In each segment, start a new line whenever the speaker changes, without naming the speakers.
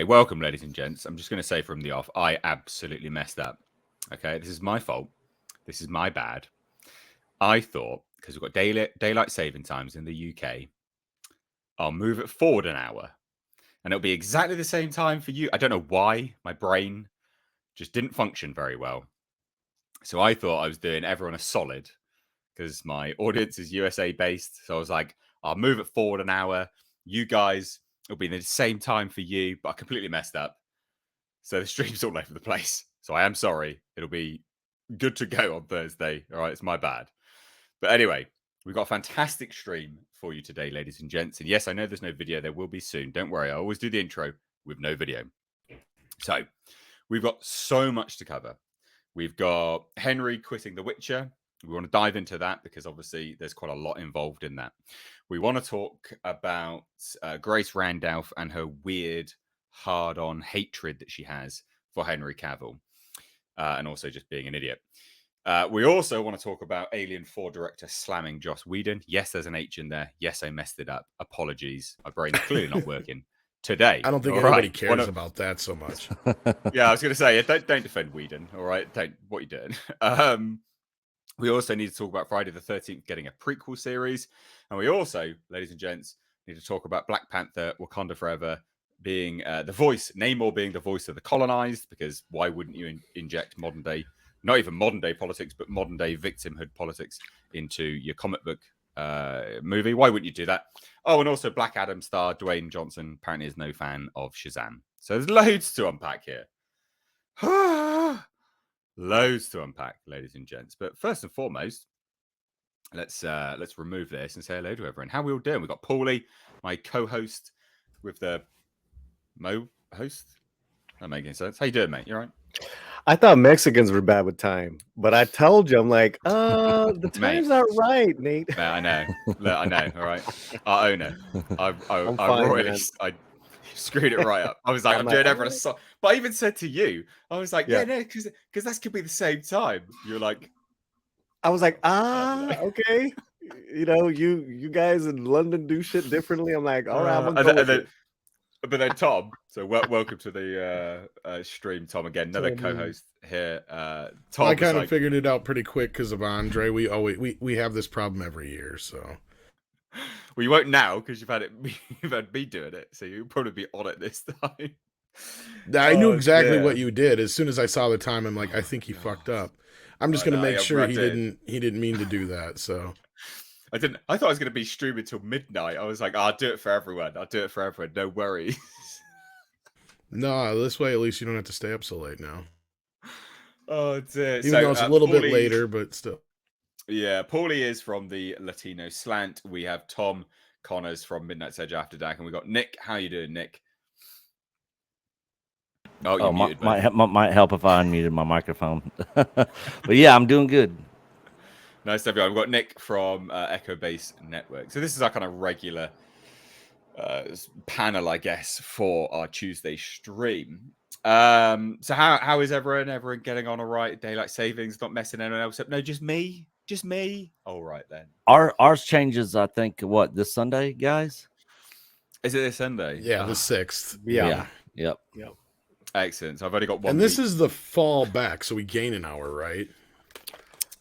Okay, welcome, ladies and gents. I'm just going to say from the off, I absolutely messed up. Okay, this is my fault. This is my bad. I thought, because we've got daylight saving times in the UK, I'll move it forward an hour. And it'll be exactly the same time for you. I don't know why. My brain just didn't function very well. So I thought I was doing everyone a solid because my audience is USA based. So I was like, I'll move it forward an hour. You guys, it'll be the same time for you, but I completely messed up. So the stream's all over the place. So I am sorry. It'll be good to go on Thursday. All right, it's my bad. But anyway, we've got a fantastic stream for you today, ladies and gents. And yes, I know there's no video. There will be soon. Don't worry. I always do the intro with no video. So we've got so much to cover. We've got Henry quitting The Witcher. We want to dive into that because obviously there's quite a lot involved in that. We want to talk about Grace Randolph and her weird, hard-on hatred that she has for Henry Cavill, and also just being an idiot. We also want to talk about Alien 4 director slamming Joss Whedon. Yes, there's an H in there. Yes, I messed it up. Apologies. My brain's clearly not working today.
I don't think anybody cares about that so much.
Yeah, I was going to say, don't defend Whedon, all right? Don't, what are you doing? We also need to talk about Friday the 13th getting a prequel series. And we also, ladies and gents, need to talk about Black Panther, Wakanda Forever, being the voice, Namor being the voice of the colonized, because why wouldn't you inject modern day, not even modern day politics, but modern day victimhood politics into your comic book movie? Why wouldn't you do that? Oh, and also Black Adam star Dwayne Johnson apparently is no fan of Shazam. So there's loads to unpack here. Loads to unpack, ladies and gents. But first and foremost, let's remove this and say hello to everyone. How are we all doing? We've got Paulie, my co-host with the Mo host. That makes any sense. How you doing, mate? You all right?
I thought Mexicans were bad with time, but I told you, I'm like, the time's not right, Nate.
I know. Look, I know. All right. I own it. I screwed it right up. I was like, I'm doing everyone a song. But I even said to you, I was like, yeah, no, because that could be the same time. You're like,
I was like, okay. You know, you guys in London do shit differently. I'm like, all right, I'm gonna go with it.
But then Tom, so welcome to the stream, Tom, again, another co-host here. Tom,
I kind of figured it out pretty quick because of Andre. We have this problem every year, so.
Well, you won't now because you've had me doing it, so you'll probably be on it this time.
I knew exactly what you did. As soon as I saw the time, I'm like, I think he fucked up. I'm just gonna make sure he didn't mean to do that. So
I didn't. I thought I was gonna be streaming till midnight. I was like, I'll do it for everyone. No worries.
No, this way at least you don't have to stay up so late now.
Oh dear.
Even though it's a little bit later, but still.
Yeah, Paulie is from the Latino Slant. We have Tom Connors from Midnight's Edge After Dark, and we got Nick. How you doing, Nick? Oh, you muted,
might help if I unmuted my microphone. But yeah, I'm doing good.
Nice to have you on. We've got Nick from Echo Base Network. So this is our kind of regular panel, I guess, for our Tuesday stream. So how is everyone? Everyone getting on all right? Daylight savings, not messing anyone else up? No, just me. Just me. All right then.
Ours changes, I think, this Sunday, guys?
Is it this Sunday?
Yeah, the 6th.
Yeah. Yep.
Excellent. So I've only got one.
And this is the fall back, so we gain an hour, right?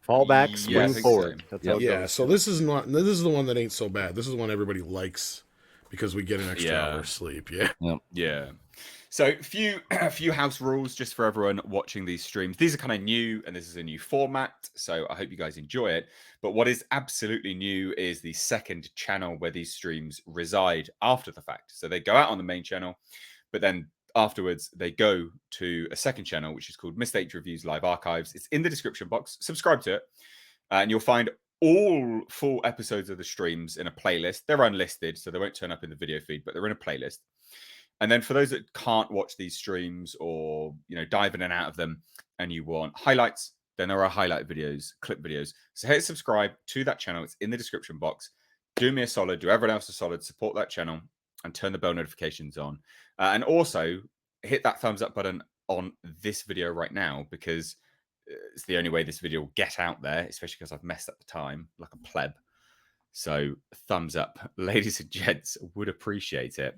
Fall back, spring forward.
So. So this is the one that ain't so bad. This is one everybody likes because we get an extra hour sleep.
Yeah. So a few house rules just for everyone watching these streams. These are kind of new, and this is a new format, so I hope you guys enjoy it. But what is absolutely new is the second channel where these streams reside after the fact. So they go out on the main channel, but then afterwards they go to a second channel, which is called Mistake Reviews Live Archives. It's in the description box. Subscribe to it, and you'll find all full episodes of the streams in a playlist. They're unlisted, so they won't turn up in the video feed, but they're in a playlist. And then for those that can't watch these streams or, dive in and out of them and you want highlights, then there are highlight videos, clip videos. So hit subscribe to that channel. It's in the description box. Do me a solid, do everyone else a solid, support that channel and turn the bell notifications on. And also hit that thumbs up button on this video right now because it's the only way this video will get out there, especially because I've messed up the time like a pleb. So thumbs up, ladies and gents, would appreciate it.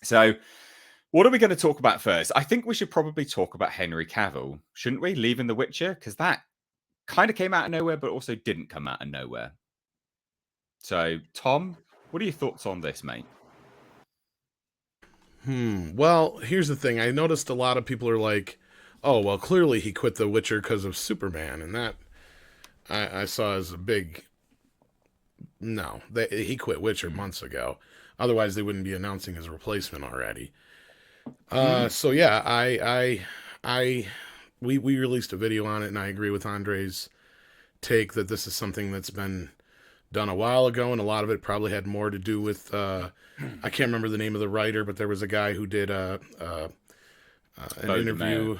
So What are we going to talk about first? I think we should probably talk about Henry Cavill, shouldn't we? Leaving The Witcher, because that kind of came out of nowhere, but also didn't come out of nowhere. So, Tom, what are your thoughts on this, mate?
Well, here's the thing. I noticed a lot of people are like, "Oh, well, clearly he quit The Witcher because of Superman," and that I saw as a big no. He quit Witcher months ago. Otherwise, they wouldn't be announcing his replacement already. So yeah, we released a video on it, and I agree with Andre's take that this is something that's been done a while ago, and a lot of it probably had more to do with I can't remember the name of the writer, but there was a guy who did an interview.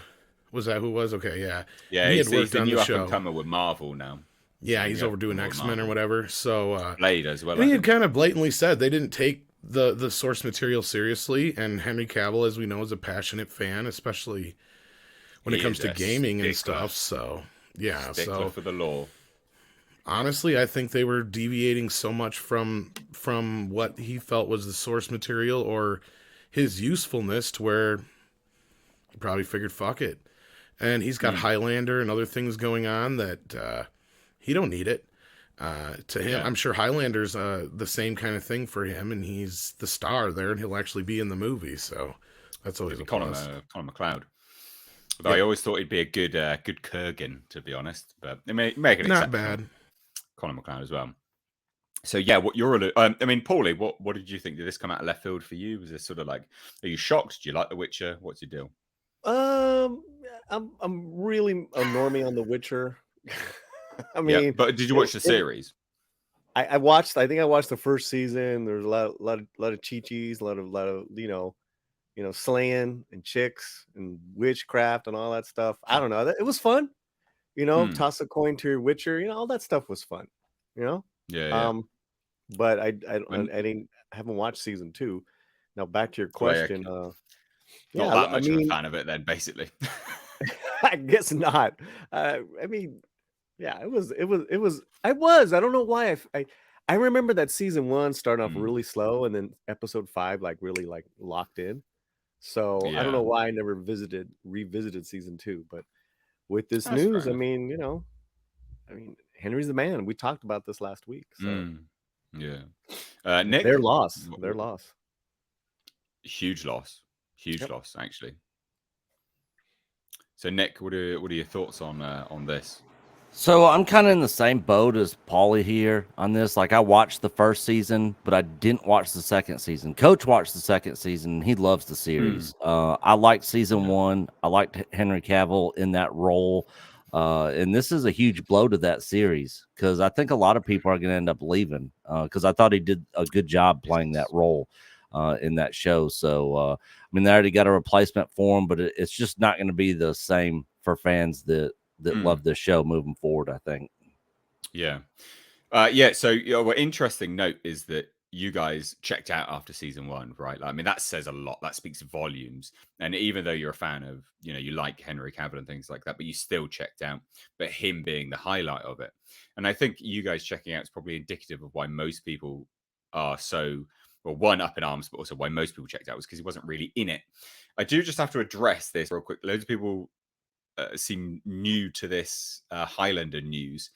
Was that who it was? Okay, yeah.
Yeah,
he
he's
had worked
the
on
new
the
up and
show.
comer with Marvel now.
Yeah, he's overdoing X-Men or whatever. So
Blade as well.
and he had kind of blatantly said they didn't take the source material seriously, and Henry Cavill, as we know, is a passionate fan, especially when it comes to gaming and stuff. So yeah,
Stickler for the law.
Honestly, I think they were deviating so much from what he felt was the source material or his usefulness to where he probably figured, fuck it. And he's got Highlander and other things going on that he don't need it. To him, I'm sure Highlander's the same kind of thing for him, and he's the star there, and he'll actually be in the movie. So that's always a plus.
Connor McLeod. Although I always thought he'd be a good Kurgan, to be honest. But it may make an
Not
exception.
bad.
Connor McLeod as well. So yeah, what you're I mean, Paulie, what did you think? Did this come out of left field for you? Was this sort of like, are you shocked? Do you like The Witcher? What's your deal?
I'm really a normie on The Witcher. I mean,
yeah, but did you watch the series?
I watched. I think I watched the first season. There's a lot of chi-chis, a lot of slaying and chicks and witchcraft and all that stuff. I don't know. It was fun. Toss a coin to your Witcher. All that stuff was fun.
Yeah.
But I haven't watched season 2. Now back to your question.
Not that much of a fan of it then, basically.
I guess not. I mean, yeah, it was. I don't know why. I remember that season 1 started off really slow, and then episode 5 really locked in. So I don't know why I never revisited season 2. But with this news, I mean, Henry's the man. We talked about this last week. So
Nick,
their loss.
Huge loss, actually. So Nick, what are your thoughts on this?
So I'm kind of in the same boat as Paulie here on this. Like, I watched the first season, but I didn't watch the second season. Coach watched the second season. He loves the series. I liked season 1. I liked Henry Cavill in that role. And this is a huge blow to that series because I think a lot of people are going to end up leaving because I thought he did a good job playing that role in that show. So, I mean, they already got a replacement for him, but it's just not going to be the same for fans that love this show moving forward, I think.
Yeah. So what interesting note is that you guys checked out after season 1, right? I mean, that says a lot. That speaks volumes. And even though you're a fan of, you like Henry Cavill and things like that, but you still checked out, but him being the highlight of it. And I think you guys checking out is probably indicative of why most people are so, well, one, up in arms, but also why most people checked out was because he wasn't really in it. I do just have to address this real quick. Loads of people seem new to this Highlander news.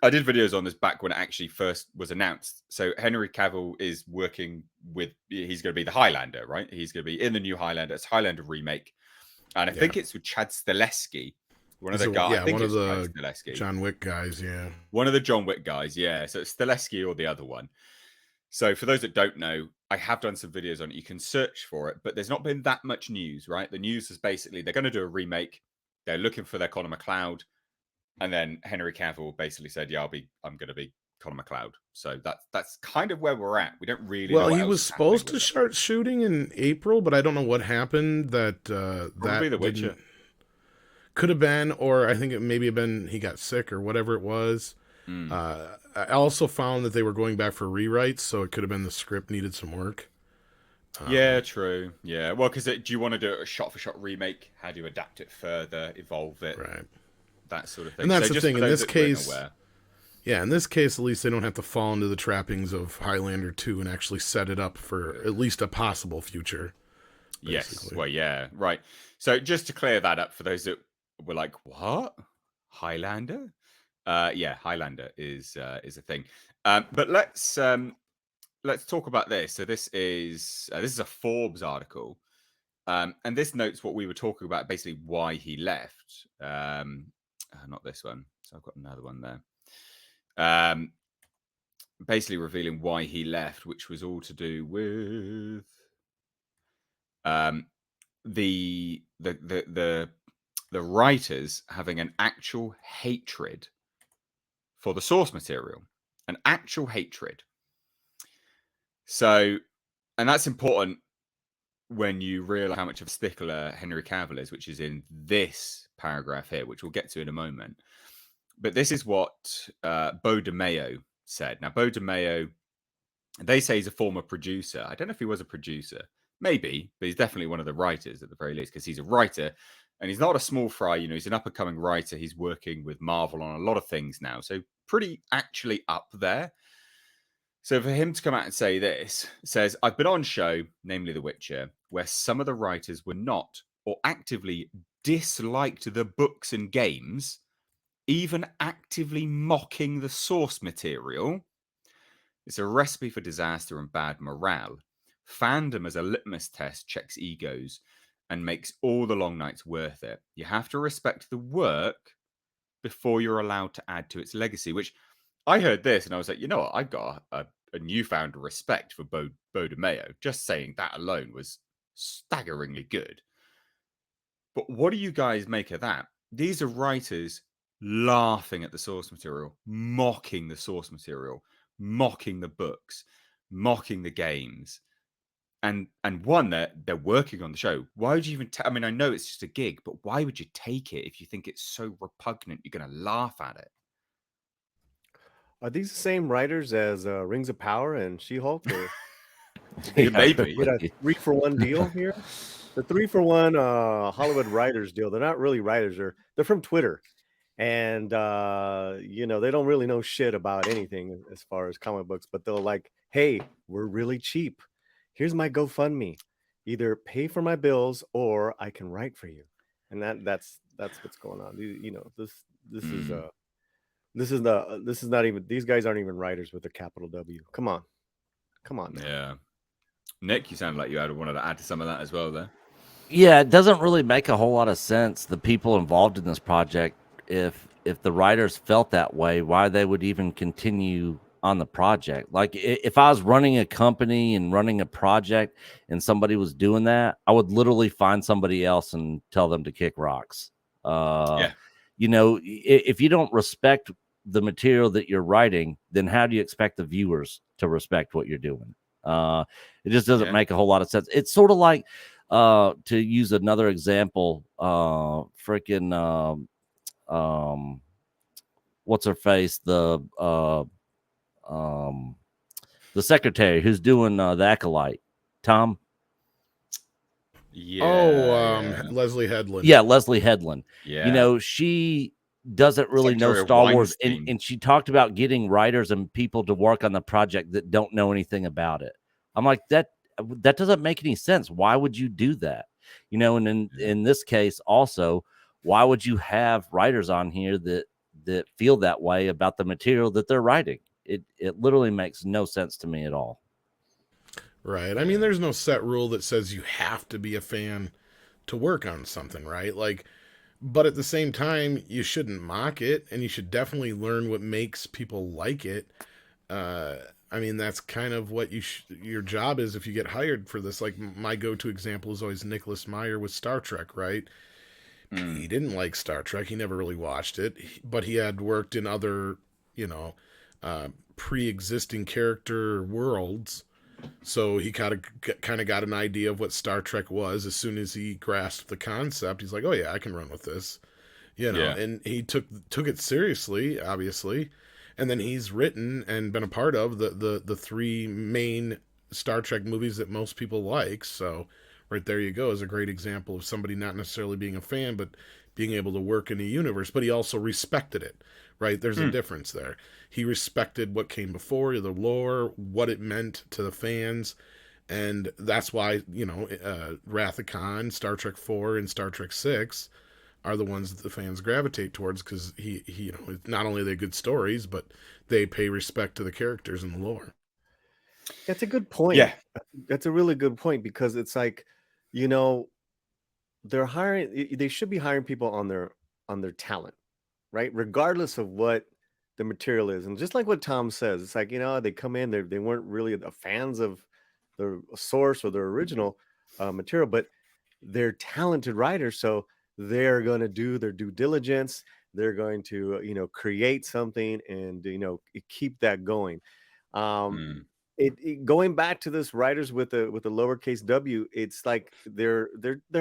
I did videos on this back when it actually first was announced. So Henry Cavill is working with, he's going to be the Highlander, right? He's going to be in the new Highlander. It's Highlander remake. And I think it's with Chad Stahelski, one of the guys.
Yeah, one of the John Wick guys, yeah.
One of the John Wick guys, yeah. So it's Stahelski or the other one. So for those that don't know, I have done some videos on it. You can search for it, but there's not been that much news, right? The news is basically they're going to do a remake. They're looking for their Connor McLeod. And then Henry Cavill basically said, yeah, I'm going to be Connor McLeod. So that's kind of where we're at. We don't really know.
Well, he was supposed to start shooting in April, but I don't know what happened that
Probably The Witcher.
Could have been, or I think it maybe have been he got sick or whatever it was. I also found that they were going back for rewrites, so it could have been the script needed some work.
Yeah, true. Yeah, well, because do you want to do a shot-for-shot remake? How do you adapt it further, evolve it?
Right.
That sort of thing.
And that's the thing. In this case, in this case, at least they don't have to fall into the trappings of Highlander 2 and actually set it up for at least a possible future.
Yes.
basically.
Well, yeah. Right. So just to clear that up for those that were like, "What? Highlander?" Yeah, Highlander is a thing. But let's talk about this. So this is a Forbes article, and this notes what we were talking about, basically why he left. Not this one. So I've got another one there. Basically revealing why he left, which was all to do with the writers having an actual hatred for the source material, an actual hatred. So, and that's important when you realize how much of a stickler Henry Cavill is, which is in this paragraph here, which we'll get to in a moment. But this is what Beau DeMayo said. Now, Beau DeMayo, they say he's a former producer. I don't know if he was a producer. Maybe, but he's definitely one of the writers at the very least, because he's a writer and he's not a small fry. You know, he's an up and coming writer. He's working with Marvel on a lot of things now. So pretty actually up there. So for him to come out and say this, says, I've been on show, namely The Witcher, where some of the writers were not or actively disliked the books and games, even actively mocking the source material. It's a recipe for disaster and bad morale. Fandom as a litmus test checks egos and makes all the long nights worth it. You have to respect the work before you're allowed to add to its legacy, which I heard this and I was like, you know what? I got a newfound respect for Beau DeMayo. Just saying that alone was staggeringly good. But what do you guys make of that? These are writers laughing at the source material, mocking the source material, mocking the books, mocking the games. And one that they're working on the show. Why would you even I mean, I know it's just a gig, but why would you take it if you think it's so repugnant you're going to laugh at it?
Are these the same writers as Rings of Power and She-Hulk? Or
Yeah, maybe.
get a 3-for-1 deal here? The 3-for-1 Hollywood writers deal. They're not really writers. They're from Twitter. And you know, they don't really know shit about anything as far as comic books, but they'll like, hey, we're really cheap. Here's my GoFundMe. Either pay for my bills or I can write for you. And that's what's going on. You know, this is this is not even, these guys aren't even writers with a capital W. Come on now.
Yeah. Nick, you sound like you wanted to add to some of that as well there.
Yeah, it doesn't really make a whole lot of sense. The people involved in this project, if the writers felt that way, why they would even continue on the project. Like if I was running a company and running a project and somebody was doing that, I would literally find somebody else and tell them to kick rocks.
Yeah.
You know, if you don't respect the material that you're writing, then how do you expect the viewers to respect what you're doing? It just doesn't make a whole lot of sense. It's sort of like, to use another example, what's her face? The secretary who's doing the Acolyte, Tom.
Yeah.
Leslie Headland.
Yeah, Leslie Headland.
Yeah.
You know, she doesn't really know
Secretary of
Star Wars,
Weinstein.
and she talked about getting writers and people to work on the project that don't know anything about it. I'm like, that doesn't make any sense. Why would you do that? You know, and in this case also, why would you have writers on here that feel that way about the material that they're writing? It literally makes no sense to me at all.
Right. I mean, there's no set rule that says you have to be a fan to work on something, right? Like, but at the same time, you shouldn't mock it, and you should definitely learn what makes people like it. I mean, that's kind of what your job is if you get hired for this. Like, my go-to example is always Nicholas Meyer with Star Trek, right? He didn't like Star Trek. He never really watched it, but he had worked in other, you know, pre-existing character worlds. So he kind of got an idea of what Star Trek was. As soon as he grasped the concept, he's like, "Oh yeah, I can run with this," you know. And he took it seriously, obviously. And then he's written and been a part of the 3 main Star Trek movies that most people like. So right there you go, is a great example of somebody not necessarily being a fan, but being able to work in a universe. But he also respected it. Right, there's a difference there. He respected what came before, the lore, what it meant to the fans, And that's why, Wrath of Khan, Star Trek 4, and Star Trek 6 are the ones that the fans gravitate towards, because he not only are they good stories, but they pay respect to the characters and the lore.
That's a good point.
Yeah.
That's a really good point, because it's like, they should be hiring people on their talent, right? Regardless of what the material is. And just like what Tom says, it's like, they come in, they weren't really the fans of the source or the original material, but they're talented writers. So they're going to do their due diligence. They're going to, create something and, keep that going. Going back to this writers with a lowercase w, it's like they're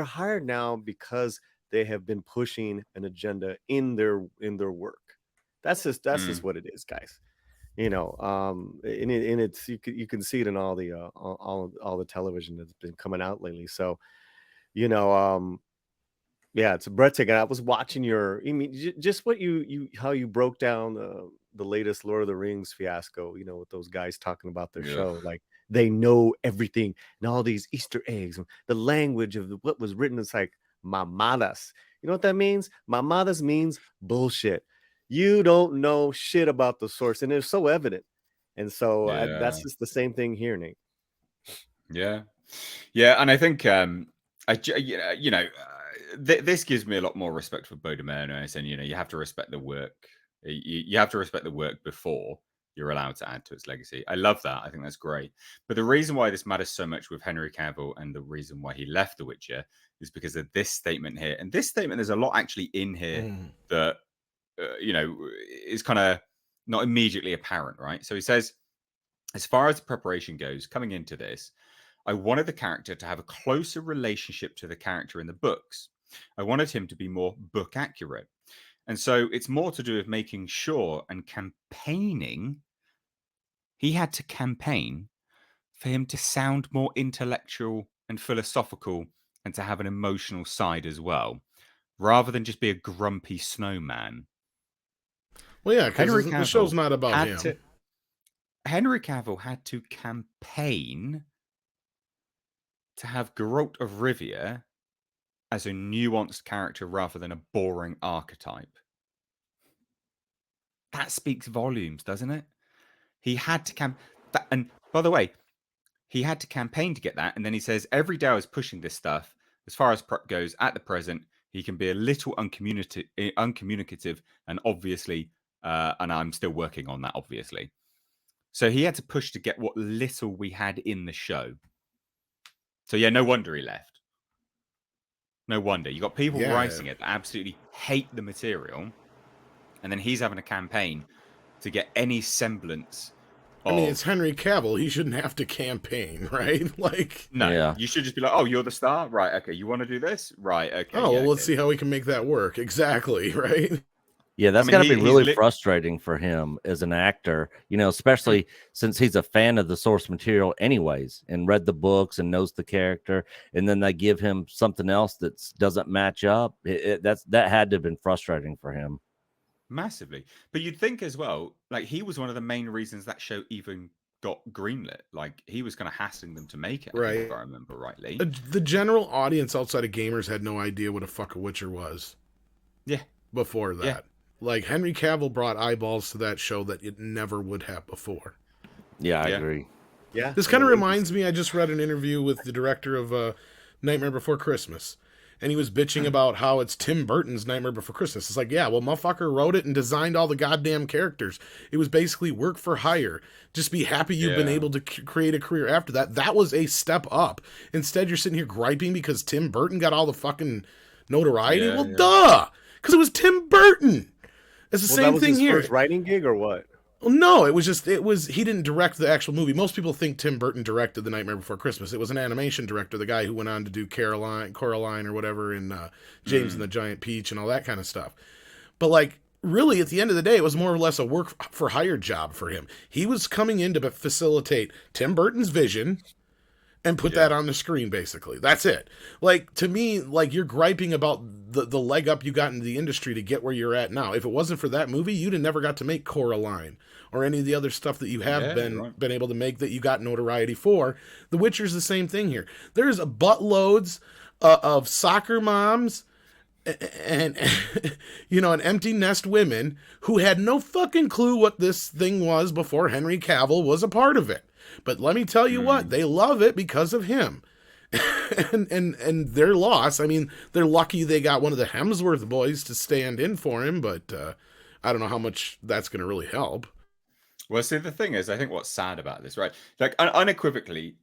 hired now because they have been pushing an agenda in their work. That's just what it is, guys. And it's you can see it in all the television that's been coming out lately. So, yeah, it's breathtaking. I was watching just what how you broke down the latest Lord of the Rings fiasco, with those guys talking about their show. Like, they know everything and all these Easter eggs, and the language of what was written. It's like mamadas. You know what that means? Mamadas means bullshit. You don't know shit about the source, and it's so evident. And so that's just the same thing here, Nate.
Yeah. And I think, this gives me a lot more respect for Beau D'Amonis, and you have to respect the work. You have to respect the work before you're allowed to add to its legacy. I love that. I think that's great. But the reason why this matters so much with Henry Cavill, and the reason why he left The Witcher, is because of this statement here. And this statement, there's a lot actually in here that is kind of not immediately apparent, right? So he says, as far as the preparation goes, coming into this, I wanted the character to have a closer relationship to the character in the books. I wanted him to be more book accurate. And so it's more to do with making sure and campaigning. He had to campaign for him to sound more intellectual and philosophical, and to have an emotional side as well, rather than just be a grumpy snowman.
Well, yeah, because the show's not about him.
Henry Cavill had to campaign to have Geralt of Rivia as a nuanced character rather than a boring archetype. That speaks volumes, doesn't it? He had to and by the way, he had to campaign to get that. And then he says, every day I was pushing this stuff. As far as prep goes, at the present, he can be a little uncommunicative, and obviously, and I'm still working on that, obviously. So he had to push to get what little we had in the show. So yeah, no wonder he left. No wonder. You got people writing it that absolutely hate the material, and then he's having a campaign to get any semblance of...
I mean, it's Henry Cavill. He shouldn't have to campaign, right? Like,
no, you should just be like, oh, you're the star? Right, okay. You want to do this? Right, okay.
Oh, well, let's see how we can make that work. Exactly, right?
Yeah, that's got to be really frustrating for him as an actor, especially since he's a fan of the source material anyways, and read the books and knows the character, and then they give him something else that doesn't match up. That had to have been frustrating for him.
Massively. But you'd think as well, like, he was one of the main reasons that show even got greenlit. Like, he was kind of hassling them to make it, I think, if I remember rightly.
The general audience outside of gamers had no idea what a fuck a Witcher was.
Yeah.
Before that. Yeah. Like, Henry Cavill brought eyeballs to that show that it never would have before.
Yeah, I agree.
Yeah.
This kind of reminds me, I just read an interview with the director of Nightmare Before Christmas, and he was bitching about how it's Tim Burton's Nightmare Before Christmas. It's like, yeah, well, motherfucker wrote it and designed all the goddamn characters. It was basically work for hire. Just be happy you've been able to create a career after that. That was a step up. Instead, you're sitting here griping because Tim Burton got all the fucking notoriety. Duh! Because it was Tim Burton. It's the same thing here.
First writing gig or what?
Well, no, he didn't direct the actual movie. Most people think Tim Burton directed The Nightmare Before Christmas. It was an animation director, the guy who went on to do Coraline or whatever, and James and the Giant Peach and all that kind of stuff. But like, really, at the end of the day, it was more or less a work for hire job for him. He was coming in to facilitate Tim Burton's vision and put that on the screen, basically. That's it. Like, to me, like, you're griping about the leg up you got in the industry to get where you're at now. If it wasn't for that movie, you'd have never got to make Coraline or any of the other stuff that you have been able to make that you got notoriety for. The Witcher's the same thing here. There's buttloads of soccer moms and and empty nest women who had no fucking clue what this thing was before Henry Cavill was a part of it. But let me tell you what, they love it because of him. and their loss. I mean, they're lucky they got one of the Hemsworth boys to stand in for him, but I don't know how much that's going to really help.
Well, see, the thing is, I think what's sad about this, right? Like, unequivocally,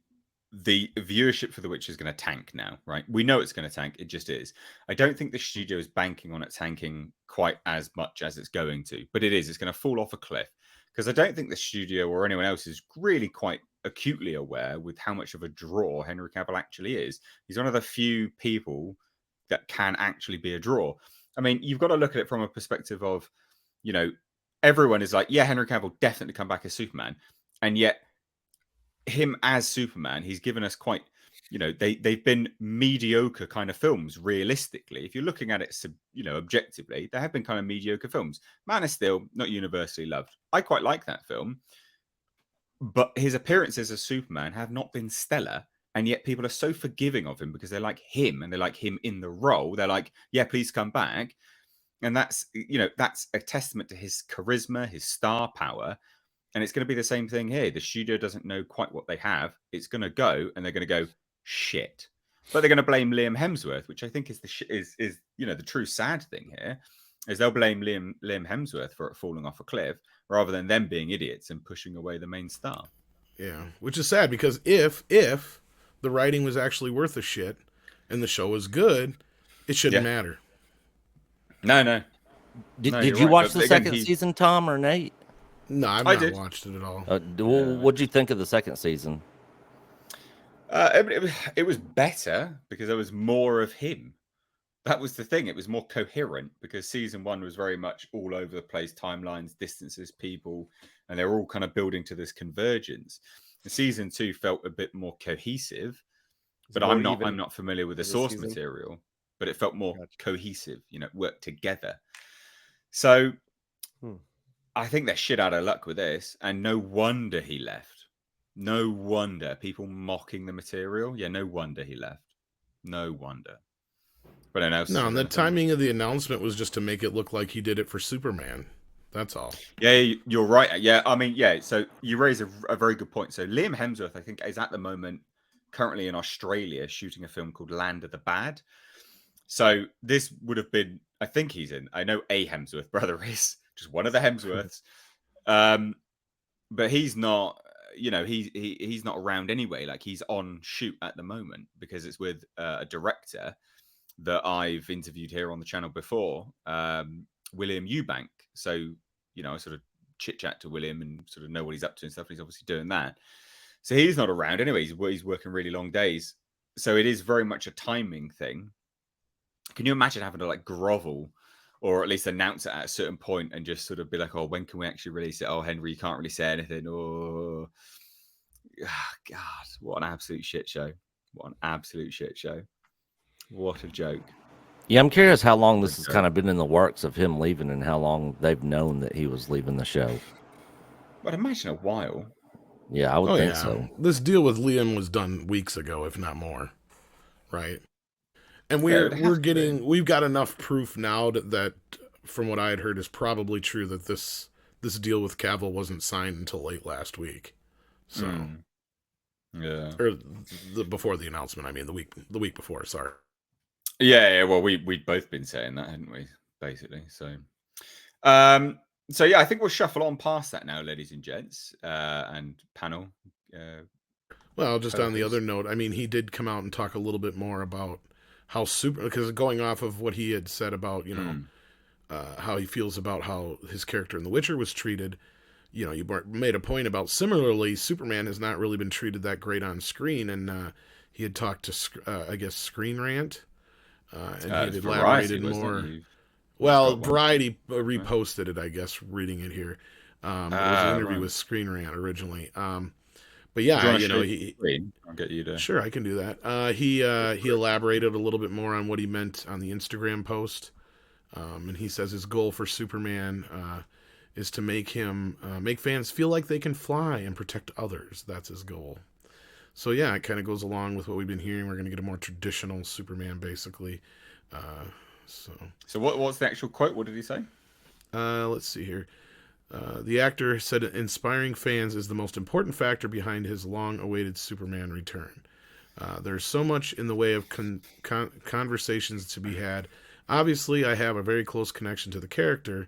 the viewership for The Witcher is going to tank now, right? We know it's going to tank. It just is. I don't think the studio is banking on it tanking quite as much as it's going to, but it is. It's going to fall off a cliff because I don't think the studio or anyone else is really quite acutely aware with how much of a draw Henry Cavill actually is. He's one of the few people that can actually be a draw. I mean, you've got to look at it from a perspective of, everyone is like, yeah, Henry Cavill definitely come back as Superman. And yet him as Superman, he's given us quite, they've been mediocre kind of films, realistically. If you're looking at it, objectively, they have been kind of mediocre films. Man of Steel, not universally loved. I quite like that film. But his appearances as Superman have not been stellar. And yet people are so forgiving of him because they like him and they like him in the role. They're like, yeah, please come back. And that's a testament to his charisma, his star power. And it's going to be the same thing here. The studio doesn't know quite what they have. It's going to go and they're going to go, shit. But they're going to blame Liam Hemsworth, which I think is the true sad thing here, is they'll blame Liam Hemsworth for it falling off a cliff rather than them being idiots and pushing away the main star.
Yeah, which is sad because if the writing was actually worth a shit and the show was good, it shouldn't matter.
No.
Did you watch the second season, Tom or Nate?
No, I've not watched it at all.
What'd you think of the second season?
It was better because there was more of him. That was the thing. It was more coherent because season one was very much all over the place, timelines, distances, people, and they were all kind of building to this convergence. And season two felt a bit more cohesive, but I'm not familiar with the source material, but it felt more cohesive, worked together. So I think they're shit out of luck with this, and no wonder he left. No wonder people mocking the material. Yeah, no wonder he left. No wonder. But I know.
No, and the timing of the announcement was just to make it look like he did it for Superman. That's all.
Yeah, you're right. Yeah, I mean, yeah. So you raise a very good point. So Liam Hemsworth, I think, is at the moment currently in Australia shooting a film called Land of the Bad. So this would have been, I think he's in. I know a Hemsworth brother is just one of the Hemsworths, but he's not. He's not around anyway. Like he's on shoot at the moment because it's with a director that I've interviewed here on the channel before, William Eubank. So, I sort of chit chat to William and sort of know what he's up to and stuff. And he's obviously doing that. So he's not around anyway. He's working really long days. So it is very much a timing thing. Can you imagine having to grovel or at least announce it at a certain point and just sort of be like, oh, when can we actually release it? Oh, Henry, you can't really say anything. Oh, God, what an absolute shit show. What an absolute shit show. What a joke.
Yeah, I'm curious how long this has kind of been in the works of him leaving and how long they've known that he was leaving the show.
I'd imagine a while.
Yeah, I would think so.
This deal with Liam was done weeks ago, if not more. Right? And we've got enough proof now that from what I had heard is probably true that this deal with Cavill wasn't signed until late last week. So
yeah.
Or before the announcement, I mean the week before, sorry.
Yeah, well, we'd both been saying that, hadn't we? Basically, so yeah, I think we'll shuffle on past that now, ladies and gents, and panel.
Well, just on the other note, I mean, he did come out and talk a little bit more about how because going off of what he had said about how he feels about how his character in The Witcher was treated. You made a point about similarly, Superman has not really been treated that great on screen, and he had talked to I guess Screen Rant. And he had elaborated more. Well, Variety reposted it, I guess, reading it here. It was an interview with Screen Rant originally. But
Do you
yeah,
want to
you know,
share your screen? I'll get you to.
sure, I can do that. He elaborated a little bit more on what he meant on the Instagram post, and he says his goal for Superman is to make fans feel like they can fly and protect others. That's his goal. So yeah, it kind of goes along with what we've been hearing. We're going to get a more traditional Superman, basically.
So what's the actual quote? What did he say?
Let's see here. The actor said inspiring fans is the most important factor behind his long-awaited Superman return. There's so much in the way of conversations to be had. Obviously, I have a very close connection to the character.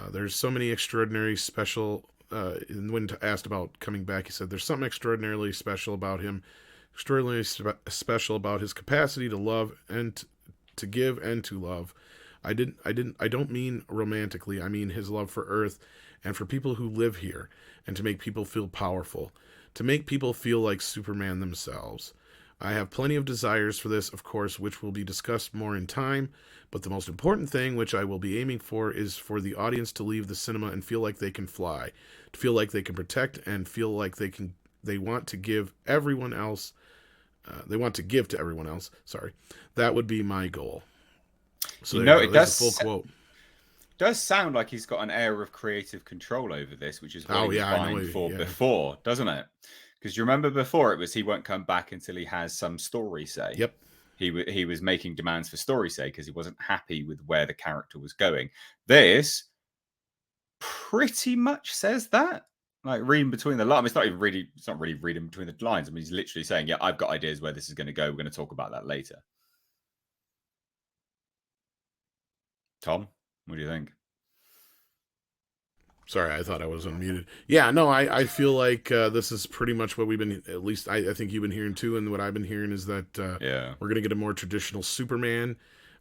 There's so many extraordinary special... and when asked about coming back, he said there's something extraordinarily special about him, extraordinarily special about his capacity to love and to give and to love. I don't mean romantically. I mean his love for Earth and for people who live here, and to make people feel powerful, to make people feel like Superman themselves. I have plenty of desires for this, of course, which will be discussed more in time, but the most important thing, which I will be aiming for, is for the audience to leave the cinema and feel like they can fly, to feel like they can protect, and feel like they want to give everyone else, they want to give to everyone else. Sorry. That would be my goal. So
You know,
it
does
a full quote.
Does sound like he's got an air of creative control over this, which is what he was vying for before, doesn't it? Because you remember before it was he won't come back until he has some story say.
Yep.
He was making demands for story say because he wasn't happy with where the character was going. This pretty much says that. Like reading between the lines. It's not really reading between the lines. I mean, he's literally saying, yeah, I've got ideas where this is going to go. We're going to talk about that later. Tom, what do you think?
Sorry, I thought I was unmuted. Yeah, no, I feel like this is pretty much what we've been, at least I think you've been hearing too, and what I've been hearing is that we're going to get a more traditional Superman,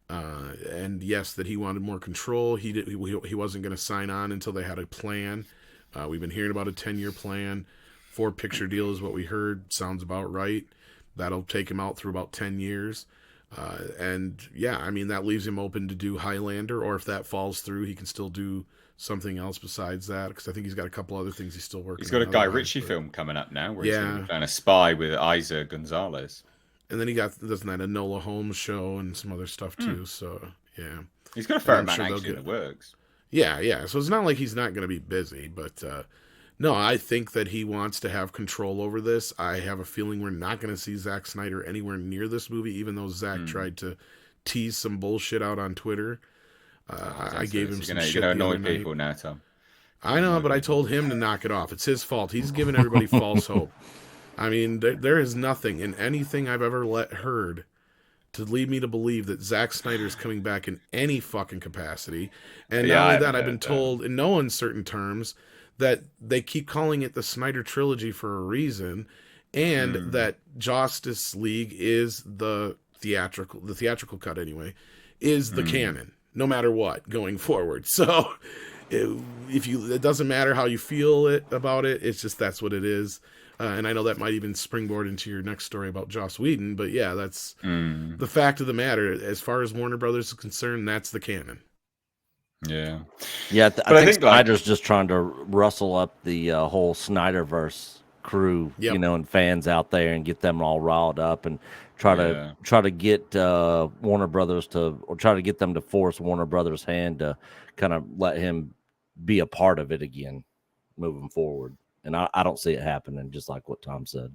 and yes, that he wanted more control. He wasn't going to sign on until they had a plan. We've been hearing about a 10-year plan. 4-picture deal is what we heard. Sounds about right. That'll take him out through about 10 years. And yeah, I mean, that leaves him open to do Highlander, or if that falls through, he can still do something else besides that, because I think he's got a couple other things he's still working on.
He's got a Guy Ritchie film coming up now where he's going to be playing a spy with Isa Gonzalez.
And then he doesn't that Enola Holmes show and some other stuff too. So yeah,
he's got a fair amount actually in the works.
Yeah. So it's not like he's not going to be busy, but no, I think that he wants to have control over this. I have a feeling we're not going to see Zack Snyder anywhere near this movie, even though Zack tried to tease some bullshit out on Twitter. I gave him some shit.
You're going to annoy people now, Tom.
I know, but I told him to knock it off. It's his fault. He's giving everybody false hope. I mean, there is nothing in anything I've ever heard to lead me to believe that Zack Snyder is coming back in any fucking capacity. And not only that, I've been told in no uncertain terms that they keep calling it the Snyder Trilogy for a reason, and that Justice League is the theatrical cut anyway, is the canon, no matter what, going forward. So it doesn't matter how you feel about it, it's just that's what it is. And I know that might even springboard into your next story about Joss Whedon, but yeah, that's the fact of the matter. As far as Warner Brothers is concerned, that's the canon.
Yeah. I think Snyder's just trying to rustle up the whole Snyderverse crew, and fans out there, and get them all riled up, and try to get Warner Brothers try to get them to force Warner Brothers' hand to kind of let him be a part of it again, moving forward. And I don't see it happening, just like what Tom said.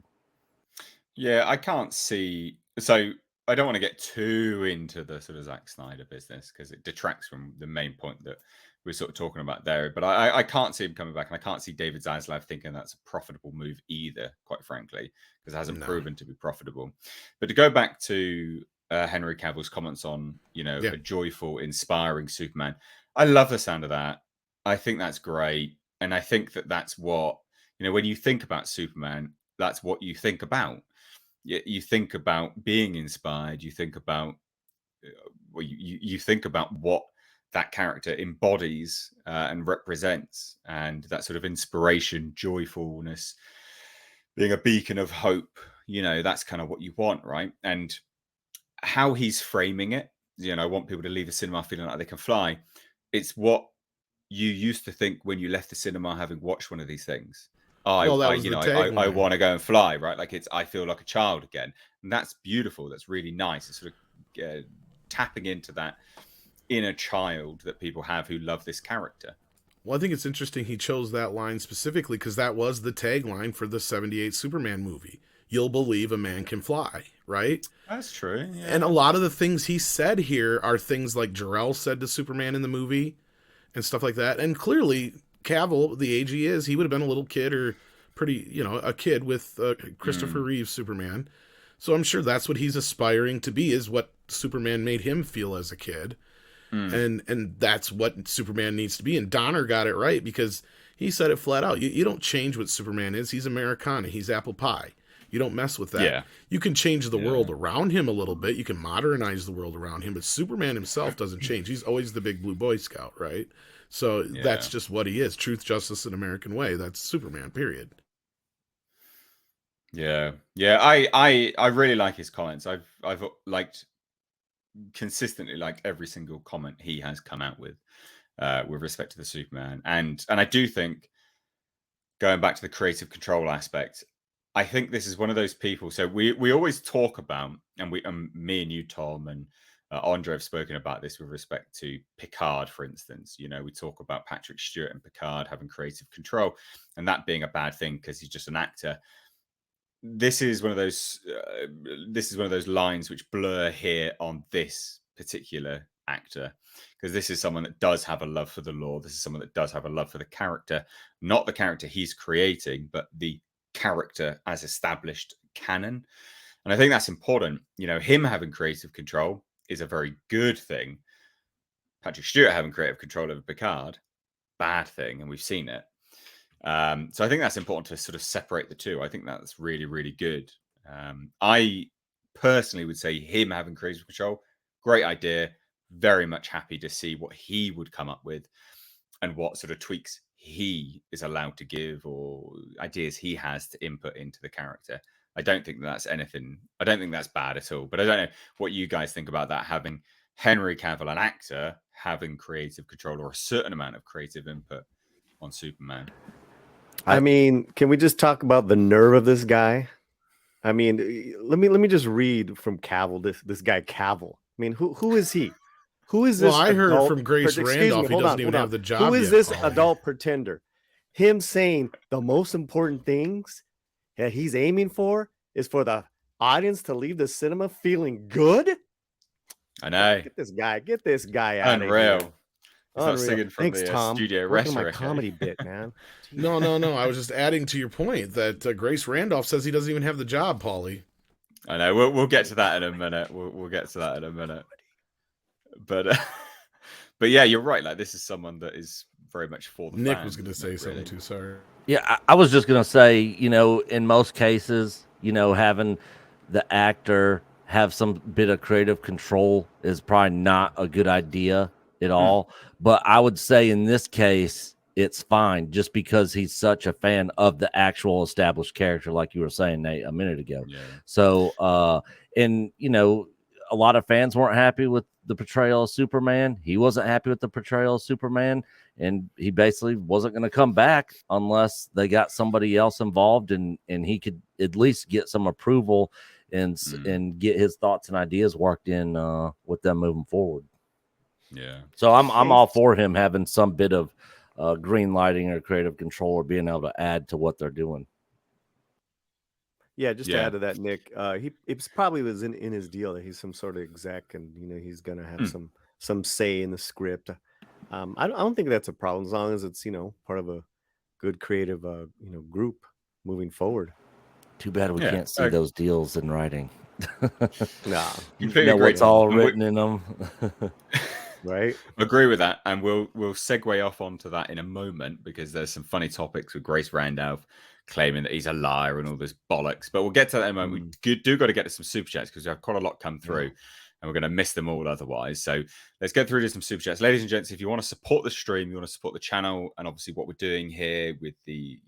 Yeah, I can't see. So I don't want to get too into the sort of Zack Snyder business because it detracts from the main point that we're sort of talking about there. But I can't see him coming back, and I can't see David Zaslav thinking that's a profitable move either, quite frankly, because it hasn't proven to be profitable. But to go back to Henry Cavill's comments on, a joyful, inspiring Superman, I love the sound of that. I think that's great. And I think that that's what, when you think about Superman, that's what you think about. You think about being inspired. You think about, you think about what that character embodies and represents, and that sort of inspiration, joyfulness, being a beacon of hope. That's kind of what you want, right? And how he's framing it, I want people to leave the cinema feeling like they can fly. It's what you used to think when you left the cinema having watched one of these things. I
Well, that was the
I
tagline.
want to go and fly, right? Like I feel like a child again, and that's beautiful. That's really nice. It's sort of tapping into that inner child that people have who love this character.
Well, I think it's interesting he chose that line specifically because that was the tagline for the 78 Superman movie. You'll believe a man can fly, right?
That's true. Yeah.
And a lot of the things he said here are things like Jor-El said to Superman in the movie and stuff like that. And clearly, Cavill, the age he is, he would have been a little kid or pretty, a kid with Christopher Reeve's Superman. So I'm sure that's what he's aspiring to be, is what Superman made him feel as a kid. And that's what Superman needs to be. And Donner got it right because he said it flat out. You don't change what Superman is. He's Americana. He's apple pie. You don't mess with that.
Yeah.
You can change the world around him a little bit. You can modernize the world around him. But Superman himself doesn't change. He's always the big blue Boy Scout, right? So that's just what he is. Truth, justice, and American way. That's Superman, period.
Yeah. Yeah. I really like his comments. I've consistently liked every single comment he has come out with respect to the Superman. And I do think, going back to the creative control aspect, I think this is one of those people. So we always talk about, and me and you, Tom, and Andre have spoken about this with respect to Picard, for instance. We talk about Patrick Stewart and Picard having creative control, and that being a bad thing because he's just an actor. This is one of those. This is one of those lines which blur here on this particular actor, because this is someone that does have a love for the lore. This is someone that does have a love for the character, not the character he's creating, but the character as established canon. And I think that's important. Him having creative control is a very good thing. Patrick Stewart having creative control over Picard, bad thing, and we've seen it. So I think that's important to sort of separate the two. I think that's really, really good. I personally would say him having creative control, great idea. Very much happy to see what he would come up with and what sort of tweaks he is allowed to give or ideas he has to input into the character. I don't think that's anything. I don't think that's bad at all. But I don't know what you guys think about that, having Henry Cavill, an actor, having creative control or a certain amount of creative input on Superman.
I mean, can we just talk about the nerve of this guy? I mean, let me just read from Cavill. This guy Cavill. I mean, who is he? Who is this?
Well, I heard from Grace Randolph he doesn't even have the job.
Who is
yet,
this
Paul.
adult pretender? Him saying the most important things that he's aiming for is for the audience to leave the cinema feeling good.
I know.
Get this guy out
Unreal.
of here.
He's not singing from
Thanks,
the
Tom.
studio
Working my
restaurant.
comedy bit, man.
No. I was just adding to your point that Grace Randolph says he doesn't even have the job, Paulie.
I know. We'll get to that in a minute. We'll get to that in a minute. But yeah, you're right. Like, this is someone that is very much for the
Nick
fans,
was going to say something too. Sorry.
Yeah, I was just going to say, in most cases, having the actor have some bit of creative control is probably not a good idea at all. But I would say in this case, it's fine just because he's such a fan of the actual established character, like you were saying, Nate, a minute ago.
Yeah.
So, and, a lot of fans weren't happy with the portrayal of Superman. He wasn't happy with the portrayal of Superman, and he basically wasn't going to come back unless they got somebody else involved and he could at least get some approval and get his thoughts and ideas worked in with them moving forward.
Yeah.
So I'm all for him having some bit of green lighting or creative control or being able to add to what they're doing.
Yeah, just to add to that, Nick, it probably was in his deal that he's some sort of exec and he's gonna have some say in the script. I don't think that's a problem as long as it's part of a good creative group moving forward.
Too bad we can't see those deals in writing.
Nah,
what's all written in them.
Right.
Agree with that, and we'll segue off onto that in a moment because there's some funny topics with Grace Randolph claiming that he's a liar and all this bollocks. But we'll get to that in a moment. We do got to get to some super chats because we have quite a lot come through, and we're going to miss them all otherwise. So let's get through to some super chats, ladies and gents. If you want to support the stream, you want to support the channel, and obviously what we're doing here with the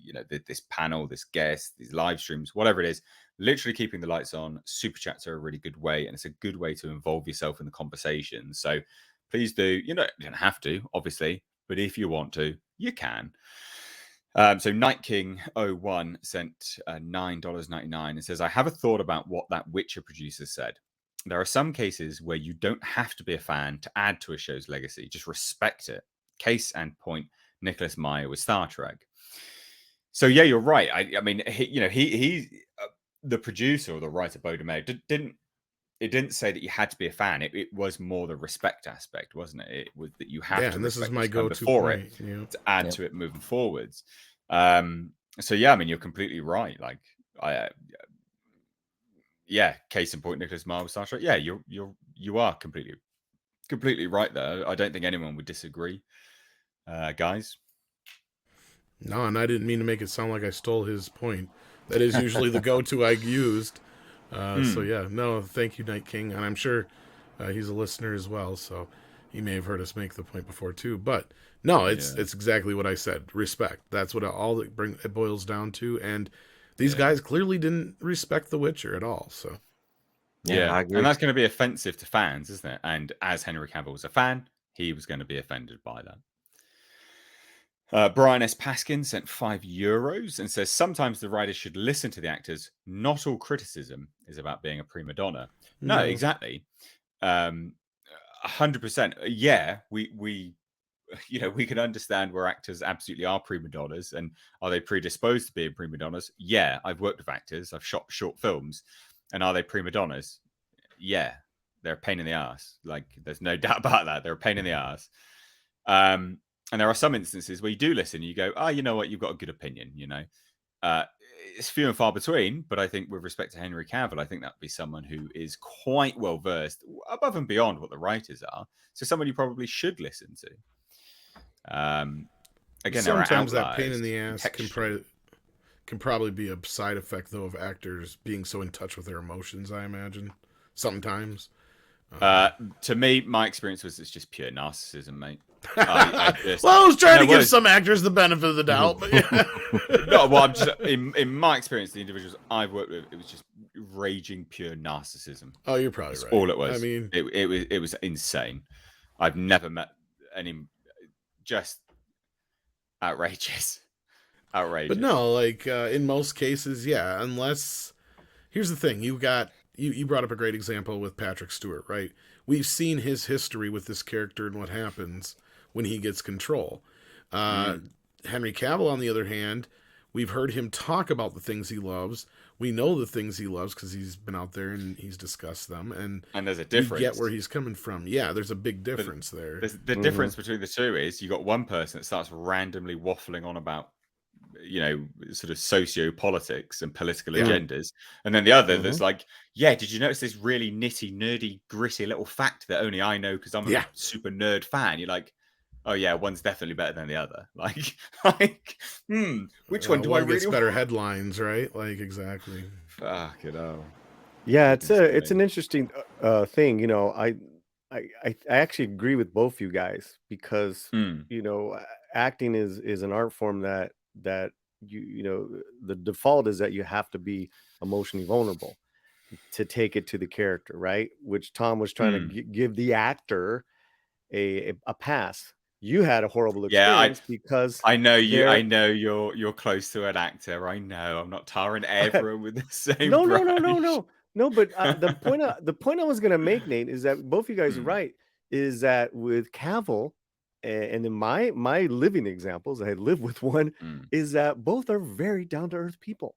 this panel, this guest, these live streams, whatever it is. Literally keeping the lights on. Super chats are a really good way, and it's a good way to involve yourself in the conversation. So please do. You don't have to, obviously, but if you want to, you can. So Night King 01 sent $9.99 and says, I have a thought about what that Witcher producer said. There are some cases where you don't have to be a fan to add to a show's legacy. Just respect it. Case and point, Nicholas Meyer with Star Trek. So yeah, you're right. I mean, he the producer or the writer, Boda Mayer, didn't say that you had to be a fan. It was more the respect aspect, wasn't it? It was that you have to.
And this is my
what's come
go-to
before
point,
it to add to it moving forwards. So yeah, I mean, you're completely right. Like case in point, Nicholas Meyer with Star Trek. Yeah, you are completely right there. I don't think anyone would disagree, guys.
No, and I didn't mean to make it sound like I stole his point. That is usually the go-to I used. So yeah, no, thank you, Night King, and I'm sure he's a listener as well, so he may have heard us make the point before too. But no, it's exactly what I said. Respect. That's what it boils down to. And these guys clearly didn't respect The Witcher at all. So
yeah,
I agree.
and that's going to be offensive to fans, isn't it? And as Henry Cavill was a fan, he was going to be offended by that. Brian S. Paskin sent €5 and says, sometimes the writers should listen to the actors. Not all criticism is about being a prima donna. No, exactly. 100%. Yeah, we can understand where actors absolutely are prima donnas, and are they predisposed to being prima donnas? Yeah, I've worked with actors. I've shot short films. And are they prima donnas? Yeah, they're a pain in the ass. Like, there's no doubt about that. They're a pain in the ass. And there are some instances where you do listen, you go, you know what, you've got a good opinion, It's few and far between, but I think with respect to Henry Cavill, I think that would be someone who is quite well versed, above and beyond what the writers are. So someone you probably should listen to. Again,
sometimes that pain in the ass can probably be a side effect, though, of actors being so in touch with their emotions, I imagine. Sometimes.
To me, my experience was it's just pure narcissism, mate. I
was trying to give some actors the benefit of the doubt, but yeah.
No, well, I'm just in my experience, the individuals I've worked with, it was just raging pure narcissism.
Oh, you're probably
That's
right.
all it was.
I mean,
it was insane. I've never met any just outrageous.
But no, like in most cases, yeah. Unless here's the thing, you brought up a great example with Patrick Stewart, right? We've seen his history with this character and what happens when he gets control. Henry Cavill, on the other hand, we've heard him talk about the things he loves. We know the things he loves because he's been out there and he's discussed them. And
there's a difference.
We get where he's coming from. Yeah, there's a big difference there.
The difference between the two is you got one person that starts randomly waffling on about, sort of socio-politics and political agendas. And then the other that's like, did you notice this really nitty, nerdy, gritty little fact that only I know because I'm a super nerd fan? You're like, oh yeah, one's definitely better than the other. Which one do I really
gets better headlines, right? Like, exactly.
Fuck it all.
Yeah, it's an interesting thing. I actually agree with both you guys because acting is an art form that the default is that you have to be emotionally vulnerable to take it to the character, right? Which Tom was trying to give the actor a pass. You had a horrible experience because
I know you're close to an actor. I know I'm not tarring everyone with the same.
No. But the point I was gonna make, Nate, is that both you guys are right. Is that with Cavill, and in my living examples, I live with one, is that both are very down to earth people,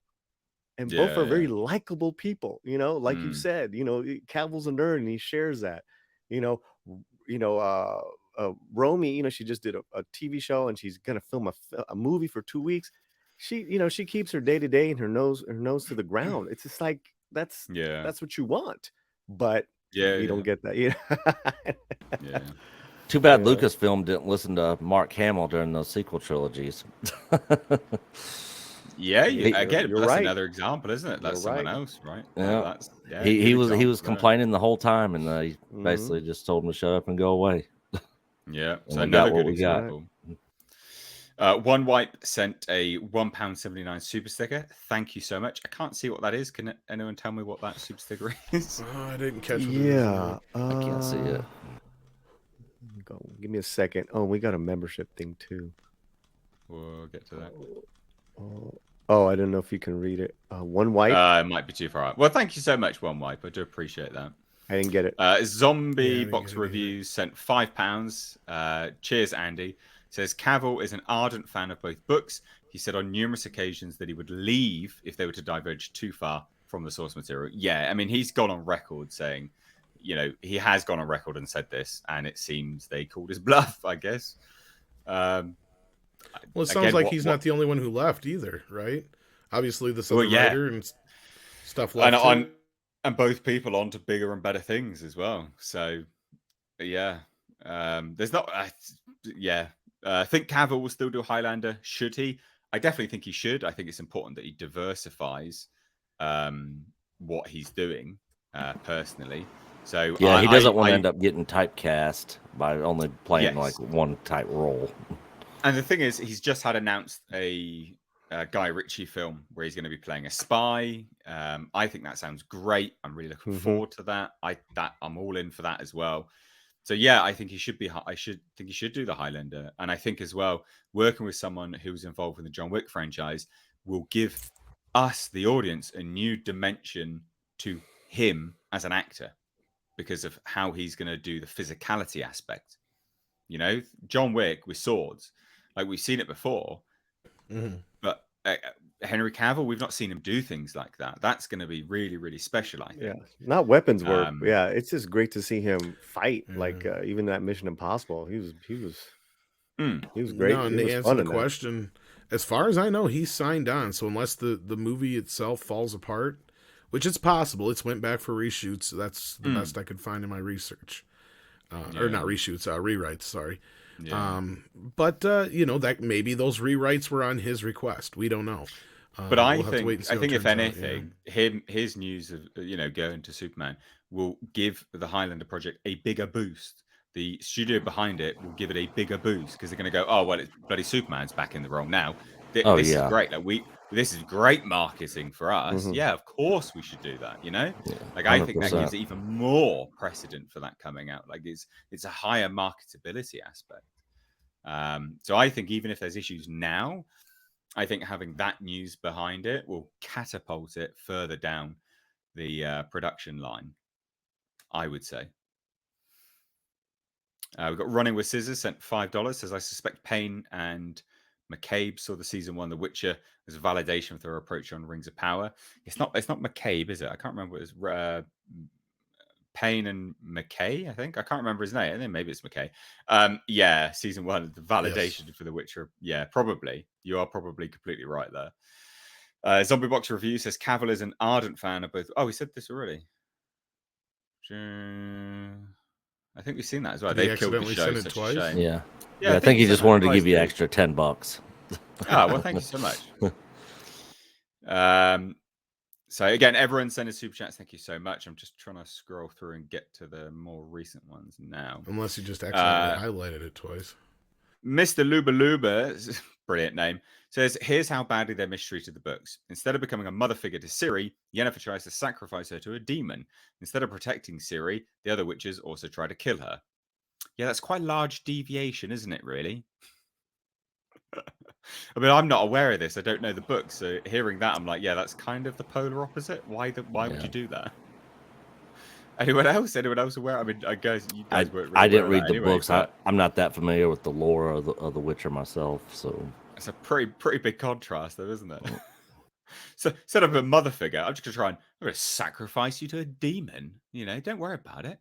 and both are very likable people. Like you said, Cavill's a nerd and he shares that. Romy, she just did a TV show and she's gonna film a movie for 2 weeks. She keeps her day to day and her nose to the ground. It's just like that's what you want, but you don't get that.
Yeah.
Too bad Lucasfilm didn't listen to Mark Hamill during those sequel trilogies.
Again, that's
right.
another example, isn't it? That's someone else, right?
Yeah, he was complaining the whole time, and they basically just told him to shut up and go away.
Yeah, so another good example. One Wipe sent a £1.79 super sticker. Thank you so much. I can't see what that is. Can anyone tell me what that super sticker is?
I didn't catch it.
Yeah,
I can't see it.
Give me a second. Oh, we got a membership thing too.
We'll get to that.
Oh, I don't know if you can read it. One wipe.
It might be too far out. Well, thank you so much, One Wipe. I do appreciate that.
I didn't get it.
Zombie
Yeah, I didn't
Box
get it either.
Reviews sent £5. Cheers, Andy. Says Cavill is an ardent fan of both books. He said on numerous occasions that he would leave if they were to diverge too far from the source material. Yeah, I mean, he's gone on record saying, he has gone on record and said this, and it seems they called his bluff, I guess.
Well, it sounds like he's not the only one who left either, right? Obviously, this other writer and stuff left.
And both people on to bigger and better things as well. So, yeah. There's not... I think Cavill will still do Highlander. Should he? I definitely think he should. I think it's important that he diversifies what he's doing personally. So
yeah, he doesn't want to end up getting typecast by only playing like one type role.
And the thing is, he's just had announced a Guy Ritchie film where he's going to be playing a spy. I think that sounds great. I'm really looking forward to that. I'm all in for that as well. So yeah, I think he should be. I think he should do the Highlander, and I think as well, working with someone who's involved in the John Wick franchise will give us, the audience, a new dimension to him as an actor because of how he's going to do the physicality aspect. John Wick with swords, like we've seen it before, but Henry Cavill, we've not seen him do things like that. That's going to be really, really special, I think.
Yeah, not weapons work. Yeah, it's just great to see him fight. Like even that Mission Impossible, he was great.
No, and to answer the question, as far as I know, he's signed on. So unless the movie itself falls apart, which it's possible, it's went back for reshoots. So that's the best I could find in my research, or not reshoots, rewrites. Sorry. Yeah. But that maybe those rewrites were on his request. We don't know.
But I think if anything, his news of going to Superman will give the Highlander project a bigger boost. The studio behind it will give it a bigger boost because they're going to go, oh well, it's bloody Superman's back in the role now. This is great. Like this is great marketing for us. Yeah, of course we should do that. Like 100%. I think that gives even more precedent for that coming out. Like it's a higher marketability aspect. So I think even if there's issues now, I think having that news behind it will catapult it further down the production line, I would say. We've got Running with Scissors sent $5. Says, I suspect Payne and McCabe saw the season 1 The Witcher as a validation for their approach on Rings of Power. It's not McCabe, is it? I can't remember what it was. Payne and McKay, I think. I can't remember his name. I think maybe it's McKay. Yeah, season 1, the validation for The Witcher. Yeah, probably. You are probably completely right there. Zombie Box Review says Cavill is an ardent fan of both. Oh, we said this already. I think we've seen that as well. They've killed the show. Such a shame.
Yeah, I think he just wanted to give you extra $10.
Oh, well, thank you so much. So again, everyone sending super chats. Thank you so much. I'm just trying to scroll through and get to the more recent ones now.
Unless you just accidentally highlighted it twice.
Mr. Luba Luba, brilliant name, says, here's how badly they mistreated the books. Instead of becoming a mother figure to Ciri, Yennefer tries to sacrifice her to a demon. Instead of protecting Ciri, the other witches also try to kill her. Yeah, that's quite a large deviation, isn't it, really? I mean, I'm not aware of this. I don't know the book. So hearing that, I'm like, yeah, that's kind of the polar opposite. Why would you do that? Anyone else aware? I mean, I guess you guys weren't really
I didn't read the books. I'm not that familiar with the lore of the Witcher myself. So
it's a pretty big contrast, though, isn't it? So instead of a mother figure, I'm just going to sacrifice you to a demon. Don't worry about it.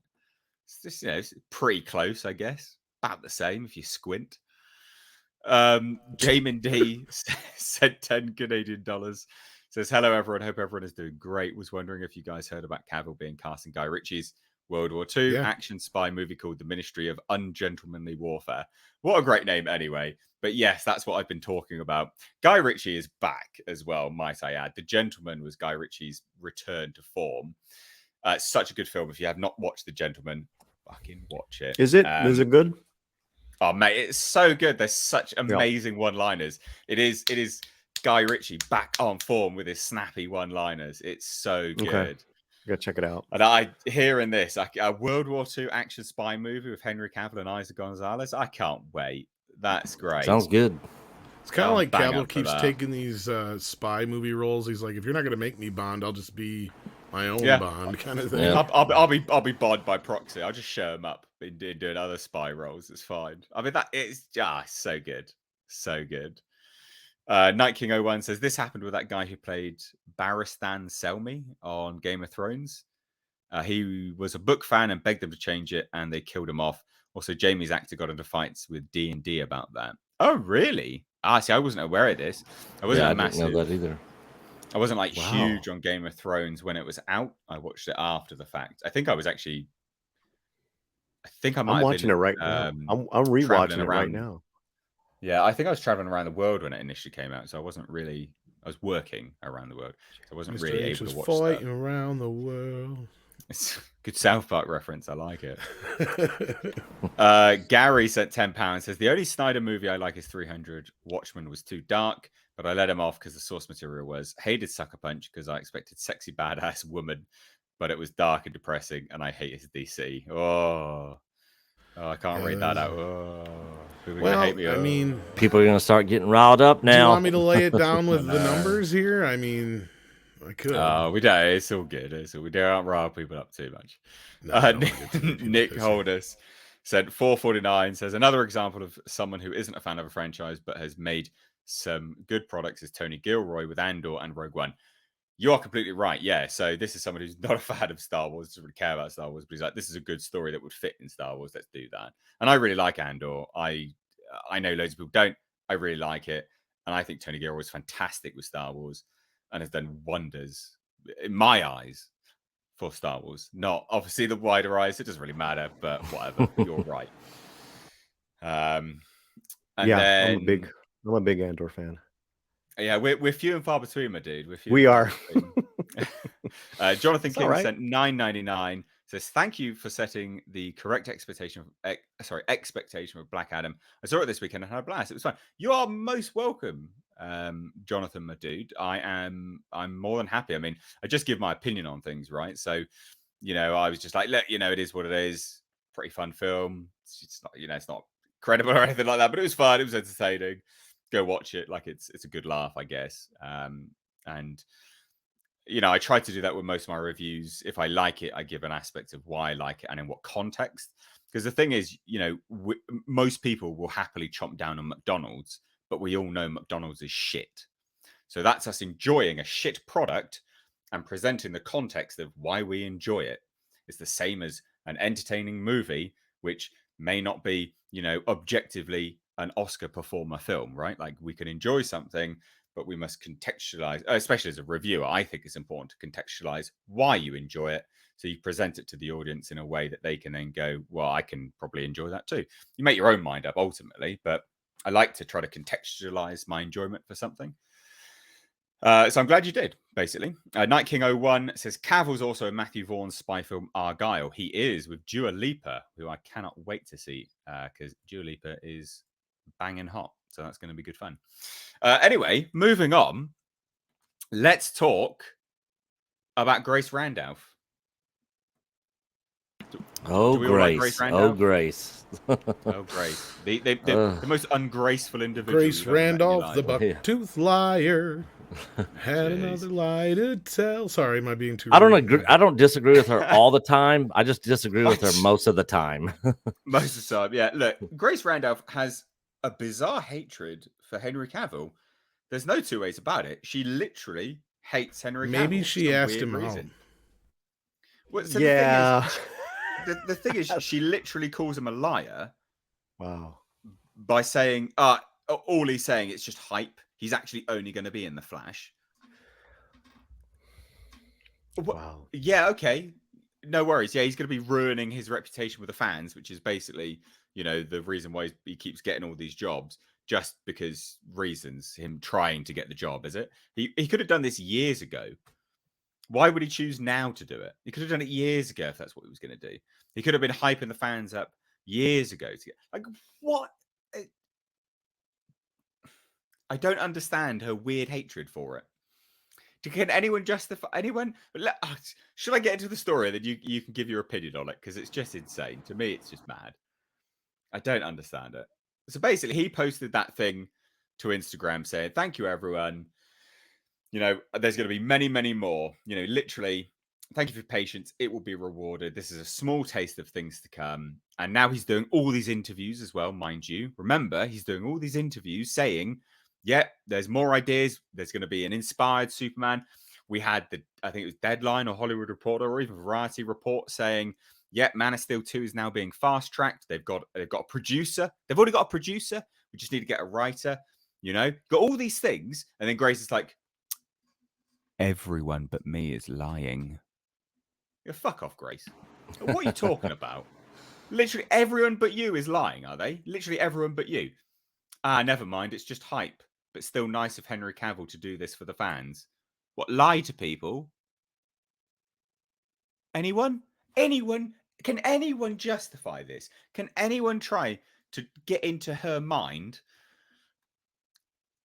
It's just, it's pretty close, I guess. About the same if you squint. Jamin D sent $10 Canadian. Says, hello everyone, hope everyone is doing great. Was wondering if you guys heard about Cavill being cast in Guy Ritchie's World War II action spy movie called The Ministry of Ungentlemanly Warfare. What a great name anyway. But yes, that's what I've been talking about. Guy Ritchie is back as well, might I add. The Gentleman was Guy Ritchie's return to form. Such a good film. If you have not watched The Gentleman, fucking watch it.
Is it good?
Oh mate, it's so good. There's such amazing one-liners. It is Guy Ritchie back on form with his snappy one-liners. It's so good.
Okay. Go check it out.
And hearing this, a World War II action spy movie with Henry Cavill and Isaac Gonzalez. I can't wait. That's great.
Sounds good.
It's kind of like
bang
Cavill
up for
keeps
that.
taking these spy movie roles. He's like, if you're not going to make me Bond, I'll just be my own
Yeah.
Bond kind of thing.
Yeah.
I'll be Bond by proxy. I'll just show him up in doing other spy roles. It's fine. I mean, that is so good, so good. Night King 01 says this happened with that guy who played Barristan Selmy on Game of Thrones. He was a book fan and begged them to change it, and they killed him off. Also, Jamie's actor got into fights with D&D about that. Oh, really? See, I wasn't aware of this. I wasn't
Yeah, I
massive.
didn't know that either.
I wasn't like
Wow.
huge on Game of Thrones when it was out. I watched it after the fact. I think I was actually. I think I might.
I'm
have
watching
been,
it right now. I'm
traveling
rewatching it right
around.
now.
Yeah, I think I was traveling around the world when it initially came out, so I wasn't really. I was working around the world, so I wasn't
Mr.
really
H
able
was
to watch
fighting
stuff.
around the world.
It's a good South Park reference. I like it. Gary sent £10. Says the only Snyder movie I like is 300. Watchmen was too dark, but I let him off because the source material was. Hated Sucker Punch because I expected sexy badass woman, but it was dark and depressing, and I hated DC. Oh, I can't read that out. Oh, people are gonna hate me.
I mean,
People are gonna start getting riled up now.
do you want me to lay it down with the numbers here? I mean, I could.
We don't. It's all good. We don't rile people up too much.
No, I don't wanna get too many
Nick
people pissy.
Holdus said 449 says another example of someone who isn't a fan of a franchise but has made some good products is Tony Gilroy with Andor and Rogue One. You are completely right. Yeah. So this is someone who's not a fan of Star Wars, doesn't really care about Star Wars, but he's like, this is a good story that would fit in Star Wars. Let's do that. And I really like Andor. I know loads of people don't. I really like it. And I think Tony Gilroy is fantastic with Star Wars and has done wonders in my eyes for Star Wars. Not obviously the wider eyes. It doesn't really matter, but whatever. You're right. And
Yeah,
then
I'm a big Andor fan.
yeah, we're few and far between, my dude.
We are.
Jonathan
It's all
King
right.
sent $9.99. Says thank you for setting the correct expectation of Black Adam. I saw it this weekend and had a blast. It was fun. You are most welcome, Jonathan, my dude. I'm more than happy. I mean, I just give my opinion on things, right? So, I was just like, look, it is what it is. Pretty fun film. It's not, it's not credible or anything like that, but it was fun. It was entertaining. Go watch it. Like it's a good laugh, I guess. And I try to do that with most of my reviews. If I like it, I give an aspect of why I like it and in what context. Because the thing is, most people will happily chomp down on McDonald's, but we all know McDonald's is shit. So that's us enjoying a shit product and presenting the context of why we enjoy it. It's the same as an entertaining movie, which may not be, objectively an Oscar performer film, right? Like we can enjoy something, but we must contextualize, especially as a reviewer. I think it's important to contextualize why you enjoy it. So you present it to the audience in a way that they can then go, well, I can probably enjoy that too. You make your own mind up ultimately, but I like to try to contextualize my enjoyment for something. So I'm glad you did, basically. Night King 01 says Cavill's also in Matthew Vaughn's spy film Argyle. He is with Dua Lipa, who I cannot wait to see because Dua Lipa is banging hot. So that's going to be good fun. Anyway, moving on. Let's talk about Grace Randolph.
Oh, Grace. Oh, Grace.
Oh, Grace. The most ungraceful individual.
Grace Randolph, the buck-toothed liar, had
Jeez.
another lie to tell. Sorry, am I being too?
I don't agree. I don't disagree with her all the time. I just disagree with her most of the time.
Most of the time, yeah. Look, Grace Randolph has a bizarre hatred for Henry Cavill. There's no two ways about it. She literally hates Henry Cavill.
Maybe she asked him out.
Well, so
yeah.
The thing is, she literally calls him a liar.
Wow.
By saying, all he's saying, it's just hype. He's actually only going to be in The Flash.
Wow.
Yeah, okay. No worries. Yeah, he's going to be ruining his reputation with the fans, which is basically, the reason why he keeps getting all these jobs, just because reasons, him trying to get the job, is it? He could have done this years ago. Why would he choose now to do it? He could have done it years ago if that's what he was going to do. He could have been hyping the fans up years ago. Like, what? I don't understand her weird hatred for it. Can anyone justify anyone? Should I get into the story? Then you can give your opinion on it because it's just insane. To me, it's just mad. I don't understand it. So basically, he posted that thing to Instagram saying, "Thank you, everyone. There's going to be many, many more. Literally, thank you for your patience. It will be rewarded. This is a small taste of things to come." And now he's doing all these interviews as well, mind you. Remember, he's doing all these interviews saying, "Yeah, there's more ideas. There's going to be an inspired Superman." We had I think it was Deadline or Hollywood Reporter or even Variety Report saying, "Yeah, Man of Steel 2 is now being fast tracked. They've got a producer. They've already got a producer. We just need to get a writer." Got all these things, and then Grace is like, "Everyone but me is lying." Fuck off, Grace. What are you talking about? Literally everyone but you is lying, are they? Literally everyone but you. Never mind. It's just hype, but still nice of Henry Cavill to do this for the fans. What, lie to people? Anyone? Anyone? Can anyone justify this? Can anyone try to get into her mind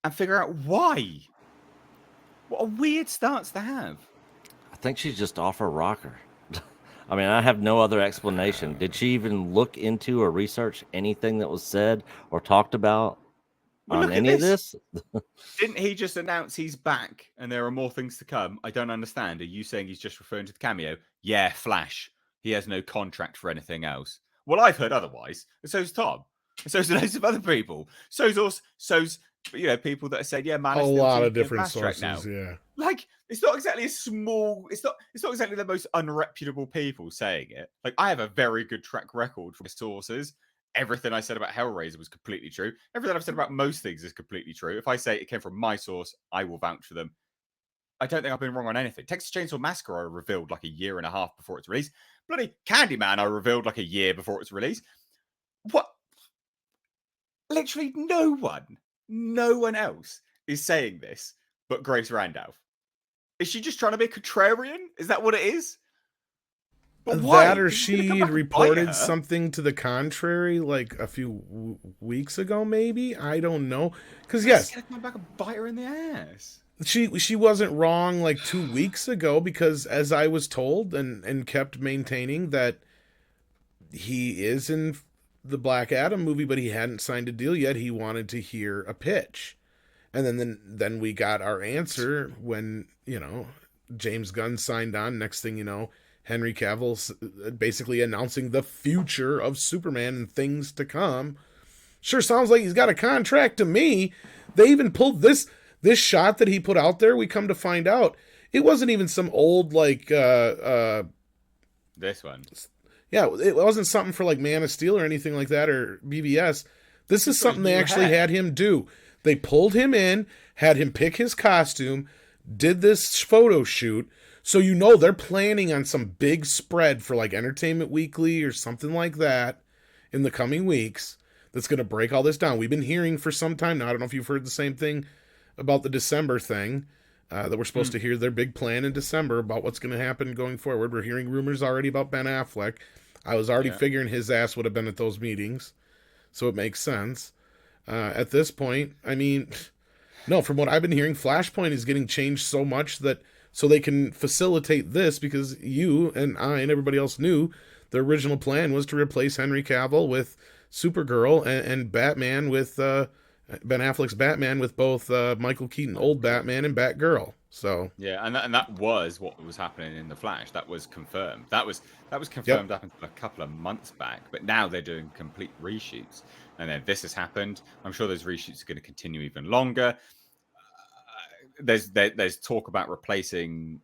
and figure out why? What a weird stance to have.
I think she's just off her rocker. I mean, I have no other explanation. Did she even look into or research anything that was said or talked about on any of this?
Didn't he just announce he's back and there are more things to come? I don't understand. Are you saying he's just referring to the cameo? Yeah, Flash. He has no contract for anything else. Well, I've heard otherwise. And so's Tom. And so's loads of other people. So's people that have said, yeah, man,
a lot of different sources now. Yeah.
Like, it's not exactly a small, it's not exactly the most unreputable people saying it. Like, I have a very good track record from sources. Everything I said about Hellraiser was completely true. Everything I've said about most things is completely true. If I say it came from my source, I will vouch for them. I don't think I've been wrong on anything. Texas Chainsaw Massacre I revealed like a year and a half before its release. Bloody Candyman I revealed like a year before its release. What? Literally no one else is saying this but Grace Randolph. Is she just trying to be a contrarian? Is that what it is?
But that or she reported something to the contrary like a few weeks ago, maybe? I don't know. Because yes,
she's gonna come back and bite her in the ass.
She wasn't wrong like 2 weeks ago, because as I was told and kept maintaining that he is in the Black Adam movie, but he hadn't signed a deal yet. He wanted to hear a pitch. And then we got our answer when, James Gunn signed on. Next thing you know, Henry Cavill basically announcing the future of Superman and things to come. Sure sounds like he's got a contract to me. They even pulled this shot that he put out there. We come to find out it wasn't even some old like
this one.
Yeah, it wasn't something for like Man of Steel or anything like that or BVS. This is something they actually had him do. They pulled him in, had him pick his costume, did this photo shoot. So they're planning on some big spread for like Entertainment Weekly or something like that in the coming weeks that's going to break all this down. We've been hearing for some time now. I don't know if you've heard the same thing about the December thing, that we're supposed to hear their big plan in December about what's going to happen going forward. We're hearing rumors already about Ben Affleck. I was already figuring his ass would have been at those meetings, so it makes sense. At this point, I mean, no, from what I've been hearing, Flashpoint is getting changed so much so they can facilitate this, because you and I and everybody else knew the original plan was to replace Henry Cavill with Supergirl and Batman with Ben Affleck's Batman with both Michael Keaton, old Batman, and Batgirl. So
yeah, and that was what was happening in the Flash. That was confirmed. That was confirmed up until a couple of months back. But now they're doing complete reshoots, and then this has happened. I'm sure those reshoots are going to continue even longer. There's talk about replacing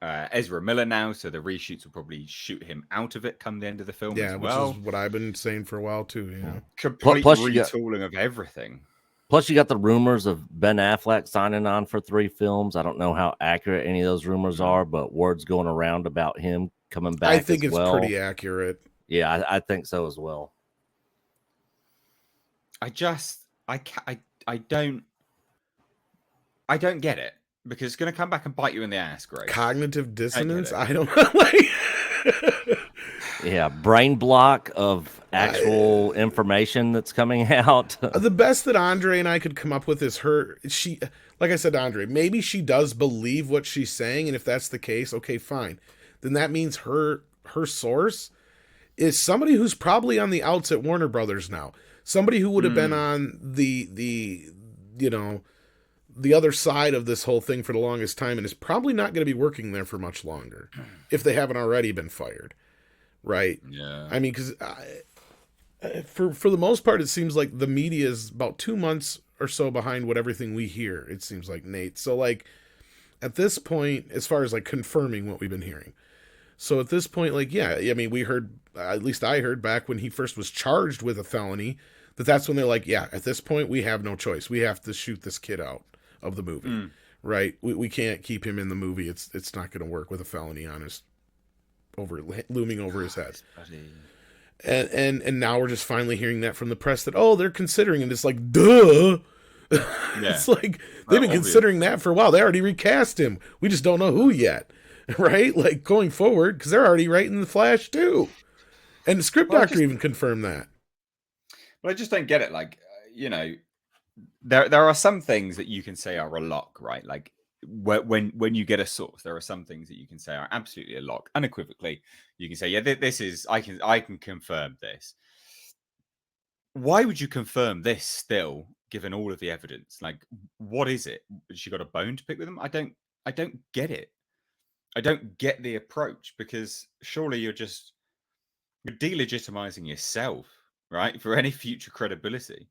Ezra Miller now, so the reshoots will probably shoot him out of it come the end of the film as well.
Which is what I've been saying for a while too. Yeah,
complete retooling of everything.
Plus, you got the rumors of Ben Affleck signing on for 3 films. I don't know how accurate any of those rumors are, but word's going around about him coming back.
I think it's pretty accurate.
Yeah, I think so as well.
I don't get it, because it's going to come back and bite you in the ass, Grace.
Cognitive dissonance? I don't know.
Yeah,
brain block of actual information that's coming out.
The best that Andre and I could come up with is she, like I said to Andre, maybe she does believe what she's saying, and if that's the case, okay, fine. Then that means her source is somebody who's probably on the outs at Warner Brothers now. Somebody who would have been on the you know, the other side of this whole thing for the longest time and is probably not going to be working there for much longer if they haven't already been fired. Right?
Yeah.
I mean, because for the most part, it seems like the media is about 2 months or so behind what everything we hear. It seems like, Nate. So like at this point, as far as like confirming what we've been hearing. So at this point, like, yeah, I mean, we heard, at least I heard back when he first was charged with a felony, that's when they're like, yeah, at this point, we have no choice. We have to shoot this kid out of the movie, right? We can't keep him in the movie. It's not going to work with a felony on his, looming over his head. And now we're just finally hearing that from the press that, oh, they're considering it. It's like, duh. It's like, they've been considering that for a while. They already recast him. We just don't know who yet. Right? Like going forward, because they're already writing the Flash too. And the script doctor even confirmed that.
But I just don't get it. Like, you know, there are some things that you can say are a lock, right? Like when you get a source, there are some things that you can say are absolutely a lock, unequivocally. You can say, yeah, this is, I can confirm this. Why would you confirm this still, given all of the evidence? Like, what is it? Has she got a bone to pick with them? I don't get it. I don't get the approach, because surely you're delegitimizing yourself, right? For any future credibility.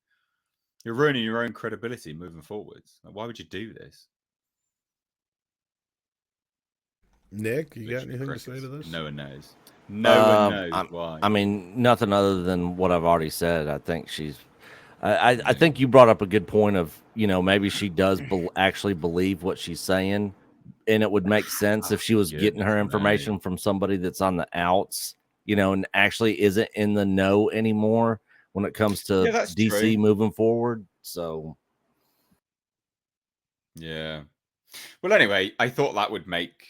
You're ruining your own credibility moving forwards. Like, why would you do this?
Nick, you got anything to say to this?
No one knows. No one knows why.
I mean, nothing other than what I've already said. I think she's. I think you brought up a good point of, you know, maybe she does actually believe what she's saying, and it would make sense if she was getting her information from somebody that's on the outs, you know, and actually isn't in the know anymore when it comes to DC moving forward. So,
yeah. Well, anyway, I thought that would make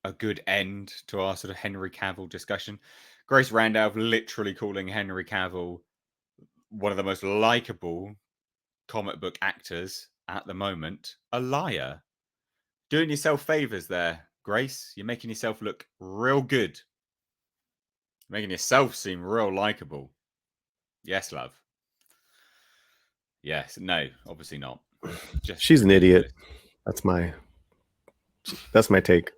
a good end to our sort of Henry Cavill discussion. Grace Randolph literally calling Henry Cavill one of the most likable comic book actors at the moment a liar. Doing yourself favors there, Grace. You're making yourself look real good. Making yourself seem real likable. Yes, love. Yes. No, obviously not.
She's an idiot. That's my take.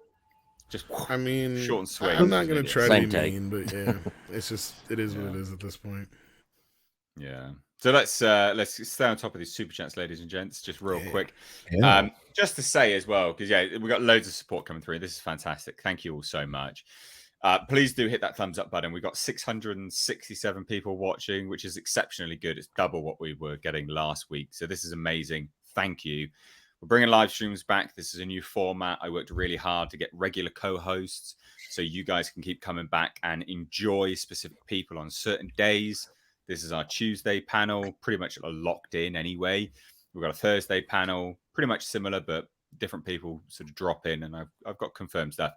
Just,
I mean,
short and sweet.
I'm not going to try to be
take.
mean, but yeah, it's just, it is what it is at this point.
Yeah. So let's stay on top of these super chats, ladies and gents, just real quick.
Yeah.
Just to say as well, because we got loads of support coming through. This is fantastic. Thank you all so much. Please do hit that thumbs up button. We've got 667 people watching, which is exceptionally good. It's double what we were getting last week. So this is amazing. Thank you. We're bringing live streams back. This is a new format. I worked really hard to get regular co-hosts so you guys can keep coming back and enjoy specific people on certain days. This is our Tuesday panel, pretty much locked in anyway. We've got a Thursday panel, pretty much similar, but different people sort of drop in, and I've got confirmed stuff.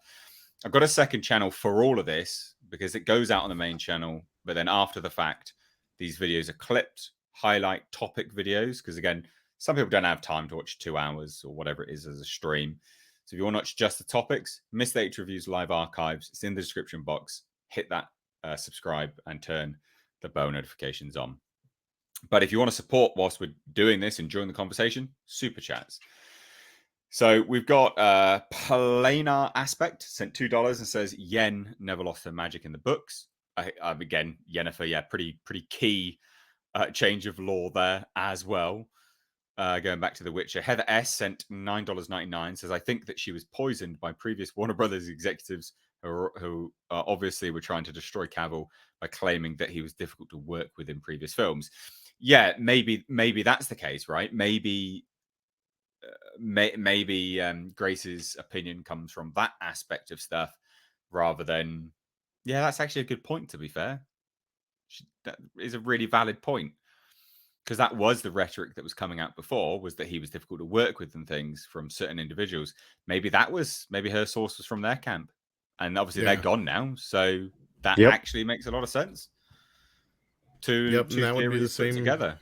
I've got a second channel for all of this because it goes out on the main channel, but then after the fact, these videos are clipped, highlight topic videos, because again, some people don't have time to watch 2 hours or whatever it is as a stream. So if you want to watch just the topics, Miss the H Reviews live archives, it's in the description box. Hit that subscribe and turn the bell notifications on. But if you want to support whilst we're doing this and during the conversation, super chats. So we've got Planar Aspect sent $2 and says Yen never lost her magic in the books. Again, Yennefer, pretty key change of law there as well. Going back to The Witcher, Heather S sent $9.99, says I think that she was poisoned by previous Warner Brothers executives who obviously were trying to destroy Cavill by claiming that he was difficult to work with in previous films. Yeah, maybe that's the case, right? Maybe Grace's opinion comes from that aspect of stuff rather than, that's actually a good point, to be fair. That is a really valid point, because that was the rhetoric that was coming out before, was that he was difficult to work with and things from certain individuals. Maybe her source was from their camp, and obviously they're gone now, so that actually makes a lot of sense. Two
that would be the same
together.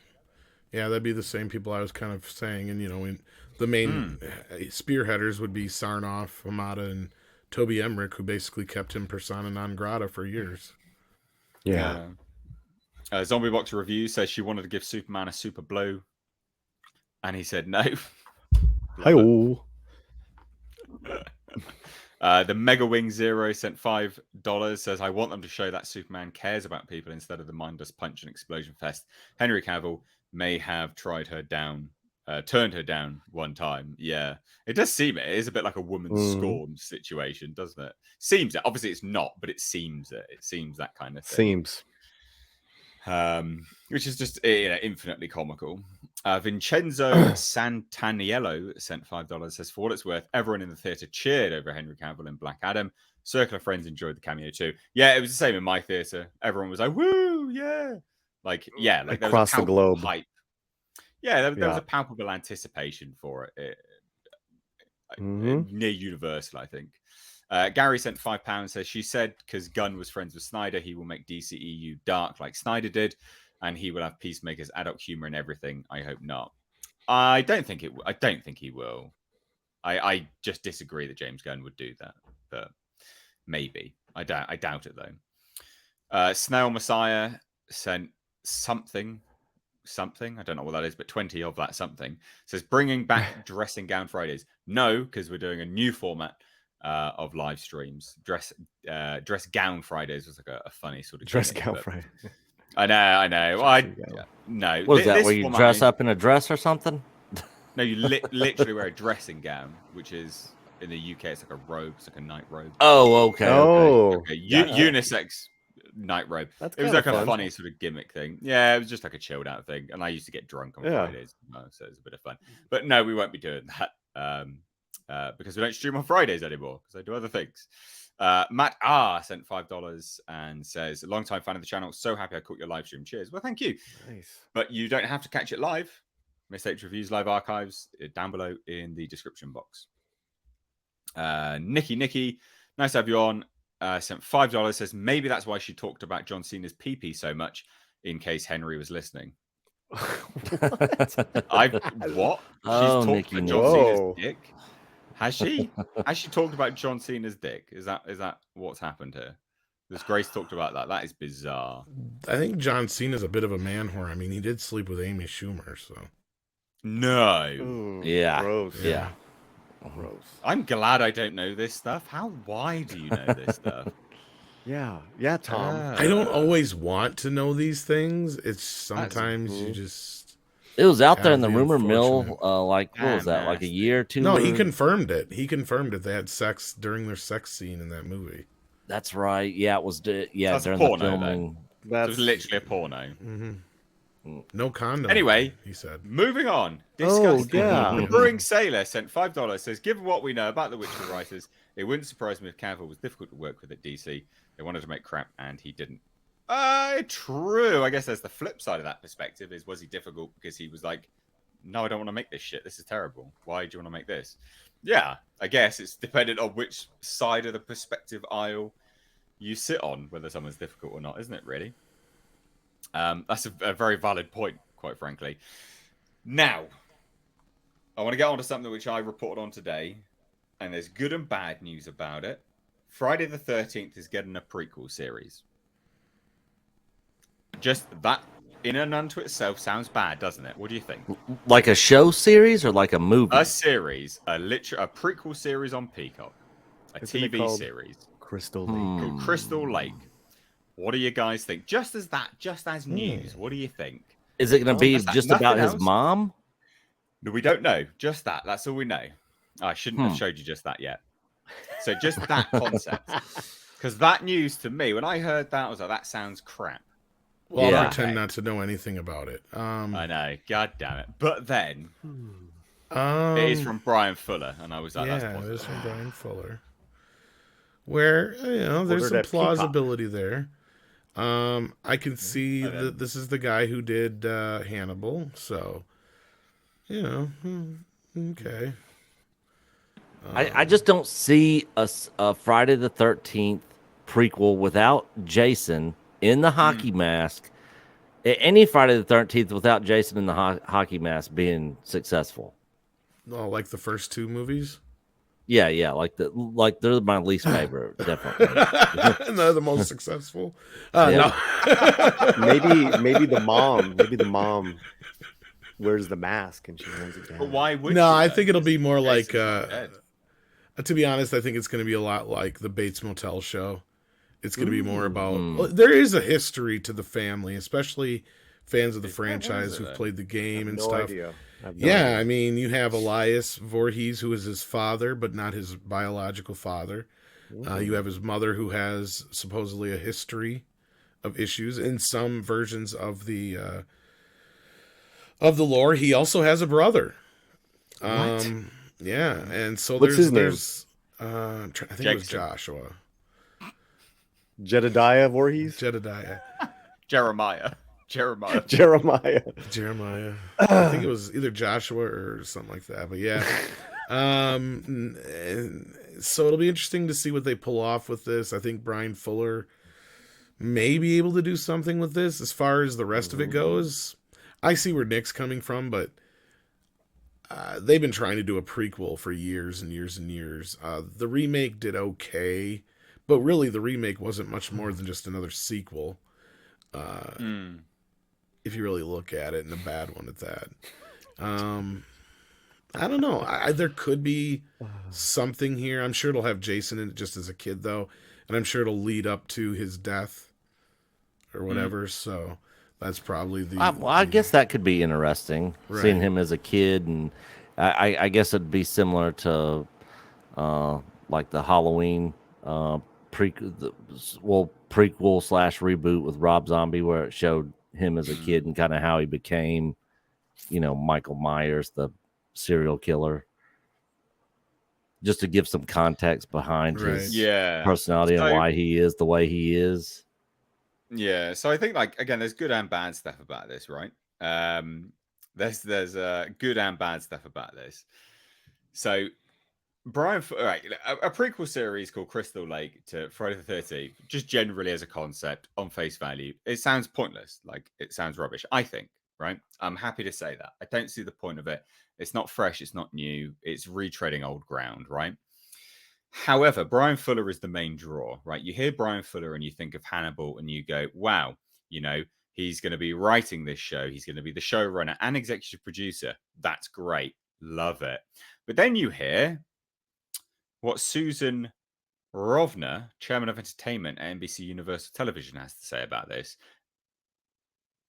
Yeah, that'd be the same people I was kind of saying, and the main spearheaders would be Sarnoff, Hamada, and Toby Emmerich, who basically kept him persona non grata for years.
Yeah.
Zombie Box Review says she wanted to give Superman a super blow, and he said no.
Hi-oh.
The Mega Wing Zero sent $5. Says I want them to show that Superman cares about people instead of the mindless punch and explosion fest. Henry Cavill may have turned her down one time. Yeah, it does seem it is a bit like a woman's scorned situation, doesn't it? Seems it. Obviously, it's not, but it seems it. It seems that kind of thing. Which is just infinitely comical. Vincenzo Santaniello sent $5. Says for what it's worth, everyone in the theater cheered over Henry Cavill and Black Adam. Circle of friends enjoyed the cameo too. Yeah, it was the same in my theater. Everyone was like, "Woo, yeah!" Like there
across
was a
the globe.
hype. Yeah, there was a palpable anticipation for it. Near universal, I think. Gary sent £5. Says she said because Gunn was friends with Snyder, he will make DCEU dark like Snyder did, and he will have Peacemaker's adult humor and everything. I hope not. I don't think it. I don't think he will. I just disagree that James Gunn would do that, but maybe. I doubt it though. Snail Messiah sent something. I don't know what that is, but 20 of that something. Says bringing back dressing gown Fridays. No, because we're doing a new format of live streams. Dress gown Fridays was like a funny sort of
dress
gimmick,
gown Friday.
I know. Well, no.
What is that? Where you dress up in a dress or something?
No, you literally wear a dressing gown, which is in the UK. It's like a robe. It's like a night robe.
Oh,
okay. Unisex night robe. It was like a funny sort of gimmick thing. Yeah, it was just like a chilled out thing. And I used to get drunk on Fridays, so it was a bit of fun. But no, we won't be doing that because we don't stream on Fridays anymore because I do other things. Matt R sent $5 and says, a long time fan of the channel. So happy I caught your live stream. Cheers. Well, thank you.
Nice.
But you don't have to catch it live. Mistakes Reviews live archives down below in the description box. Nikki, nice to have you on. Sent $5. Says maybe that's why she talked about John Cena's pee so much, in case Henry was listening. What?
Oh,
She's talked
Nikki,
about John Cena's dick. Has she? Has she talked about John Cena's dick? Is that what's happened here? Because Grace talked about that. That is bizarre.
I think John Cena's a bit of a man whore. I mean, he did sleep with Amy Schumer, so.
No.
Ooh,
yeah.
Gross.
Yeah.
Gross.
I'm glad I don't know this stuff. Why do you know this stuff?
Yeah, Tom.
I don't always want to know these things. It's sometimes you just.
It was out there in
have
the
the
rumor mill.
unfortunate-
What was that? Like a year or two?
No, he confirmed it. He confirmed it. They had sex during their sex scene in that movie.
That's right. Yeah, it was. Yeah,
That's
during
porno,
the filming.
So it was literally a porno.
Mm-hmm. No condom.
Anyway,
he said.
Moving on.
Yeah.
Brewing Sailor sent $5. Says, given what we know about the Witcher writers, it wouldn't surprise me if Cavill was difficult to work with at DC. They wanted to make crap, and he didn't. True. I guess there's the flip side of that perspective. Was he difficult because he was like, no, I don't want to make this shit. This is terrible. Why do you want to make this? Yeah, I guess it's dependent on which side of the perspective aisle you sit on, whether someone's difficult or not, isn't it, really? That's a very valid point, quite frankly. Now, I want to get on to something which I reported on today, and there's good and bad news about it. Friday the 13th is getting a prequel series. Just that, in and unto itself, sounds bad, doesn't it? What do you think?
Like a show series or like a movie?
A series, a prequel series on Peacock,
Isn't
TV series.
Crystal Lake.
Called Crystal Lake. What do you guys think? Just as news, what do you think?
Is it going to be just about his mom?
No, we don't know. Just that. That's all we know. I shouldn't have showed you just that yet. So just that concept. Because that news to me, when I heard that, I was like, that sounds crap.
Well, I pretend not to know anything about it.
I know. God damn it. But then, it is from Brian Fuller, and I was like, that's positive.
It is from Brian Fuller. Where, there's some plausibility there. I can see that this is the guy who did Hannibal, so, okay.
I just don't see a Friday the 13th prequel without Jason in the hockey mask. Any Friday the 13th without Jason in the hockey mask being successful.
Oh, like the first two movies?
Yeah, like they're my least favorite, definitely.
And they're the most successful.
Yeah.
No.
Maybe the mom wears the mask and she hands it down.
But why would
No,
she,
I
though?
think it'll be more like
Jason's not dead.
to be honest, I think it's going to be a lot like the Bates Motel show. It's going to be more about
Mm.
there is a history to the family, especially fans of the
Is there? What is
franchise
it
who've
then?
played the
I
game
have
and
no
stuff.
idea. I have no
Yeah,
idea.
I mean, you have Elias Voorhees, who is his father, but not his biological father. You have his mother, who has supposedly a history of issues in some versions of the lore. He also has a brother.
What?
Yeah, and so
What's his name?
there's I think it was
Jackson.
Joshua.
Jedediah Voorhees?
Jedediah.
Jeremiah.
Jeremiah.
Jeremiah. I think it was either Joshua or something like that. But yeah. So it'll be interesting to see what they pull off with this. I think Brian Fuller may be able to do something with this. As far as the rest of it goes, I see where Nick's coming from, but they've been trying to do a prequel for years and years and years. The remake did okay, but really the remake wasn't much more than just another sequel. If you really look at it, and a bad one at that. I don't know. There could be something here. I'm sure it'll have Jason in it just as a kid, though, and I'm sure it'll lead up to his death or whatever. So that's probably the.
I guess that could be interesting, seeing
Right.
him as a kid, and I guess it'd be similar to like the Halloween prequel / reboot with Rob Zombie, where it showed him as a kid and kind of how he became, Michael Myers, the serial killer, just to give some context behind his
Yeah.
personality and
So-
why he is the way he is.
Yeah, so I think again, there's good and bad stuff about this, right? There's good and bad stuff about this. So Brian, right, a prequel series called Crystal Lake to Friday the 13th, just generally as a concept on face value, it sounds pointless. Like it sounds rubbish, I think, right? I'm happy to say that. I don't see the point of it. It's not fresh. It's not new. It's retreading old ground, right? However, Brian Fuller is the main draw, right? You hear Brian Fuller and you think of Hannibal and you go, wow, he's going to be writing this show. He's going to be the showrunner and executive producer. That's great. Love it. But then you hear what Susan Rovner, chairman of entertainment at NBC Universal Television, has to say about this.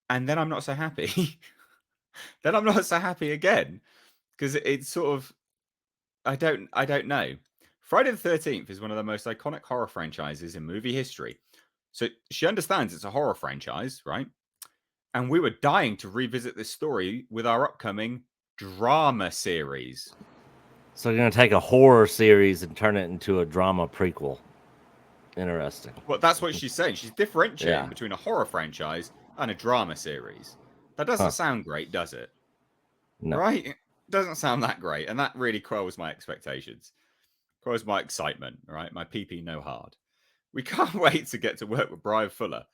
And then I'm not so happy. Then I'm not so happy again. Because it's sort of, I don't know. Friday the 13th is one of the most iconic horror franchises in movie history. So she understands it's a horror franchise, right? And we were dying to revisit this story with our upcoming drama series.
So you're going to take a horror series and turn it into a drama prequel. Interesting.
Well, that's what she's saying. She's differentiating
Yeah.
between a horror franchise and a drama series. That doesn't sound great, does it?
No.
Right? It doesn't sound that great. And that really quells my expectations. Quells my excitement, right? My PP no hard. We can't wait to get to work with Brian Fuller,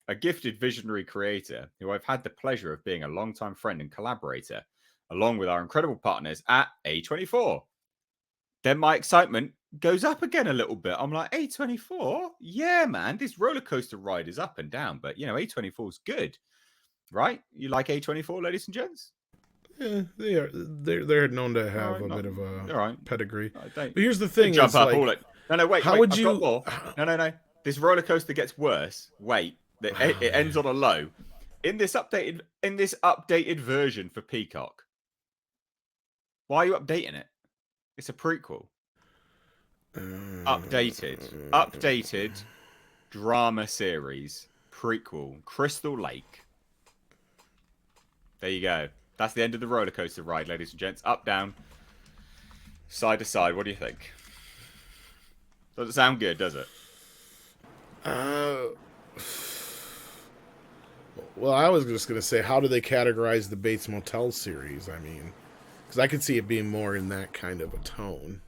a gifted visionary creator who I've had the pleasure of being a longtime friend and collaborator, along with our incredible partners at A24. Then my excitement goes up again a little bit. I'm like, A24? Yeah, man, this roller coaster ride is up and down, but A24 is good, right? You like A24, ladies and gents?
Yeah, they are. They're known to have
Alright,
a bit of a
alright.
pedigree.
I don't
But here's the thing:
jump
is
up
like,
all it. No, wait.
how
wait,
would
I've
you-
got more. No. This roller coaster gets worse. Wait, it ends on a low. In this updated version for Peacock. Why are you updating it? It's a prequel. Updated drama series prequel, Crystal Lake. There you go. That's the end of the roller coaster ride, ladies and gents. Up, down, side to side. What do you think? Doesn't sound good, does it?
Well, I was just gonna say, how do they categorize the Bates Motel series? I mean, because I could see it being more in that kind of a tone.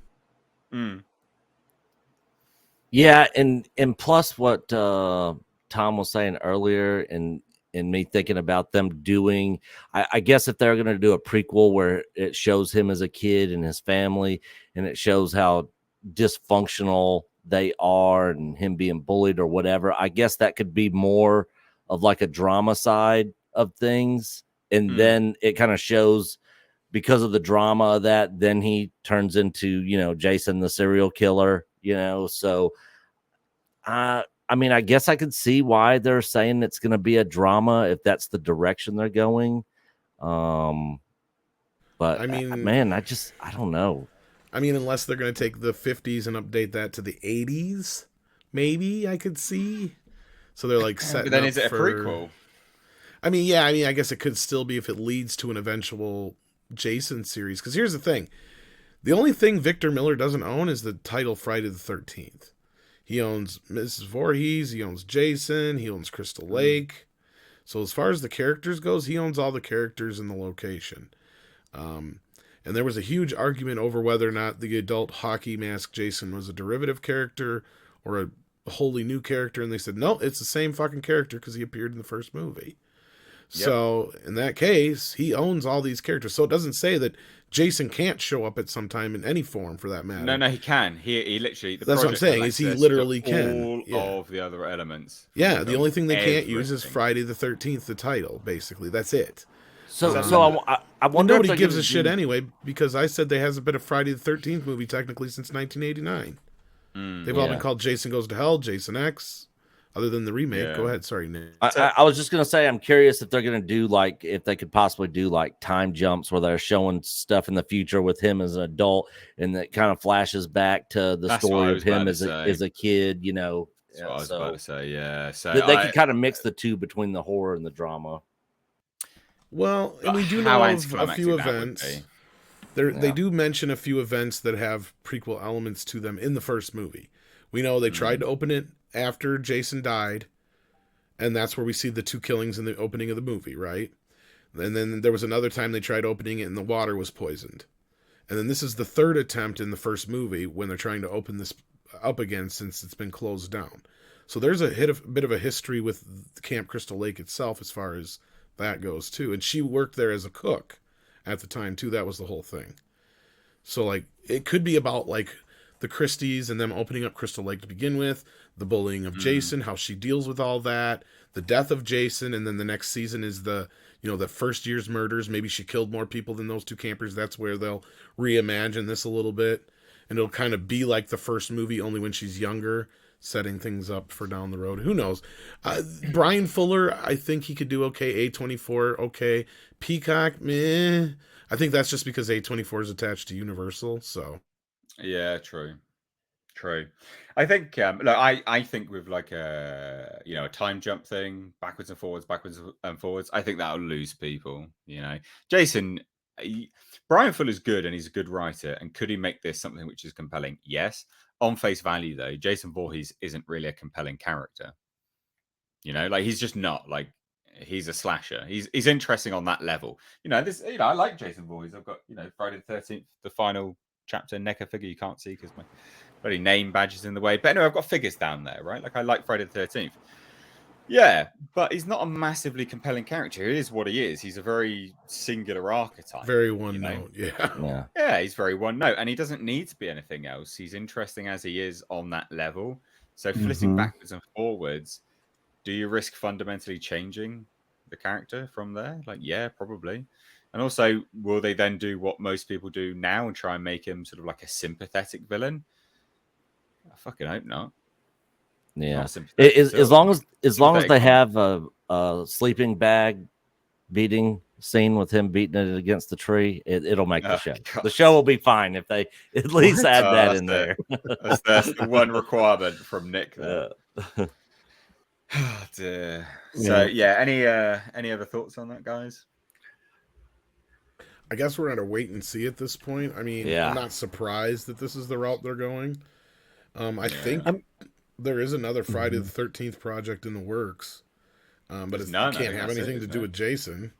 Yeah, and plus what Tom was saying earlier, and me thinking about them doing, I guess if they're going to do a prequel where it shows him as a kid and his family, and it shows how dysfunctional they are and him being bullied or whatever, I guess that could be more of like a drama side of things. And then it kind of shows, because of the drama of that, then he turns into, Jason the serial killer, so I mean, I guess I could see why they're saying it's going to be a drama if that's the direction they're going. But
I mean,
man, I don't know.
I mean, unless they're going to take the 50s and update that to the 80s, maybe I could see. So they're like setting
But then
up
is it a
for...
prequel?
I mean, yeah, I guess it could still be if it leads to an eventual Jason series. Because here's the thing. The only thing Victor Miller doesn't own is the title Friday the 13th. He owns Mrs. Voorhees, he owns Jason, he owns Crystal Lake. So as far as the characters goes, he owns all the characters in the location. And there was a huge argument over whether or not the adult hockey mask Jason was a derivative character or a wholly new character. And they said, no, it's the same fucking character because he appeared in the first movie. Yep. So in that case, he owns all these characters. So it doesn't say that Jason can't show up at some time in any form for that matter.
No, he can. He literally...
That's what I'm saying, is he literally can.
All of the other elements.
Yeah, the only thing they can't use is Friday the 13th, the title, basically. That's it.
So I wonder
if nobody gives a shit anyway, because I said there hasn't been a Friday the 13th movie technically since 1989. They've all been called Jason Goes to Hell, Jason X, other than the remake.
Yeah.
Go ahead, sorry, Nick.
I was just going to say, I'm curious if they're going to do like, if they could possibly do like time jumps where they're showing stuff in the future with him as an adult, and that kind of flashes back to the story of him as a kid,
That's what I was about to say, yeah. So
they could kind of mix the two between the horror and the drama.
Well, and we do know of a few events. They do mention a few events that have prequel elements to them in the first movie. We know they tried to open it after Jason died, and that's where we see the two killings in the opening of the movie, right? And then there was another time they tried opening it and the water was poisoned. And then this is the third attempt in the first movie when they're trying to open this up again since it's been closed down. So there's a bit of a history with Camp Crystal Lake itself as far as that goes too. And she worked there as a cook at the time too. That was the whole thing. So like it could be about like the Christies and them opening up Crystal Lake to begin with, the bullying of Jason, how she deals with all that, the death of Jason, and then the next season is the first year's murders. Maybe she killed more people than those two campers. That's where they'll reimagine this a little bit, and it'll kind of be like the first movie, only when she's younger, setting things up for down the road. Who knows? Brian Fuller, I think he could do okay. A24, okay. Peacock, meh. I think that's just because A24 is attached to Universal, so...
Yeah, true. I think look, I think with like a time jump thing, backwards and forwards, I think that'll lose people. Jason, Brian Fuller's good and he's a good writer, and could he make this something which is compelling? Yes. On face value though, Jason Voorhees isn't really a compelling character. Like he's just not. Like he's a slasher. He's interesting on that level. I like Jason Voorhees. I've got Friday the 13th, the final chapter NECA figure you can't see because my bloody name badge is in the way. But anyway, I've got figures down there, right? Like I like Friday the 13th. Yeah, but he's not a massively compelling character. He is what he is. He's a very singular archetype.
Very one note, yeah.
Yeah, he's very one note, and he doesn't need to be anything else. He's interesting as he is on that level. So flitting backwards and forwards, do you risk fundamentally changing the character from there? Like, yeah, probably. And also, will they then do what most people do now and try and make him sort of like a sympathetic villain? I fucking hope not.
Yeah, as long as they have a sleeping bag beating scene with him beating it against the tree, it'll make the show. God. The show will be fine if they at least add that in there.
That's the one requirement from Nick there. Oh, dear. So yeah, any other thoughts on that, guys?
I guess we're at a wait and see at this point. I mean, I'm not surprised that this is the route they're going. I think there is another Friday the 13th project in the works, but it can't have anything to do with Jason.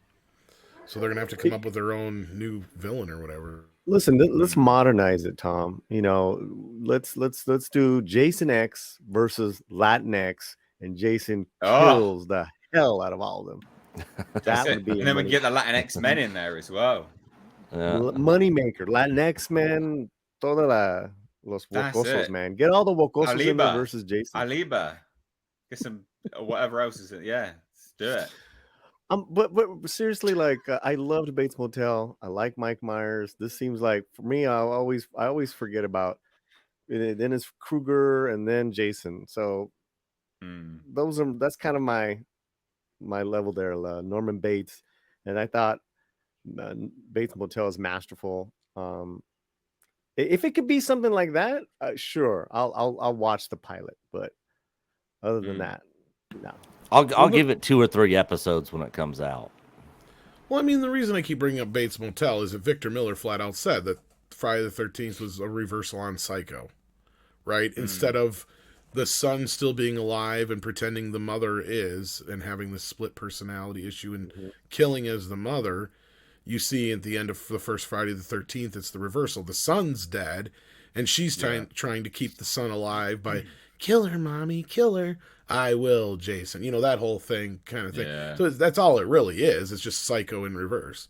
So they're gonna have to come up with their own new villain or whatever.
Listen, let's modernize it, Tom. Let's do Jason X versus Latinx, and Jason kills the hell out of all of them.
That's
That
it.
would be
And then we
money,
get the Latinx men in there as well.
money maker. Latinx man, toda los
That's
wocosos,
it.
man. Get all the wocosos in there
Aliba.
versus Jason.
Aliba. Get some whatever else is it. Yeah, let's do it.
But seriously, like I loved Bates Motel. I like Mike Myers. This seems like for me, I always forget about. Then it's Kruger and then Jason. So that's kind of my level there. Norman Bates, and I thought Bates Motel is masterful. If it could be something like that, sure, I'll watch the pilot. But other than that, no.
I'll give it 2 or 3 episodes when it comes out.
Well, I mean, the reason I keep bringing up Bates Motel is that Victor Miller flat out said that Friday the 13th was a reversal on Psycho, right? Instead of the son still being alive and pretending the mother is and having this split personality issue and killing as the mother, you see at the end of the first Friday the 13th, it's the reversal. The son's dead, and she's trying to keep the son alive by, kill her, mommy, kill her. I will, Jason. You know, that whole thing kind of thing. Yeah. So that's all it really is. It's just Psycho in reverse.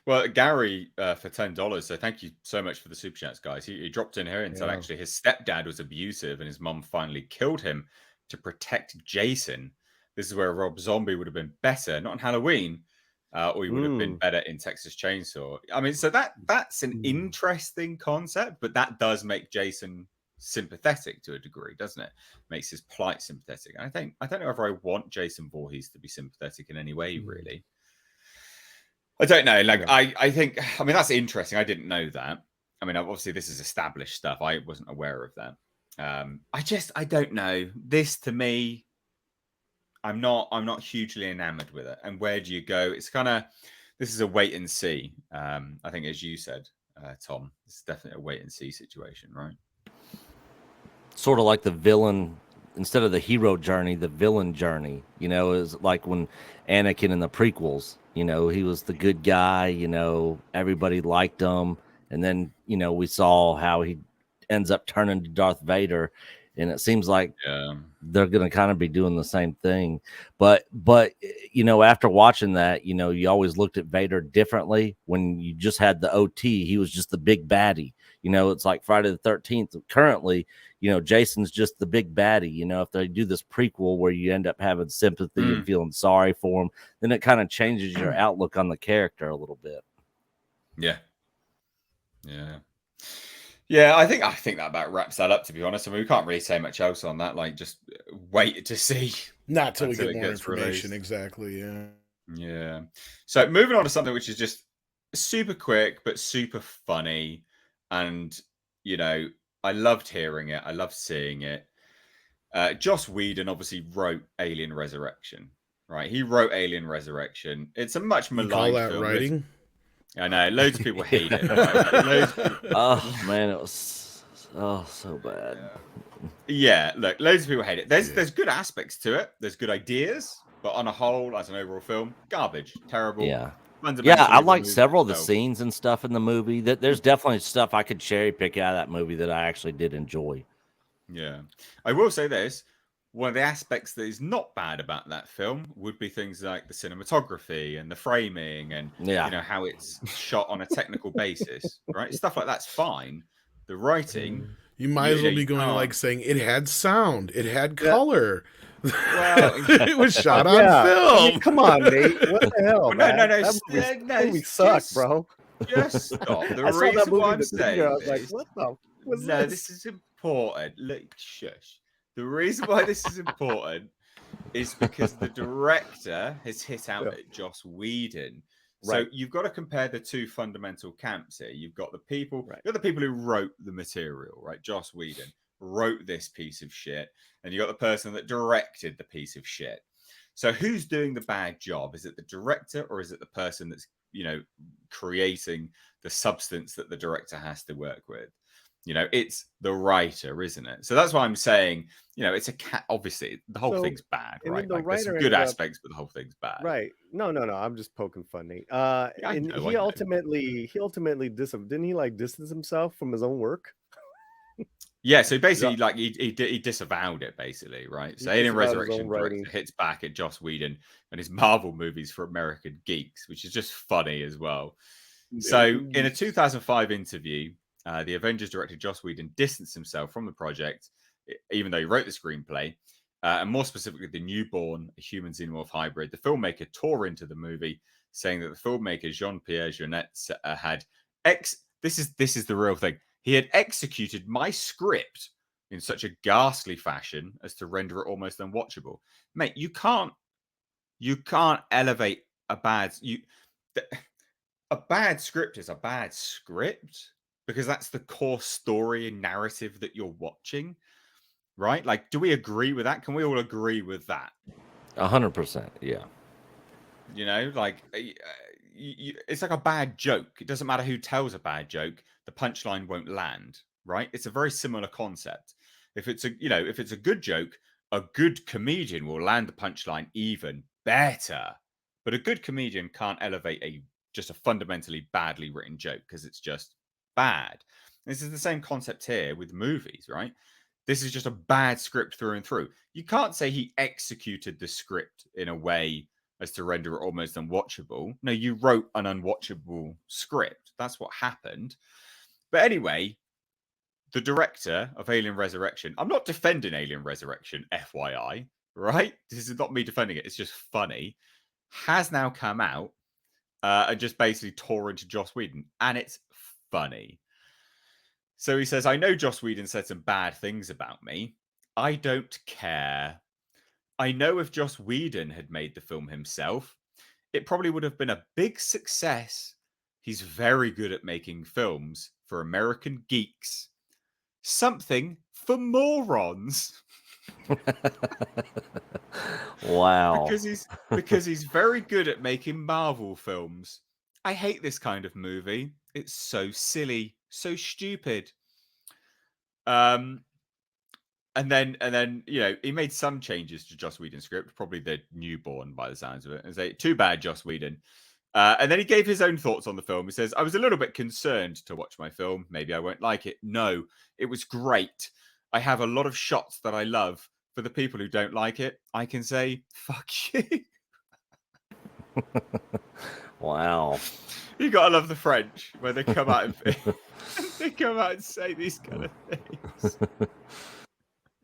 Well, Gary, for $10, so thank you so much for the super chats, guys. He dropped in here and said actually his stepdad was abusive and his mum finally killed him to protect Jason. This is where Rob Zombie would have been better, not on Halloween, or he would have been better in Texas Chainsaw. I mean, so that's an interesting concept, but that does make Jason sympathetic to a degree, doesn't it? Makes his plight sympathetic. And I don't know if I want Jason Voorhees to be sympathetic in any way, really. I don't know. Like, I think, I mean, that's interesting. I didn't know that. I mean, obviously this is established stuff. I wasn't aware of that. I don't know. This to me, I'm not hugely enamored with it. And where do you go? It's kind of, this is a wait and see. I think, as you said, Tom, it's definitely a wait and see situation, right?
Sort of like the villain, instead of the hero journey, the villain journey, you know, is like when Anakin in the prequels, you know, he was the good guy, you know, everybody liked him. And then, you know, we saw how he ends up turning to Darth Vader. And it seems like they're going to kind of be doing the same thing. But, you know, after watching that, you know, you always looked at Vader differently. When you just had the OT, he was just the big baddie. You know, it's like Friday the 13th. Currently, you know, Jason's just the big baddie. You know, if they do this prequel where you end up having sympathy and feeling sorry for him, then it kind of changes your outlook on the character a little bit.
Yeah. Yeah. Yeah, I think that about wraps that up, to be honest. I mean, we can't really say much else on that. Like, just wait to see.
Not till we get more information. Released. Exactly, yeah.
Yeah. So moving on to something which is just super quick, but super funny. And, you know, I loved hearing it. I loved seeing it. Joss Whedon obviously wrote Alien Resurrection, right? He wrote Alien Resurrection. It's a much maligned film.
Writing?
I know, loads of people hate it. Right?
Oh man, it was so bad.
Yeah, look, loads of people hate it. There's good aspects to it. There's good ideas, but on a whole, as an overall film, garbage, terrible.
Yeah, I like several of the scenes and stuff in the movie. There's definitely stuff I could cherry pick out of that movie that I actually did enjoy.
Yeah, I will say this. One of the aspects that is not bad about that film would be things like the cinematography and the framing and you know how it's shot on a technical basis, right? Stuff like that's fine. The writing,
you might as well be going like saying it had sound, it had color. Well, it was shot on film.
I mean, come on, Nate. What the hell?
No,
that movie sucks, bro.
Just stop. The reason why I'm saying
I was like, what the?
No, this is important. Look, shush. The reason why this is important is because the director has hit out at Joss Whedon. So you've got to compare the two fundamental camps here. You've got the people, you've got the people who wrote the material, right? Joss Whedon wrote this piece of shit, and you got the person that directed the piece of shit. So who's doing the bad job? Is it the director or is it the person that's, you know, creating the substance that the director has to work with? You know, it's the writer, isn't it? So that's why I'm saying, you know, it's obviously the whole thing's bad, right? Like, there's some good aspects, but the whole thing's bad.
Right. No. I'm just poking fun, Nate. And he ultimately didn't he like distance himself from his own work?
Yeah, so basically, like he disavowed it, basically, right? So Alien
disavowed his
Resurrection
own
director
writing.
hits back at Joss Whedon and his Marvel movies for American geeks, which is just funny as well. So, in a 2005 interview, the Avengers director Joss Whedon distanced himself from the project, even though he wrote the screenplay, and more specifically, the newborn human xenomorph hybrid. The filmmaker tore into the movie, saying that the filmmaker Jean-Pierre Jeunet had This is the real thing. He had executed my script in such a ghastly fashion as to render it almost unwatchable. Mate, you can't elevate a bad script is a bad script because that's the core story and narrative that you're watching, right? Like, do we agree with that? Can we all agree with that?
100%. Yeah.
You know, like it's like a bad joke. It doesn't matter who tells a bad joke; the punchline won't land, right? It's a very similar concept. If it's a good joke, a good comedian will land the punchline even better. But a good comedian can't elevate just a fundamentally badly written joke because it's just bad. This is the same concept here with movies, right? This is just a bad script through and through. You can't say he executed the script in a way as to render it almost unwatchable. No, you wrote an unwatchable script. That's what happened. But anyway, the director of Alien Resurrection, I'm not defending Alien Resurrection, FYI, right? This is not me defending it. It's just funny. Has now come out and just basically tore into Joss Whedon. And it's funny. So he says, I know Joss Whedon said some bad things about me. I don't care. I know if Joss Whedon had made the film himself, it probably would have been a big success. He's very good at making films for American geeks. Something for morons.
Wow.
because he's very good at making Marvel films. I hate this kind of movie. It's so silly, so stupid. And then he made some changes to Joss Whedon's script, probably the newborn by the sounds of it, and say, too bad, Joss Whedon. And then he gave his own thoughts on the film. He says, I was a little bit concerned to watch my film. Maybe I won't like it. No, it was great. I have a lot of shots that I love. For the people who don't like it, I can say, fuck you.
Wow.
You gotta love the French when they come out and say these kind of things.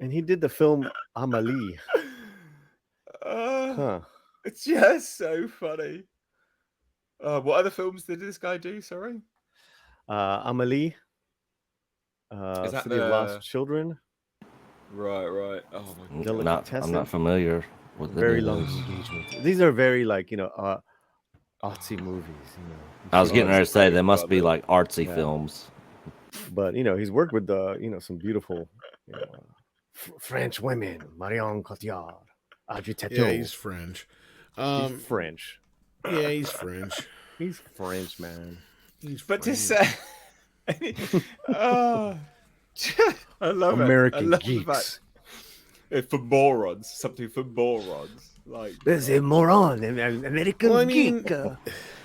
And he did the film Amélie.
It's just so funny. What other films did this guy do? Sorry,
Amélie.
Is that
City of Lost Children?
Right. Oh my god.
I'm not familiar with the
Very
names.
long engagement. These are very artsy movies.
I was getting ready to say they must be like artsy films.
But he's worked with some beautiful French women, Marion Cotillard, Audrey Tautou.
Yeah, he's French.
He's French.
Yeah, he's French.
He's French, man.
But to say, I love
American
it.
geeks.
For morons, something for morons. Like
there's a moron, American geek.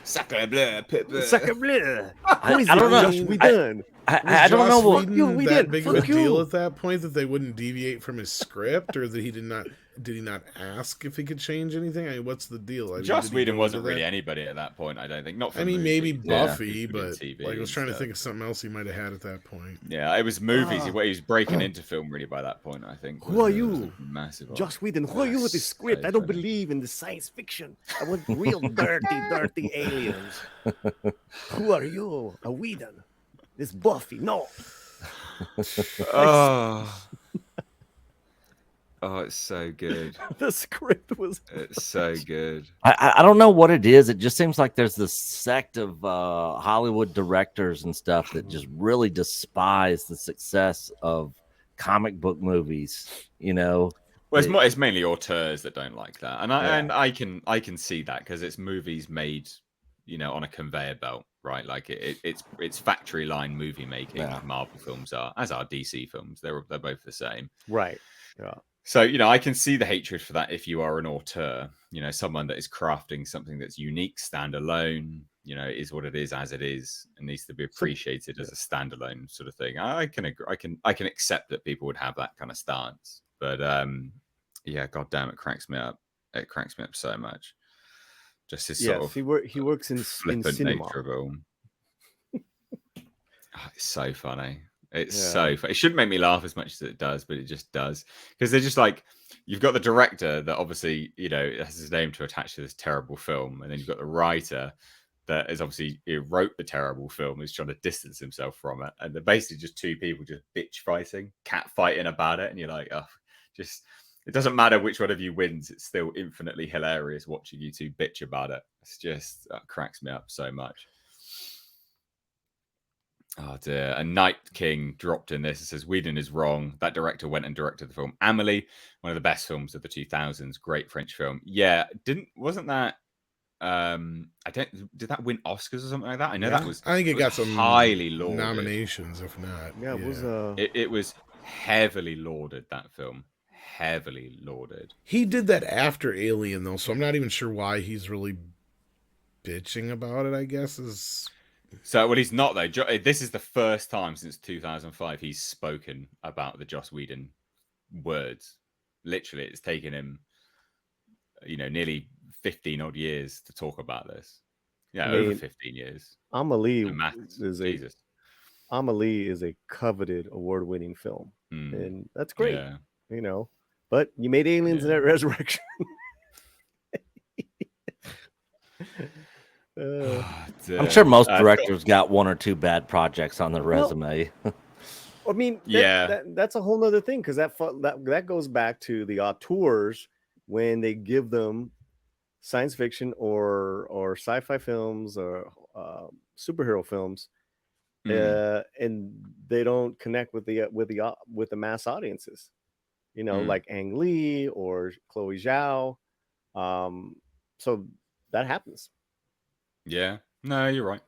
Sacre bleu,
Sacre bleu.
I don't know.
Joss Whedon.
I don't know what
we that big of a deal at that point that they wouldn't deviate from his script, or that he did he not ask if he could change anything? I mean, what's the deal?
Joss Whedon wasn't really anybody at that point, I don't think. Not for movies.
Maybe Buffy, but
TV
I was trying to think of something else he might have had at that point.
Yeah, it was movies. He was breaking into film really by that point, I think.
Who are you?
Massive.
Joss Whedon. Who are you with this script? I don't believe in the science fiction. I want real dirty aliens. Who are you? A Whedon. This Buffy. No.
Oh, it's so good.
The script was.
It's so good.
I don't know what it is. It just seems like there's this sect of Hollywood directors and stuff that just really despise the success of comic book movies. Well,
it's mainly auteurs that don't like that, and I can see that because it's movies made, on a conveyor belt, right? Like it's factory line movie making. Yeah. Marvel films are, as are DC films. They're both the same,
right? Yeah.
So, I can see the hatred for that if you are an auteur, someone that is crafting something that's unique, standalone, you know, it is what it is as it is, and needs to be appreciated as a standalone sort of thing. I can agree. I can accept that people would have that kind of stance, but yeah, goddamn, it cracks me up. It cracks me up so much. Just his sort of
he works in
flippant
cinema.
nature of it all. Oh, it's so funny. It's
Yeah.
so funny. It shouldn't make me laugh as much as it does, but it just does. Because they're just like, you've got the director that obviously, you know, has his name to attach to this terrible film. And then you've got the writer that is obviously, he wrote the terrible film, is trying to distance himself from it. And they're basically just two people just bitch fighting, cat fighting about it. And you're like, oh, just, it doesn't matter which one of you wins. It's still infinitely hilarious watching you two bitch about it. It's just, it cracks me up so much. Oh dear. And Night King dropped in this. It says Whedon is wrong. That director went and directed the film Amelie, one of the best films of the 2000s. Great French film. Yeah, wasn't that did that win Oscars or something like that? I know that was,
I think it got some
highly lauded
nominations, if not.
Yeah,
it was heavily lauded, that film. Heavily lauded.
He did that after Alien though, so I'm not even sure why he's really bitching about it, I guess is.
So, well, he's not though. This is the first time since 2005 he's spoken about the Joss Whedon words. Literally, it's taken him, you know, nearly 15 odd years to talk about this. Yeah, over 15 years.
Amelie
Jesus.
Amelie is a coveted award-winning film, and that's great.
Yeah.
You know, but you made Aliens in that Resurrection.
I'm sure most directors got one or two bad projects on their resume.
I mean,
yeah,
that's a whole nother thing, because that goes back to the auteurs when they give them science fiction or sci-fi films or superhero films, and they don't connect with the mass audiences. You know, like Ang Lee or Chloe Zhao. So that happens.
Yeah, no, you're right.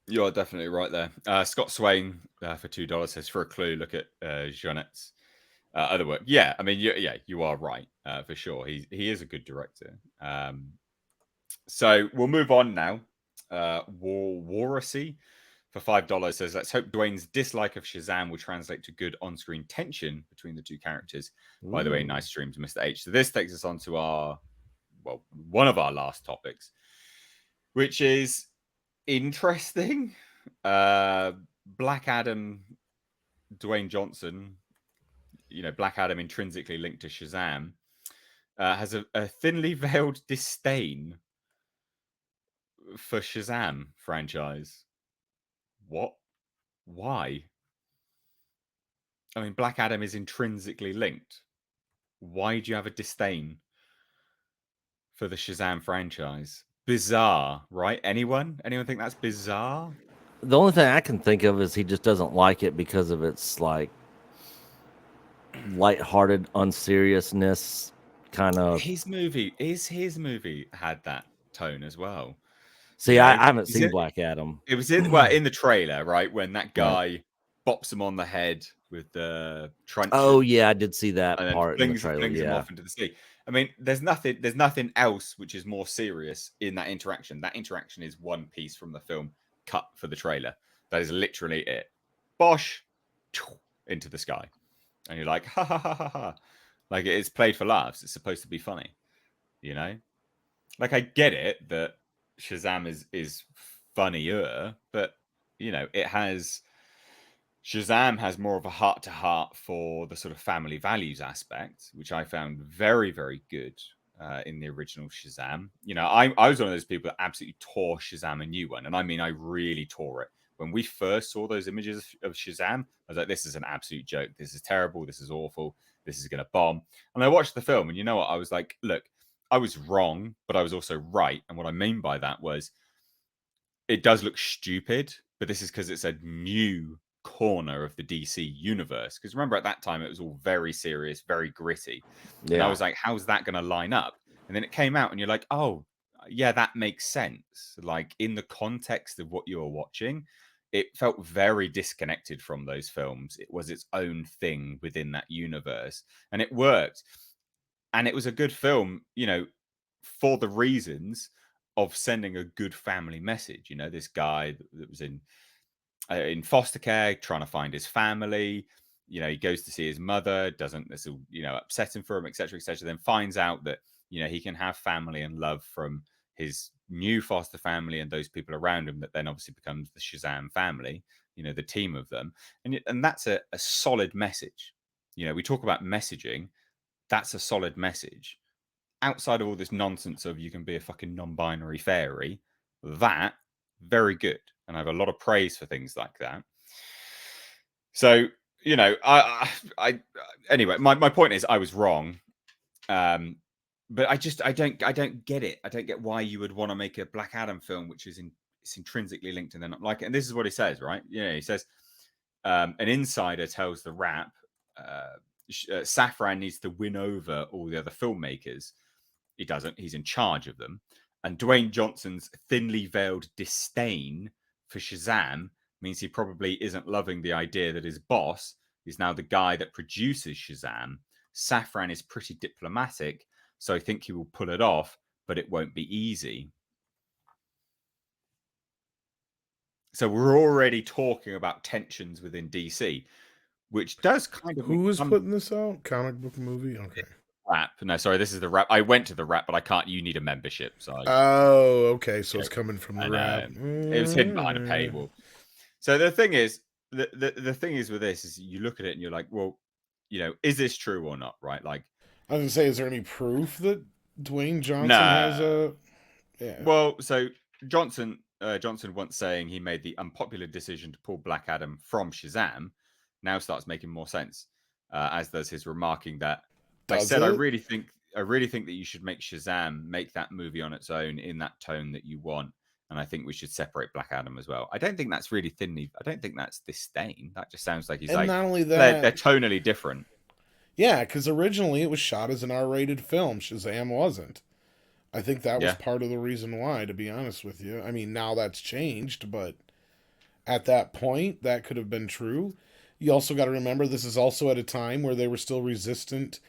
You are definitely right there. Scott Swain for $2 says, for a clue, look at Jeanette's other work. Yeah, I mean, you are right for sure. He is a good director. So we'll move on now. Warasy for $5 says, let's hope Dwayne's dislike of Shazam will translate to good on-screen tension between the two characters. By the way, nice streams, Mr. H. So this takes us on to one of our last topics, which is interesting. Black Adam, Dwayne Johnson, you know, Black Adam intrinsically linked to Shazam, has a thinly veiled disdain for Shazam franchise. What? Why? I mean, Black Adam is intrinsically linked. Why do you have a disdain for the Shazam franchise? Bizarre, right? Anyone think that's bizarre?
The only thing I can think of is he just doesn't like it because of its like lighthearted unseriousness kind of.
His movie had that tone as well.
See, I haven't seen Black Adam.
It was in the trailer, right? When that guy bops him on the head with the truncheon.
Oh yeah, I did see that
and
part in the trailer.
Flings him off into the sea. I mean, there's nothing else which is more serious in that interaction. That interaction is one piece from the film cut for the trailer. That is literally it. Bosh into the sky, and you're like, ha ha ha ha ha. Like, it's played for laughs. It's supposed to be funny, you know. Like, I get it that Shazam is funnier, but you know, Shazam has more of a heart-to-heart for the sort of family values aspect, which I found very, very good in the original Shazam. You know, I was one of those people that absolutely tore Shazam a new one, and I mean, I really tore it. When we first saw those images of Shazam, I was like, this is an absolute joke. This is terrible. This is awful. This is going to bomb. And I watched the film, and you know what? I was like, look, I was wrong, but I was also right. And what I mean by that was, it does look stupid, but this is because it's a new corner of the DC universe. Because remember, at that time, it was all very serious, very gritty. Yeah. And I was like, how's that going to line up? And then it came out, and you're like, oh, yeah, that makes sense. Like, in the context of what you were watching, it felt very disconnected from those films. It was its own thing within that universe, and it worked. And it was a good film, you know, for the reasons. of sending a good family message. You know, this guy that was in foster care, trying to find his family. You know, he goes to see his mother, doesn't this, you know, upsetting for him, etc., etc. Then finds out that, you know, he can have family and love from his new foster family and those people around him. That then obviously becomes the Shazam family. You know, the team of them, and that's a solid message. You know, we talk about messaging. That's a solid message. Outside of all this nonsense of you can be a fucking non-binary fairy, that very good, and I have a lot of praise for things like that. So, you know, I anyway, my point is I was wrong, but I don't get it. I don't get why you would want to make a Black Adam film which is it's intrinsically linked, and then like, and this is what he says, right? You know, he says an insider tells the Wrap Safran needs to win over all the other filmmakers. He doesn't. He's in charge of them. And Dwayne Johnson's thinly veiled disdain for Shazam means he probably isn't loving the idea that his boss is now the guy that produces Shazam. Safran is pretty diplomatic, so I think he will pull it off, but it won't be easy. So we're already talking about tensions within DC, which does kind of...
Who is putting this out? Comic book movie? Okay.
Wrap. No, sorry, this is the Wrap. I went to the Wrap, but I can't. You need a membership. So
oh, okay. So it's coming from the Wrap.
It was hidden behind a paywall. So the thing is, the thing is with this is you look at it and you're like, well, you know, is this true or not? Right? Like,
I was gonna say, is there any proof that Dwayne Johnson has a? Yeah.
Well, so Johnson once saying he made the unpopular decision to pull Black Adam from Shazam now starts making more sense, as does his remarking that I really think that you should make Shazam make that movie on its own in that tone that you want, and I think we should separate Black Adam as well. I don't think that's really thinly. I don't think that's disdain. That just sounds like he's
and
like,
not only that,
they're tonally different.
Yeah, because originally it was shot as an R-rated film. Shazam wasn't. I think that was part of the reason why, to be honest with you. I mean, now that's changed, but at that point, that could have been true. You also got to remember, this is also at a time where they were still resistant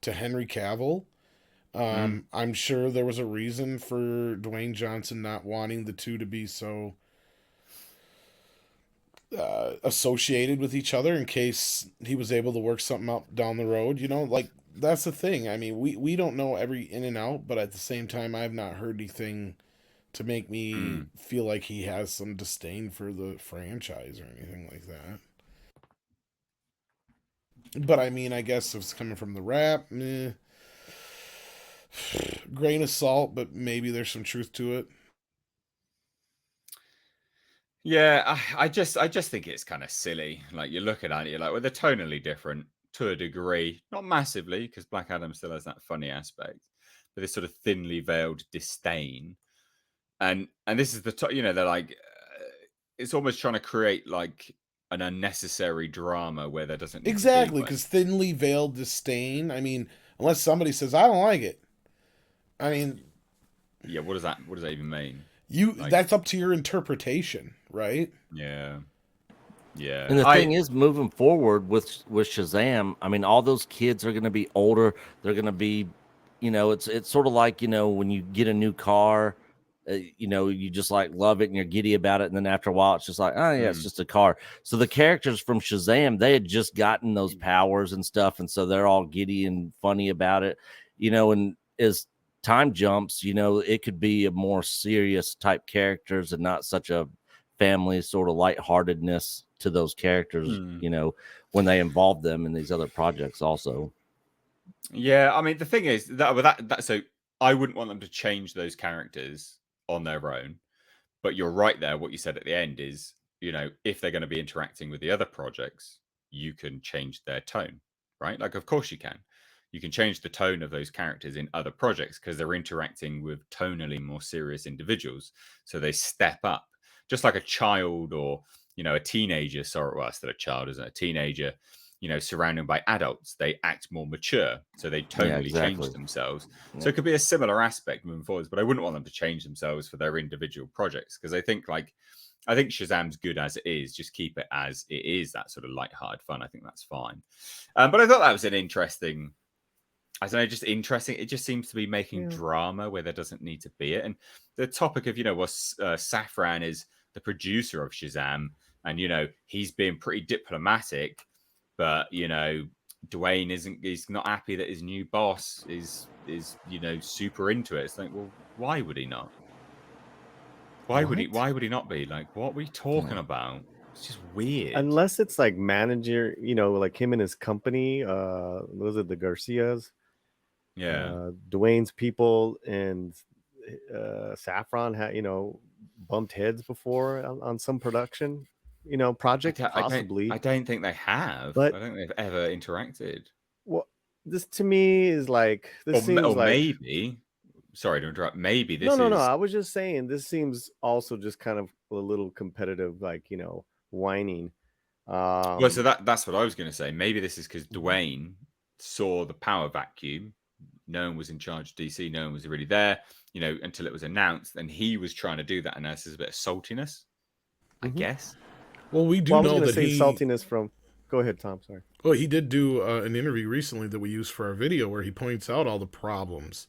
to Henry Cavill. I'm sure there was a reason for Dwayne Johnson not wanting the two to be so associated with each other in case he was able to work something out down the road. You know, like, that's the thing. I mean, we don't know every in and out, but at the same time, I've not heard anything to make me feel like he has some disdain for the franchise or anything like that. But I mean, I guess if it's coming from the Wrap, grain of salt, but maybe there's some truth to it.
Yeah, I just think it's kind of silly. Like, you're looking at it, you're like, well, they're tonally different to a degree, not massively, because Black Adam still has that funny aspect, but this sort of thinly veiled disdain, and this is the you know, they're like, it's almost trying to create like an unnecessary drama where there doesn't need
exactly, because thinly veiled disdain. I mean, unless somebody says I don't like it. I mean,
yeah, what does that even mean?
That's up to your interpretation, right?
Yeah. Yeah.
And the thing is, moving forward with Shazam, I mean, all those kids are going to be older. They're going to be, you know, it's sort of like, you know, when you get a new car, you know, you just like love it and you're giddy about it. And then after a while, it's just like, oh yeah, it's just a car. So the characters from Shazam, they had just gotten those powers and stuff. And so they're all giddy and funny about it, you know, and as time jumps, you know, it could be a more serious type characters and not such a family sort of lightheartedness to those characters, you know, when they involve them in these other projects also.
Yeah, I mean, the thing is that so I wouldn't want them to change those characters on their own, but you're right there. What you said at the end is, you know, if they're going to be interacting with the other projects, you can change their tone, right? Like, of course you can. You can change the tone of those characters in other projects because they're interacting with tonally more serious individuals. So they step up, just like a child or, you know, a teenager. Sorry, well, still a child, isn't it? A teenager, you know, surrounded by adults, they act more mature. So they tonally change themselves. Yeah. So it could be a similar aspect moving forwards, but I wouldn't want them to change themselves for their individual projects because I think Shazam's good as it is. Just keep it as it is, that sort of lighthearted fun. I think that's fine. But I thought that was an interesting I don't know, just interesting. It just seems to be making drama where there doesn't need to be it. And the topic of, Safran is the producer of Shazam, and he's being pretty diplomatic, but Dwayne he's not happy that his new boss is super into it. It's like, well, why would he not? Why would he not be? Like, what are we talking about? It's just weird.
Unless it's like manager, like him and his company, was it the Garcias?
Yeah.
Dwayne's people and Saffron had, bumped heads before on some production, project, possibly.
I don't think they have.
But
I don't think they've ever interacted.
Well, this to me is like this seems
or
like
maybe. Sorry to interrupt. Maybe this
no.
is.
I was just saying this seems also just kind of a little competitive, like whining.
Well, so that's what I was going to say. Maybe this is because Dwayne saw the power vacuum. No one was in charge of DC. No one was really there, until it was announced, and he was trying to do that. And there's a bit of saltiness, I guess.
Well, we do know that
saltiness from. Go ahead, Tom. Sorry.
Well, he did do an interview recently that we used for our video where he points out all the problems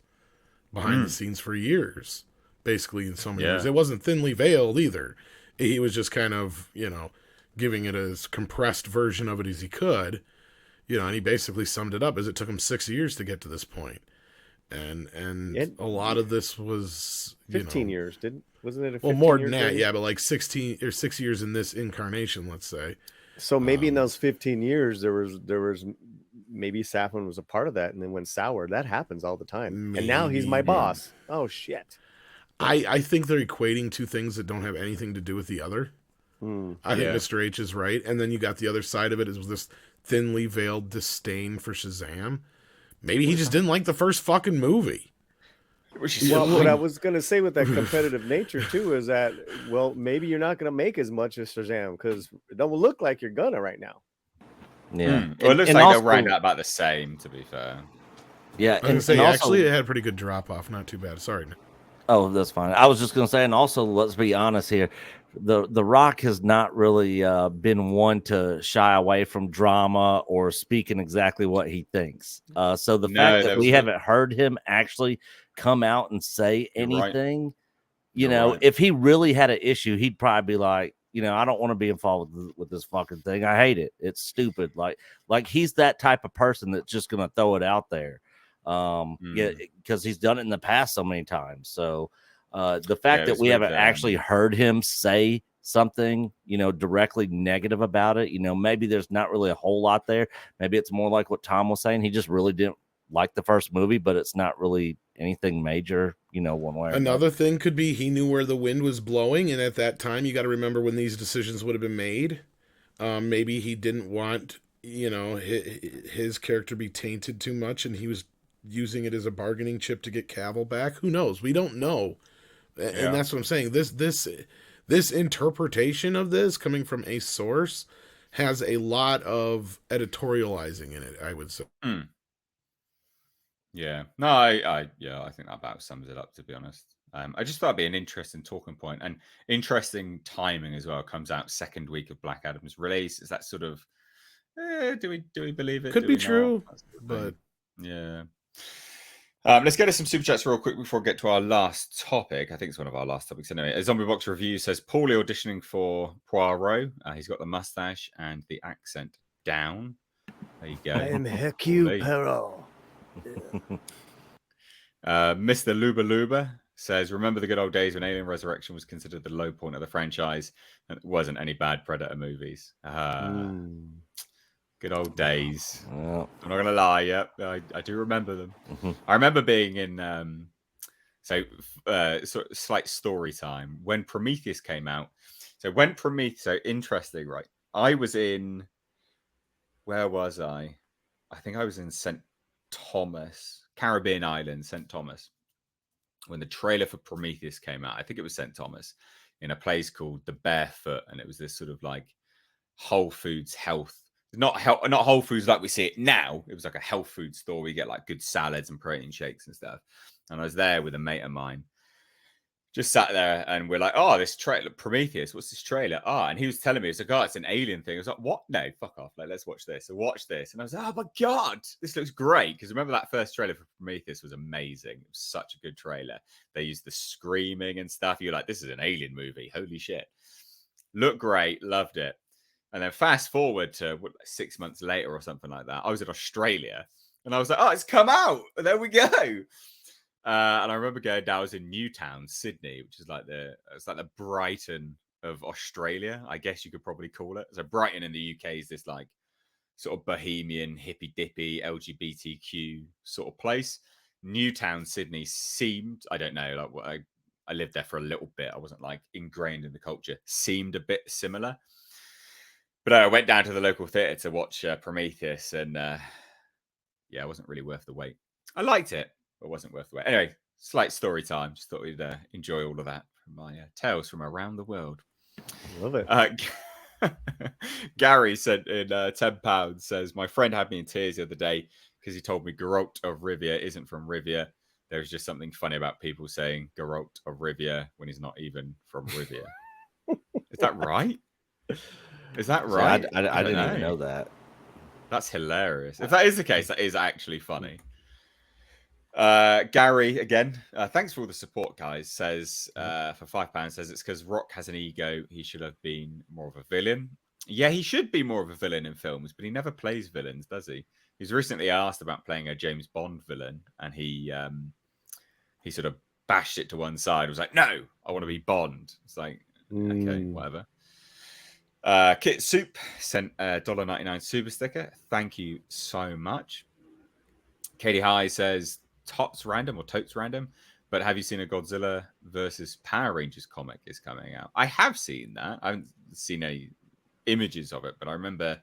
behind the scenes for years, basically in so many years. It wasn't thinly veiled either. He was just kind of, giving it as compressed version of it as he could, and he basically summed it up as it took him 6 years to get to this point. And a lot of this was
15 years, wasn't it?
Well, more than that, yeah, but like 16 or 6 years in this incarnation, let's say.
So maybe in those 15 years, there was maybe Safran was a part of that, and then went sour. That happens all the time. And now he's my boss. Oh shit!
I think they're equating two things that don't have anything to do with the other. I think Mr. H is right, and then you got the other side of it is this thinly veiled disdain for Shazam. Maybe he just didn't like the first fucking movie.
Well, what I was going to say with that competitive nature too is that, well, maybe you're not going to make as much as Shazam because it don't look like you're gonna right now.
Yeah.
Well, it looks like they'll round out about the same, to be fair.
Yeah.
I was gonna say, actually, it had a pretty good drop off. Not too bad. Sorry.
Oh, that's fine. I was just going to say, and also, let's be honest here. The Rock has not really been one to shy away from drama or speaking exactly what he thinks. So the fact that we haven't heard him actually come out and say anything, if he really had an issue, he'd probably be like, I don't want to be involved with this fucking thing. I hate it. It's stupid. Like he's that type of person that's just going to throw it out there. Because he's done it in the past so many times. So the fact that we haven't actually heard him say something, directly negative about it, maybe there's not really a whole lot there. Maybe it's more like what Tom was saying. He just really didn't like the first movie, but it's not really anything major, one way.
Another thing could be he knew where the wind was blowing, and at that time, you got to remember when these decisions would have been made. Maybe he didn't want, his character be tainted too much, and he was using it as a bargaining chip to get Cavill back. Who knows? We don't know. And that's what I'm saying. This interpretation of this coming from a source has a lot of editorializing in it, I would say.
Yeah. No, I think that about sums it up, to be honest. I just thought it'd be an interesting talking point and interesting timing as well. It comes out second week of Black Adam's release. Is that sort of do we believe it?
Could be true, but
yeah. Let's get to some super chats real quick before we get to our last topic. I think it's one of our last topics anyway. A Zombie Box review says Paulie auditioning for Poirot. He's got the mustache and the accent down. There you go.
I am Hercule Poirot.
Mr. Luba Luba says, remember the good old days when Alien Resurrection was considered the low point of the franchise and it wasn't any bad Predator movies. Good old days. I'm not going to lie. Yep, I do remember them. I remember being in, sort of slight story time when Prometheus came out. So interesting, right? I was in, where was I? I think I was in St. Thomas, Caribbean island, St. Thomas, when the trailer for Prometheus came out. I think it was St. Thomas in a place called the Barefoot. And it was this sort of like Whole Foods health. Not Whole Foods like we see it now. It was like a health food store where you get like good salads and protein shakes and stuff. And I was there with a mate of mine. just sat there and we're like, oh, this trailer, Prometheus, what's this trailer? And he was telling me, it's like, oh, it's an alien thing. I was like, what? No, fuck off. Like, let's watch this. So watch this. And I was like, oh my God, this looks great. Because remember that first trailer for Prometheus was amazing. It was such a good trailer. They used the screaming and stuff. You're like, this is an alien movie. Holy shit. Looked great. Loved it. And then fast forward to 6 months later or something like that. I was in Australia and I was like, oh, it's come out. And there we go. And I remember going down, I was in Newtown, Sydney, which is like it's like the Brighton of Australia, I guess you could probably call it. So Brighton in the UK is this like sort of bohemian, hippy dippy, LGBTQ sort of place. Newtown, Sydney seemed, I don't know, like I lived there for a little bit. I wasn't like ingrained in the culture, seemed a bit similar. But I went down to the local theatre to watch Prometheus, and yeah, it wasn't really worth the wait. I liked it, but it wasn't worth the wait. Anyway, slight story time. Just thought we'd enjoy all of that from my tales from around the world.
Love it.
Gary sent in £10, says, my friend had me in tears the other day because he told me Geralt of Rivia isn't from Rivia. There's just something funny about people saying Geralt of Rivia when he's not even from Rivia. Is that right? Is that right?
I didn't even know that.
That's hilarious. If that is the case, that is actually funny. Gary, again, thanks for all the support, guys, says for £5, says it's because Rock has an ego. He should have been more of a villain. Yeah, he should be more of a villain in films, but he never plays villains, does he? He's recently asked about playing a James Bond villain, and he sort of bashed it to one side. Was like, no, I want to be Bond. It's like, okay, whatever. Kit Soup sent a $1.99 super sticker. Thank you so much. Katie High says Totes random, but have you seen a Godzilla versus Power Rangers comic is coming out? I have seen that. I haven't seen any images of it, but I remember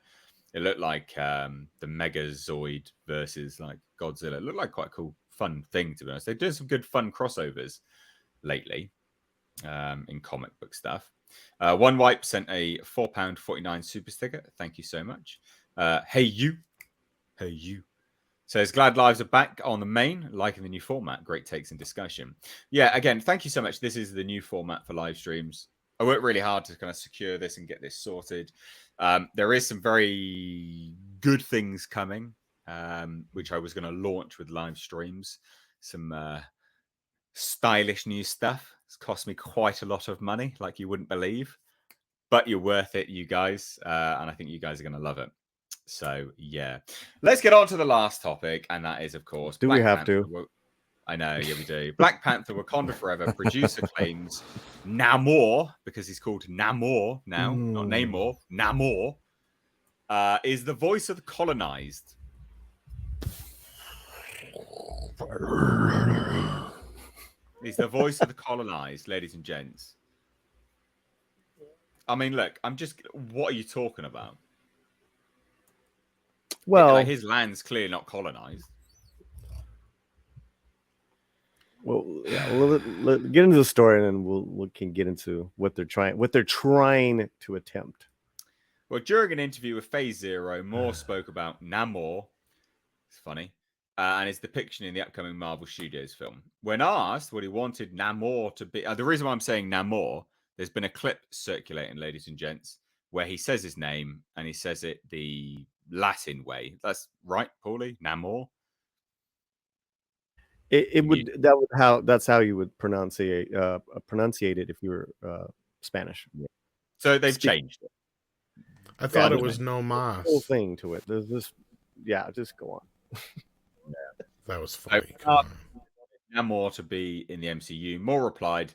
it looked like the Megazord versus like Godzilla. It looked like quite a cool, fun thing, to be honest. They're doing some good fun crossovers lately in comic book stuff. One Wipe sent a £4.49 super sticker. Thank you so much. Hey you says, glad lives are back on the main, liking the new format. Great takes and discussion. Yeah, again, thank you so much. This is the new format for live streams. I worked really hard to kind of secure this and get this sorted. There is some very good things coming, which I was going to launch with live streams. Some stylish new stuff. It's cost me quite a lot of money, like you wouldn't believe, but you're worth it, you guys. And I think you guys are going to love it. So, yeah. Let's get on to the last topic. And that is, of course,
do
Black
we have
Panther.
to?
I know. Yeah, we do. Black Panther, Wakanda Forever. Producer claims Namor, because he's called Namor now, not Namor, Namor, is the voice of the colonized. He's the voice of the colonized, ladies and gents. I mean, look, what are you talking about?
Well,
like, his land's clearly not colonized.
Well, yeah, let's get into the story, and then we can get into what they're trying to attempt.
Well, during an interview with Phase Zero, Moore spoke about Namor. It's funny. And his depiction in the upcoming Marvel Studios film. When asked what he wanted Namor to be, the reason why I'm saying Namor, there's been a clip circulating, ladies and gents, where he says his name and he says it the Latin way. That's right, Paulie? Namor.
That's how you would pronunciate it if you were Spanish.
Yeah. So they've changed it.
I thought it was no mas.
Whole thing to it. There's this. Yeah, just go on.
Yeah, that was funny.
Namor to be in the MCU. Moore replied,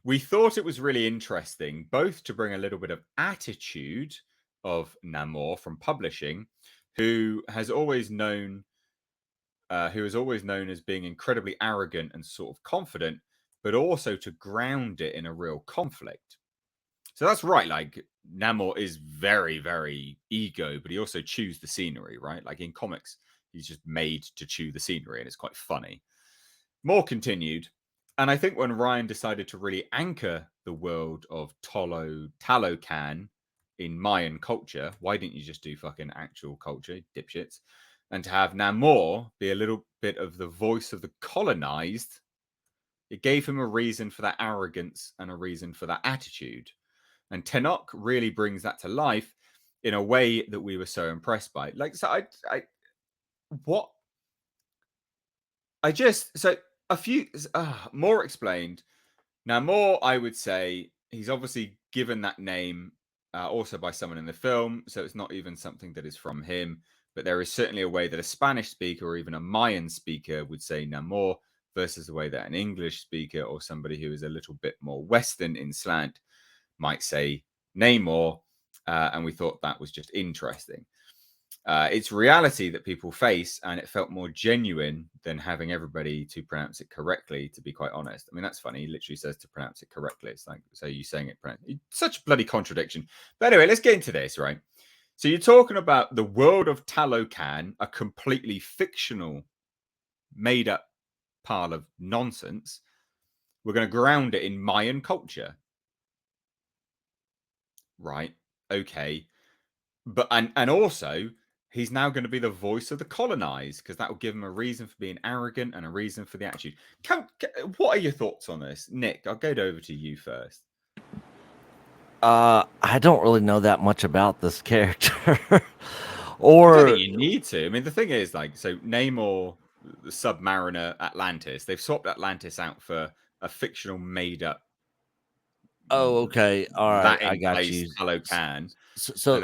"We thought it was really interesting, both to bring a little bit of attitude of Namor from publishing, who has always known as being incredibly arrogant and sort of confident, but also to ground it in a real conflict." So that's right. Like, Namor is very, very ego, but he also chews the scenery, right? Like in comics, he's just made to chew the scenery, and it's quite funny. Moore continued, and I think when Ryan decided to really anchor the world of Talocan in Mayan culture, why didn't you just do fucking actual culture, dipshits? And to have Namor be a little bit of the voice of the colonized, It gave him a reason for that arrogance and a reason for that attitude. And Tenok really brings that to life in a way that we were so impressed by. Like, so what I just, so a few more explained. Now, more, I would say he's obviously given that name also by someone in the film. So it's not even something that is from him. But there is certainly a way that a Spanish speaker or even a Mayan speaker would say Namor versus the way that an English speaker or somebody who is a little bit more Western in slant might say Namor. And we thought that was just interesting. It's reality that people face, and it felt more genuine than having everybody to pronounce it correctly, to be quite honest. I mean, that's funny. He literally says to pronounce it correctly. It's like, so you saying it, such bloody contradiction. But anyway, let's get into this, right? So you're talking about the world of Talocan, a completely fictional, made up pile of nonsense. We're going to ground it in Mayan culture. Right. Okay. But, and also, he's now going to be the voice of the colonized, because that will give him a reason for being arrogant and a reason for the attitude. What are your thoughts on this? Nick, I'll go over to you first.
I don't really know that much about this character. Or
I don't think you need to. I mean, the thing is, like, so Namor, the Submariner Atlantis, they've swapped Atlantis out for a fictional made up.
Oh, okay. All right. I got you.
Talocan.
So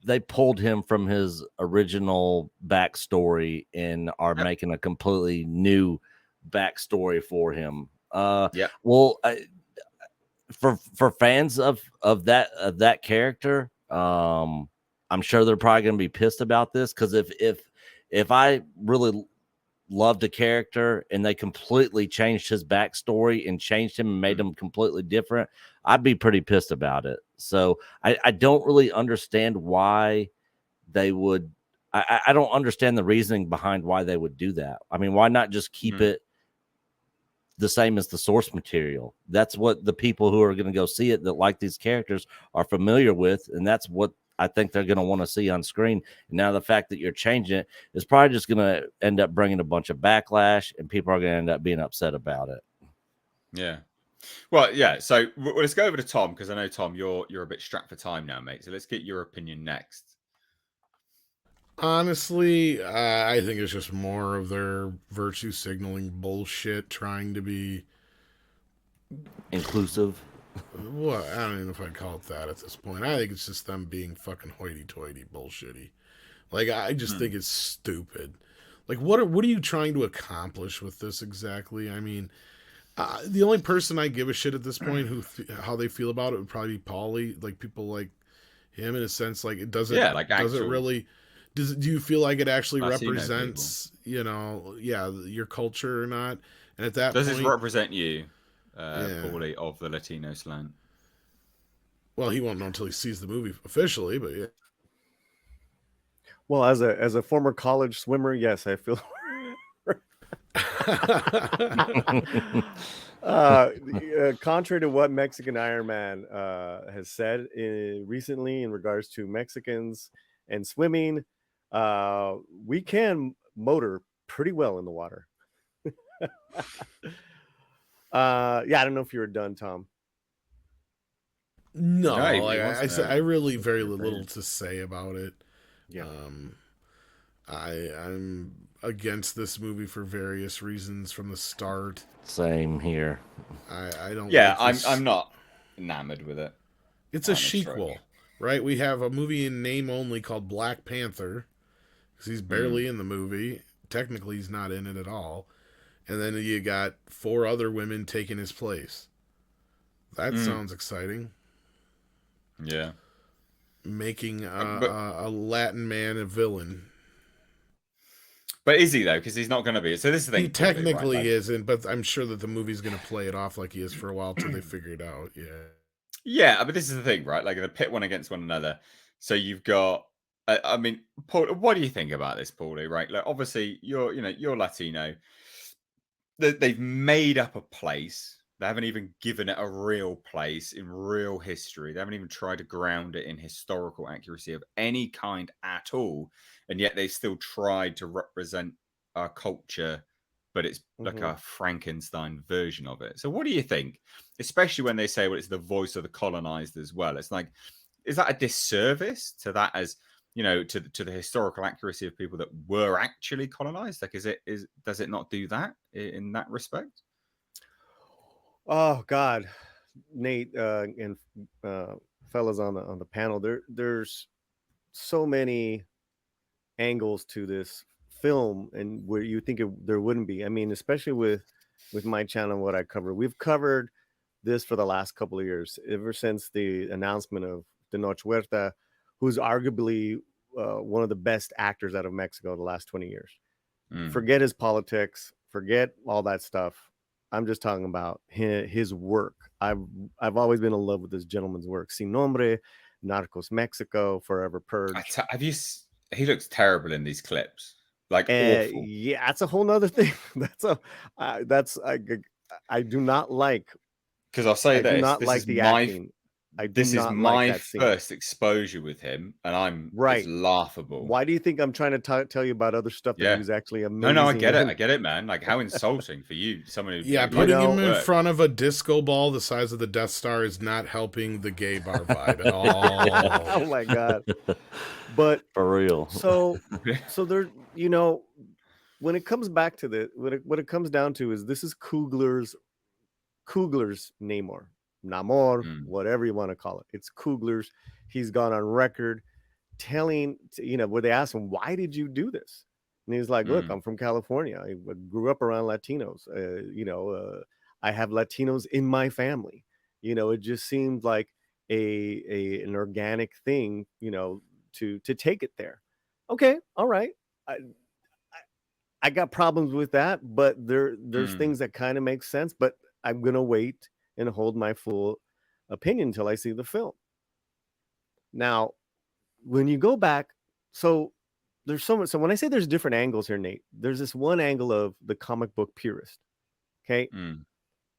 they pulled him from his original backstory and are making a completely new backstory for him.
Yeah.
Well, for fans of that character, I'm sure they're probably going to be pissed about this, because if I really loved a character and they completely changed his backstory and changed him and made him completely different, I'd be pretty pissed about it. So I don't really understand why they would. I don't understand the reasoning behind why they would do that. I mean, why not just keep it the same as the source material? That's what the people who are going to go see it that like these characters are familiar with, and that's what I think they're going to want to see on screen. And now the fact that you're changing it is probably just going to end up bringing a bunch of backlash, and people are going to end up being upset about it.
Yeah. Well, yeah. So let's go over to Tom, because I know, Tom, you're a bit strapped for time now, mate. So let's get your opinion next.
Honestly, I think it's just more of their virtue signaling bullshit, trying to be
inclusive.
Well, I don't even know if I'd call it that at this point. I think it's just them being fucking hoity-toity bullshitty. Like, I just think it's stupid. Like, what are you trying to accomplish with this exactly? I mean, the only person I give a shit at this point how they feel about it would probably be Paulie. Like, people like him, in a sense. Like, it doesn't. Yeah, like does it really? Do you feel like it actually represents, your culture or not? And at that point,
does it represent you, Paulie, of the Latino slant?
Well, he won't know until he sees the movie officially, but yeah.
Well, as a former college swimmer, yes, I feel. Contrary to what Mexican Iron Man has said recently in regards to Mexicans and swimming, we can motor pretty well in the water. I don't know if you were done, Tom.
No, like I really very little to say about it.
Yeah.
I'm against this movie for various reasons from the start.
Same here.
I don't.
Yeah, I'm not enamored with it.
It's a sequel, right? We have a movie in name only called Black Panther, because he's barely in the movie. Technically, he's not in it at all. And then you got 4 other women taking his place. That sounds exciting.
Yeah.
Making a Latin man a villain.
But is he, though? Because he's not going to be. So this is the thing.
He technically isn't, but I'm sure that the movie's going to play it off like he is for a while till they figure it out. Yeah.
Yeah, but this is the thing, right? Like, they pit one against one another. So you've got... I mean, Paul, what do you think about this, Paulie? Right? Like, obviously, you're Latino. They've made up a place. They haven't even given it a real place in real history. They haven't even tried to ground it in historical accuracy of any kind at all. And yet they still tried to represent our culture but it's like
Mhm.
a Frankenstein version of it. So what do you think? Especially when they say, well, it's the voice of the colonized as well. It's like, is that a disservice to that, as you know, to the historical accuracy of people that were actually colonized? Like, does it not do that in that respect?
Oh God, Nate and fellas on the panel, there's so many angles to this film, and where you think there wouldn't be. I mean, especially with my channel and what I cover. We've covered this for the last couple of years, ever since the announcement of Tenoch Huerta, who's arguably one of the best actors out of Mexico the last 20 years. Forget his politics, forget all that stuff. I'm just talking about his work. I've always been in love with this gentleman's work. Sin Nombre, Narcos Mexico, Forever Purge.
Have you? He looks terrible in these clips, like awful.
Yeah, that's a whole nother thing. I do not like.
Because I'll say
I do
this:
not
this
like
is
the
my
acting. I do
this is
not like
my
that scene.
first exposure with him, and it's
Right.
laughable.
Why do you think I'm trying to tell you about other stuff that he
Yeah.
was actually amazing?
No, I get it.
in?
I get it, man. Like, how insulting for you, someone who
Yeah,
like,
putting him in
work.
front of a disco ball the size of the Death Star is not helping the gay bar vibe at all.
Oh my God. But
For real.
so there, you know, when it comes back to what it comes down to is this is Coogler's Namor, whatever you want to call it. It's Coogler's. He's gone on record telling, where they asked him, why did you do this? And he's like, look, I'm from California. I grew up around Latinos. I have Latinos in my family. It just seemed like an organic thing, to take it there. Okay, all right. I got problems with that, but there's things that kind of make sense. But I'm gonna wait and hold my full opinion until I see the film. Now, when you go back, so there's so much. So when I say there's different angles here, Nate, there's this one angle of the comic book purist, okay,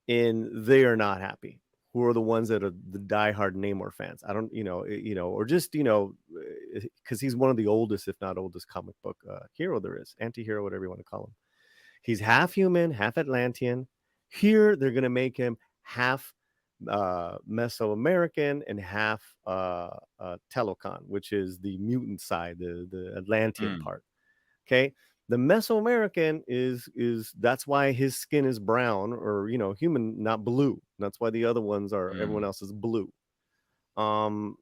and they are not happy. Who are the ones that are the diehard Namor fans? I don't, or just, because he's one of the oldest, if not oldest, comic book hero there is, anti-hero, whatever you want to call him. He's half human, half Atlantean. Here, they're going to make him half Mesoamerican and half Telocan, which is the mutant side, the Atlantean part. Okay. The Mesoamerican is that's why his skin is brown, or human, not blue. That's why the other ones are everyone else is blue. Talocan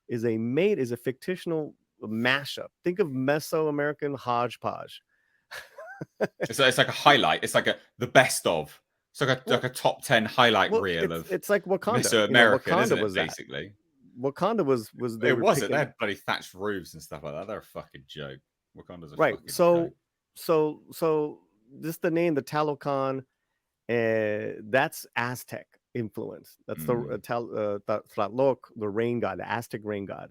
is a fictional mashup. Think of Mesoamerican hodgepodge.
It's like a highlight. It's like the best of. It's like a top 10 highlight reel of.
It's like Wakanda.
Mesoamerican,
Wakanda
isn't it,
was
basically?
Wakanda was they
it
were
wasn't.
picking...
They had bloody thatched roofs and stuff like that. They're a fucking joke. Wakanda's a
right.
fucking joke.
So this the name, the Talocan, that's Aztec influence. That's the Tlaloc, the rain god, the Aztec rain god.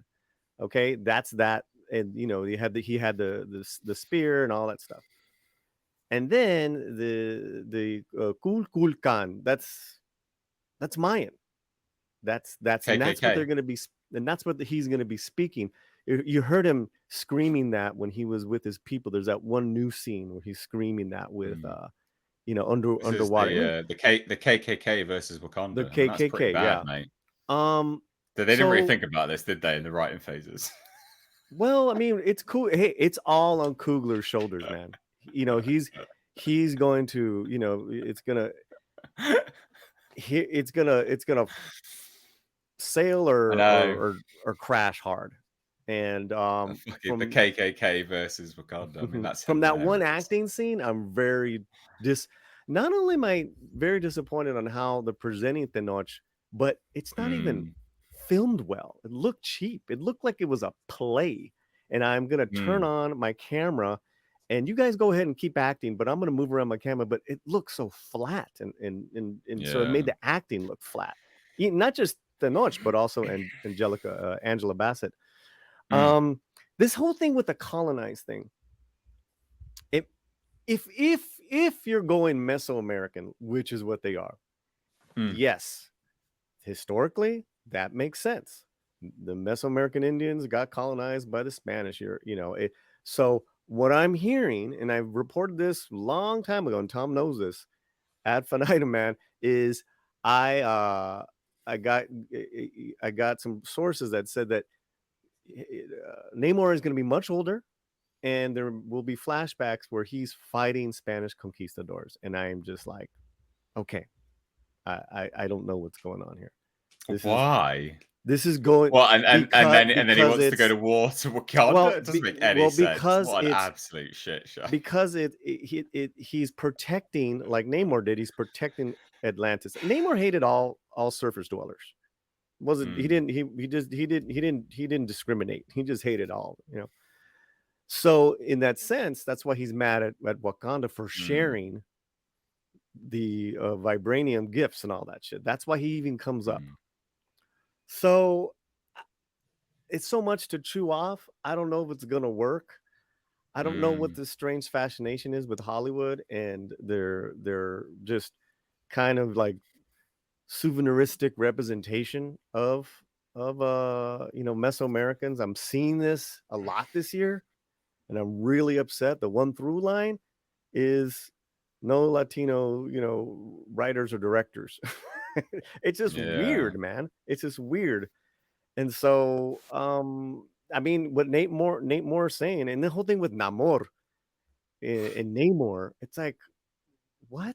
Okay, that's that, and he had the spear and all that stuff. And then the Kulkulkan, that's Mayan. That's
KKK.
And that's what they're going to be, and that's what he's going to be speaking. You heard him screaming that when he was with his people. There's that one new scene where he's screaming that with underwater.
The KKK versus Wakanda.
The KKK,
that's pretty bad, mate. They didn't really think about this, did they, in the writing phases?
Well, I mean, it's cool. Hey, it's all on Coogler's shoulders, man. He's going to, it's gonna sail or crash hard. And
from the KKK versus Wakanda. I mean, that's
from
hilarious.
that one acting scene, I'm not only am I very disappointed on how they're presenting Tenoch, but it's not even filmed well. It looked cheap. It looked like it was a play. And I'm gonna turn on my camera, and you guys go ahead and keep acting, but I'm gonna move around my camera. But it looks so flat, and so it made the acting look flat. Not just Tenoch, but also Angela Bassett. This whole thing with the colonized thing. If you're going Mesoamerican, which is what they are, yes, historically that makes sense. The Mesoamerican Indians got colonized by the Spanish. So what I'm hearing, and I reported this a long time ago, and Tom knows this, ad infinitum, man, is I got some sources that said that Namor is going to be much older, and there will be flashbacks where he's fighting Spanish conquistadors, and I am just like, okay, I don't know what's going on here.
Why?
This is going
Well, and then he wants to go
it's-
to war to Wakanda.
Well,
It doesn't make any
well,
sense.
because
What an
it's-
absolute shit show.
because he's protecting, like Namor did. He's protecting Atlantis. Namor hated all surface dwellers. He didn't discriminate. He just hated all, you know. So in that sense, that's why he's mad at Wakanda for sharing the vibranium gifts and all that shit. That's why he even comes up. So it's so much to chew off. I don't know if it's gonna work. I don't know what this strange fascination is with Hollywood, and they're just kind of like souveniristic representation of Mesoamericans. I'm seeing this a lot this year, and I'm really upset. The one through line is no Latino, writers or directors. It's just weird, man. It's just weird. And so, I mean, what Nate Moore is saying, and the whole thing with Namor and Namor, it's like, what?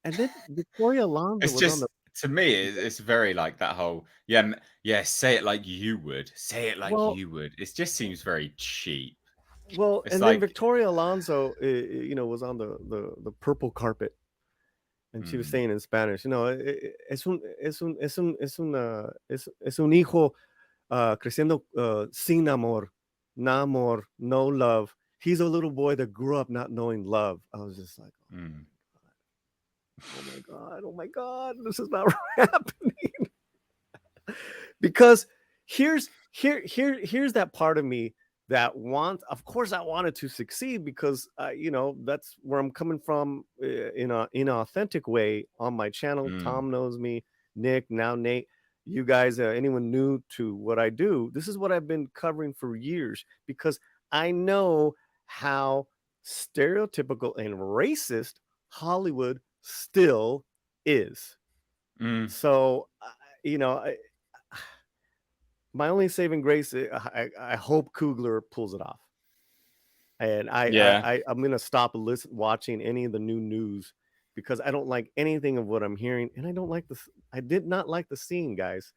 And then Victoria Alonso
It's
was
just
on the.
To me, it's very like that whole say it like you would, say it like
Well-
you would. It just seemes very cheap.
Well,
It's
and
like-
then Victoria Alonso, was on the purple carpet, and she was saying in Spanish, es un hijo creciendo sin amor, no love. He's a little boy that grew up not knowing love. I was just like, oh my God, this is not happening. Because here's that part of me that of course I wanted to succeed, because that's where I'm coming from in an authentic way on my channel. Tom knows me, Nick, now Nate, you guys, anyone new to what I do, this is what I've been covering for years, because I know how stereotypical and racist Hollywood still is. So my only saving grace, I hope Coogler pulls it off, and I'm gonna stop watching any of the new news, because I don't like anything of what I'm hearing, and I don't like this. I did not like the scene, guys.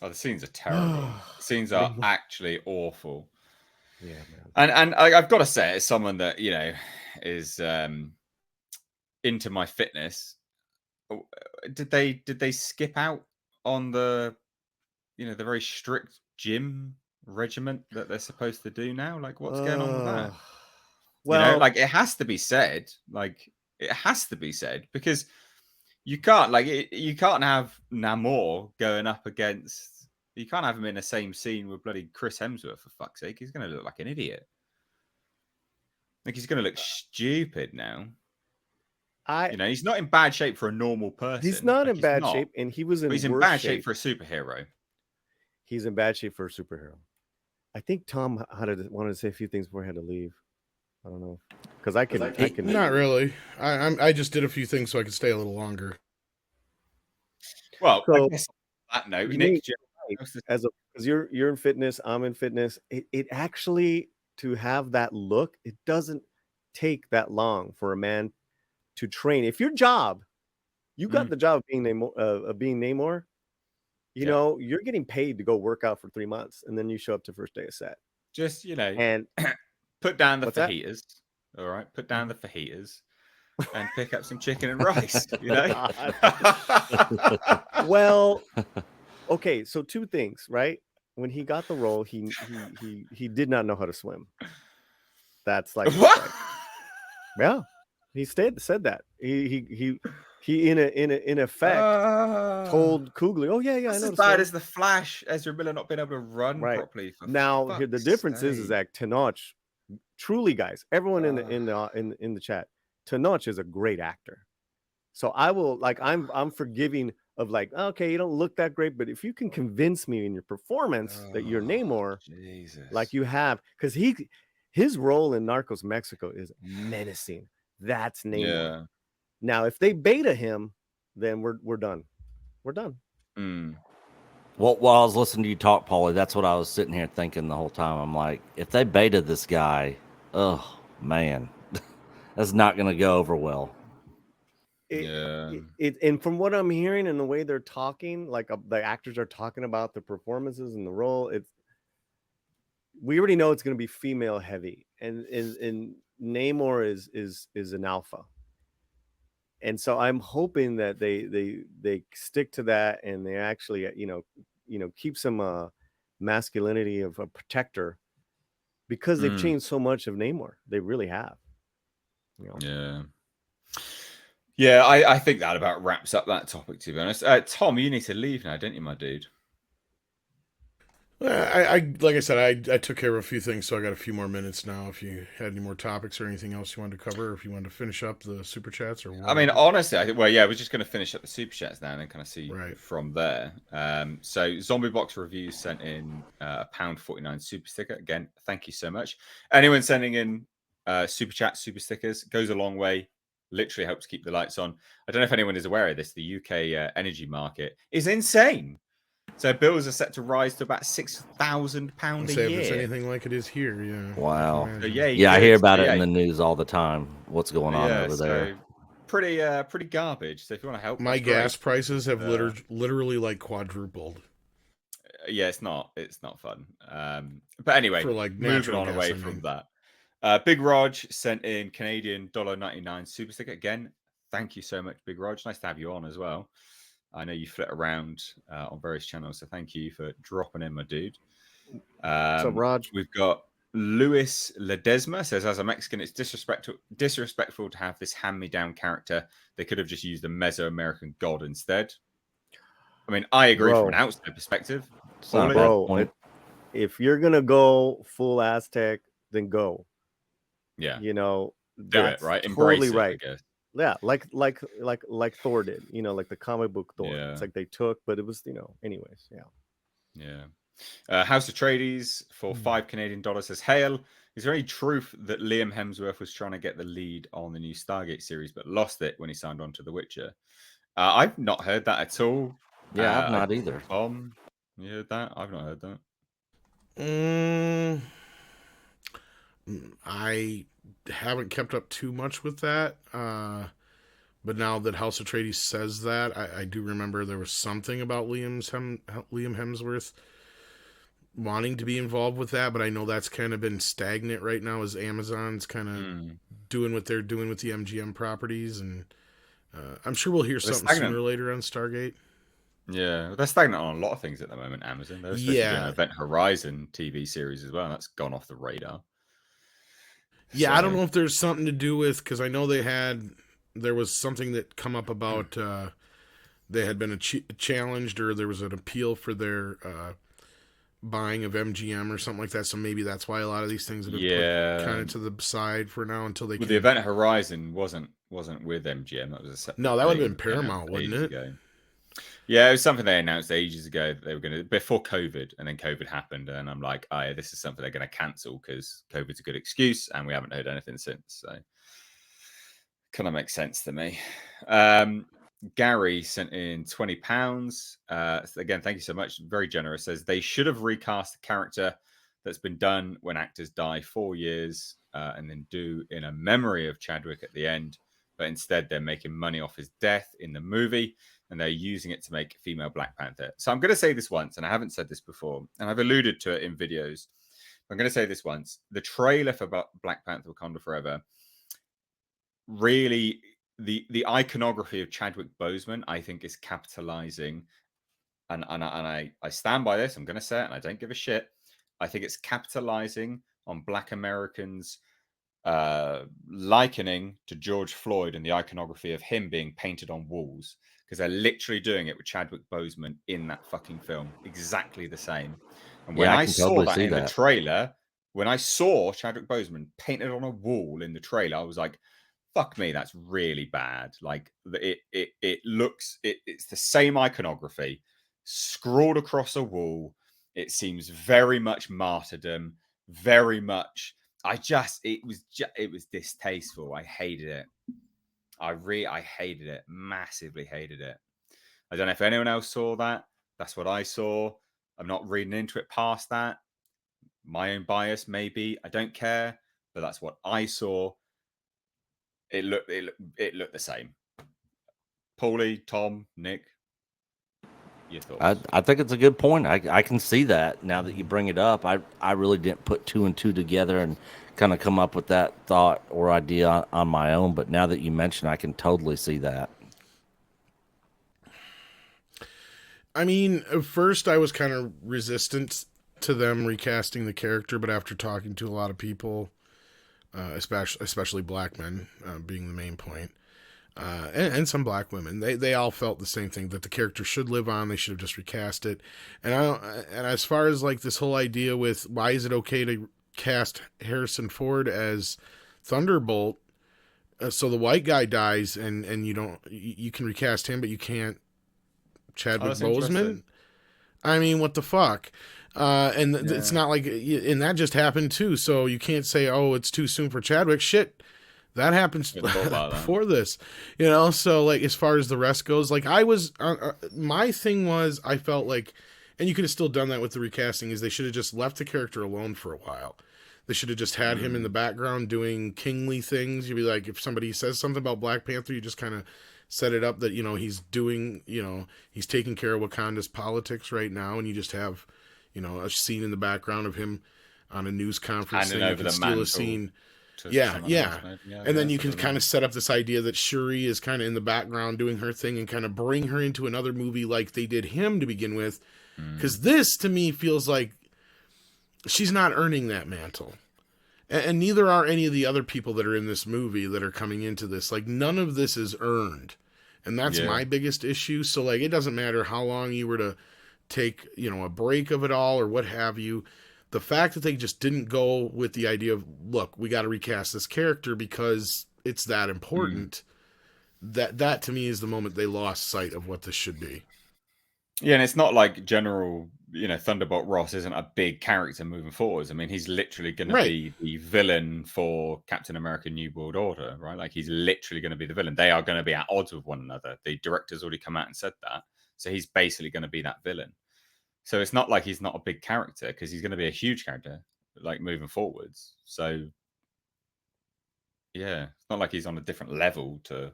Oh, the scenes are terrible. The scenes are actually awful.
Yeah, man.
And I've got to say, as someone that is into my fitness, did they skip out on the the very strict gym regiment that they're supposed to do now? Like, what's going on with that?
Well,
like, it has to be said. Like, it has to be said, because you can't you can't have Namor going up against. You can't have him in the same scene with bloody Chris Hemsworth, for fuck's sake. He's going to look like an idiot. Like, he's going to look stupid now. He's not in bad shape for a normal person.
He's not in bad shape, and he was in
he's in
worse
bad shape for a superhero.
He's in bad shape for a superhero. I think Tom wanted to say a few things before he had to leave. I don't know, because I can.
Not really. I just did a few things so I could stay a little longer.
Well,
So,
I guess on that note,
Nate,
Nick,
because you're in fitness, I'm in fitness. It actually, to have that look, it doesn't take that long for a man to train. If your job, you got the job of being Namor, you're getting paid to go work out for 3 months, and then you show up to first day of set.
just
And
put down the
What's that?
fajitas. All right, put down the fajitas and pick up some chicken and rice.
Well, okay, so two things, right? When he got the role, he did not know how to swim. That's like
What?
yeah, he said that he in effect told Coogler, oh yeah,
That's
I know
as
to
bad
swim.
as the Flash, Ezra Miller not being able to run
Right.
properly. For
Now here the
fuck's
difference is
sake.
that Tenoch, truly, guys, everyone in the chat, Tenoch is a great actor. So I will I'm forgiving of okay, you don't look that great, but if you can convince me in your performance that you're Namor,
Jesus.
like you have, because his role in Narcos Mexico is menacing. That's Namor.
Yeah.
Now, if they beta him, then we're done. We're done.
Well, while I was listening to you talk, Paulie, that's what I was sitting here thinking the whole time. I'm like, if they beta this guy, oh man, that's not going to go over well.
And from what I'm hearing and the way they're talking, like the actors are talking about the performances and the role, we already know it's going to be female heavy, and Namor is an alpha, and so I'm hoping that they stick to that, and they actually keep some masculinity of a protector, because they've changed so much of Namor. They really have.
Yeah, I think that about wraps up that topic, to be honest. Tom, you need to leave now, don't you, my dude?
I like I said, I took care of a few things, so I got a few more minutes now. If you had any more topics or anything else you wanted to cover, or if you wanted to finish up the super chats, or
I mean, honestly, we're just going to finish up the super chats now and then kind of see from there. So Zombie Box Reviews sent in a £1.49 super sticker. Again, thank you so much. Anyone sending in super chats, super stickers goes a long way. Literally helps keep the lights on. I don't know if anyone is aware of this. The UK energy market is insane. So bills are set to rise to about £6,000 a year.
If it's anything like it is here, yeah.
Wow.
So,
yeah, I hear about it in the news all the time. What's going on over there?
Pretty garbage. So if you want to help,
my gas prices have literally like quadrupled.
Yeah, it's not fun. But anyway,
for like
moving on away from that. Big Raj sent in Canadian $1.99 super sticker. Again, thank you so much, Big Raj. Nice to have you on as well. I know you flit around on various channels, so thank you for dropping in, my dude.
What's up, Raj?
We've got Luis Ledesma says, as a Mexican, it's disrespectful to have this hand-me-down character. They could have just used a Mesoamerican god instead. I mean, I agree from an outside perspective.
Bro, if you're gonna go full Aztec, then go.
Yeah,
do
it right.
Totally
Embrace
right.
It, I guess.
Yeah, like Thor did. Like the comic book Thor. Yeah. It's like they took, but it was anyways.
Yeah. House of Trades for $5 Canadian says, "Hail, is there any truth that Liam Hemsworth was trying to get the lead on the new Stargate series, but lost it when he signed on to The Witcher?" I've not heard that at all.
Yeah, I've not either.
Tom, you heard that? I've not heard that.
I haven't kept up too much with that. But now that House of Trades says that, I do remember there was something about Liam Hemsworth wanting to be involved with that, but I know that's kind of been stagnant right now as Amazon's kind of doing what they're doing with the MGM properties, and I'm sure we'll hear something sooner or later on Stargate.
Yeah, they're stagnant on a lot of things at the moment, Amazon. They're supposed to do an Event Horizon TV series as well, and that's gone off the radar.
Yeah, I don't know if there's something to do with, because I know there was something that come up about they had been challenged, or there was an appeal for their buying of MGM or something like that. So maybe that's why a lot of these things have been put kind of to the side for now until they.
The Event Horizon wasn't with MGM. That was a separate.
No, that would have been Paramount, wouldn't it?
Ago. Yeah, it was something they announced ages ago that they were going to, before COVID, and then COVID happened, and I'm like, oh, yeah, this is something they're going to cancel because COVID's a good excuse, and we haven't heard anything since. So, kind of makes sense to me. Gary sent in £20. Again, thank you so much. Very generous. Says they should have recast the character that's been done when actors die 4 years, and then do in a memory of Chadwick at the end. But instead, they're making money off his death in the movie, and they're using it to make female Black Panther. So I'm going to say this once, and I haven't said this before, and I've alluded to it in videos. I'm going to say this once. The trailer for Black Panther Wakanda Forever, really, the iconography of Chadwick Boseman, I think, is capitalizing, and I stand by this. I'm going to say it, and I don't give a shit. I think it's capitalizing on Black Americans likening to George Floyd and the iconography of him being painted on walls, because they're literally doing it with Chadwick Boseman in that fucking film, exactly the same. And when I saw that in the trailer, when I saw Chadwick Boseman painted on a wall in the trailer, I was like, fuck me, that's really bad. Like it looks, it's the same iconography scrawled across a wall. It seems very much martyrdom, very much it was distasteful. I hated it. I hated it. Massively hated it. I don't know if anyone else saw that. That's what I saw. I'm not reading into it past that. My own bias, maybe. I don't care, but that's what I saw. It looked the same. Paulie, Tom, Nick, your thoughts?
I think it's a good point. I can see that now that you bring it up. I really didn't put two and two together and kind of come up with that thought or idea on my own. But now that you mention, I can totally see that.
I mean, at first I was kind of resistant to them recasting the character, but after talking to a lot of people, especially black men, being the main point, and some black women, they all felt the same thing, that the character should live on. They should have just recast it. And as far as like this whole idea with why is it okay to cast Harrison Ford as Thunderbolt, so the white guy dies and you can recast him, but you can't Chadwick Boseman. I mean, what the fuck? It's not like, and that just happened too. So you can't say, oh, it's too soon for Chadwick. Shit, that happens before this, So like, as far as the rest goes, like my thing was, I felt like, and you could have still done that with the recasting, is they should have just left the character alone for a while. They should have just had him in the background doing kingly things. You'd be like, if somebody says something about Black Panther, you just kind of set it up that, he's doing, he's taking care of Wakanda's politics right now. And you just have, a scene in the background of him on a news conference.
Handing over the
steal a scene. Yeah. And then you can kind of set up this idea that Shuri is kind of in the background doing her thing and kind of bring her into another movie like they did him to begin with. Because this, to me, feels like she's not earning that mantle. And neither are any of the other people that are in this movie that are coming into this. Like, none of this is earned. And that's my biggest issue. So, like, it doesn't matter how long you were to take, a break of it all or what have you. The fact that they just didn't go with the idea of, look, we got to recast this character because it's that important. That to me is the moment they lost sight of what this should be.
Yeah, and it's not like General, Thunderbolt Ross isn't a big character moving forwards. I mean, he's literally going to be the villain for Captain America: New World Order, right? Like, he's literally going to be the villain. They are going to be at odds with one another. The director's already come out and said that. So he's basically going to be that villain. So it's not like he's not a big character, because he's going to be a huge character, like, moving forwards. So, yeah, it's not like he's on a different level to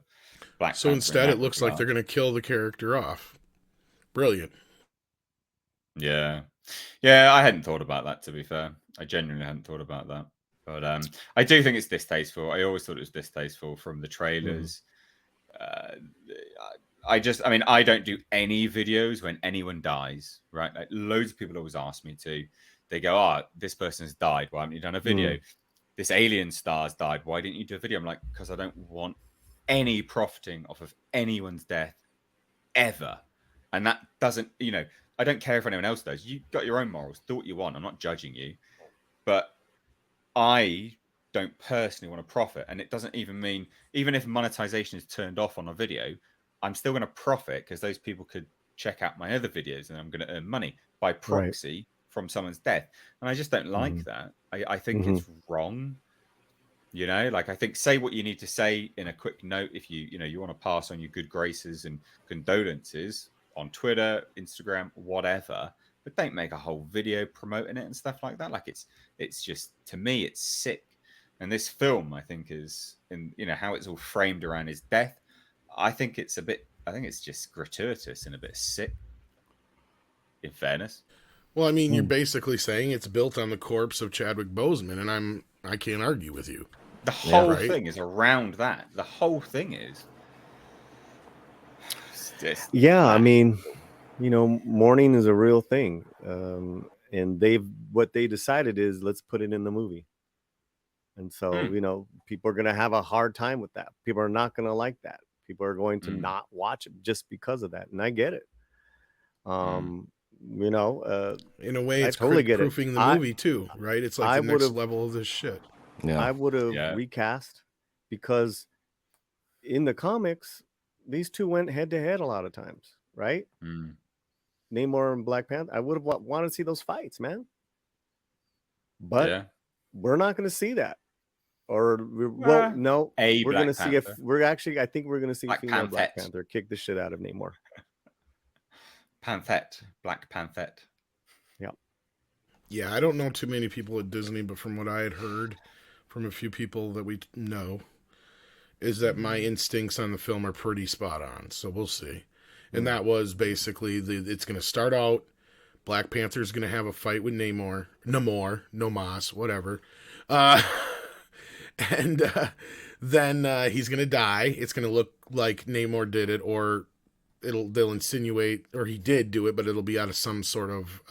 Black Panther.
So instead, it looks like they're going to kill the character off. Brilliant.
Yeah. I hadn't thought about that, to be fair. I genuinely hadn't thought about that. But I do think it's distasteful. I always thought it was distasteful from the trailers. I don't do any videos when anyone dies, right? Like, loads of people always ask me to. They go, oh, this person's died. Why haven't you done a video? This alien star's died. Why didn't you do a video? I'm like, because I don't want any profiting off of anyone's death ever. And that doesn't, I don't care if anyone else does. You've got your own morals. Do what you want. I'm not judging you. But I don't personally want to profit. And it doesn't even mean, even if monetization is turned off on a video, I'm still going to profit, because those people could check out my other videos and I'm going to earn money by proxy from someone's death. And I just don't like that. I think it's wrong. Like, I think, say what you need to say in a quick note. If you want to pass on your good graces and condolences on Twitter, Instagram, whatever, but don't make a whole video promoting it and stuff like that. Like, it's just, to me, it's sick. And this film, I think, is, in how it's all framed around his death, I think it's just gratuitous and a bit sick, in fairness.
Well, I mean, you're basically saying it's built on the corpse of Chadwick Boseman, and I can't argue with you.
The whole thing is around that. The whole thing is.
I mean, mourning is a real thing. And what they decided is, let's put it in the movie. And so, people are going to have a hard time with that. People are not going to like that. People are going to not watch it just because of that. And I get it. In
a way, it's
totally
proofing the movie too, right? It's like the next level of this shit.
Yeah.
I would have recast, because in the comics, these two went head to head a lot of times, right? Namor and Black Panther. I would have wanted to see those fights, man. But we're not going to see that. Or well, no,
A
we're going to
Black
see if
Panther.
we're actually. I think we're going to see
Black
female Black
Panther.
Panther kick the shit out of Namor.
Black Panther.
Yeah, I don't know too many people at Disney, but from what I had heard from a few people that we know, is that my instincts on the film are pretty spot on. So we'll see. And that was basically it's going to start out. Black Panther's going to have a fight with Namor, whatever. And then he's going to die. It's going to look like Namor did it, or they'll insinuate, or he did do it, but it'll be out of some sort of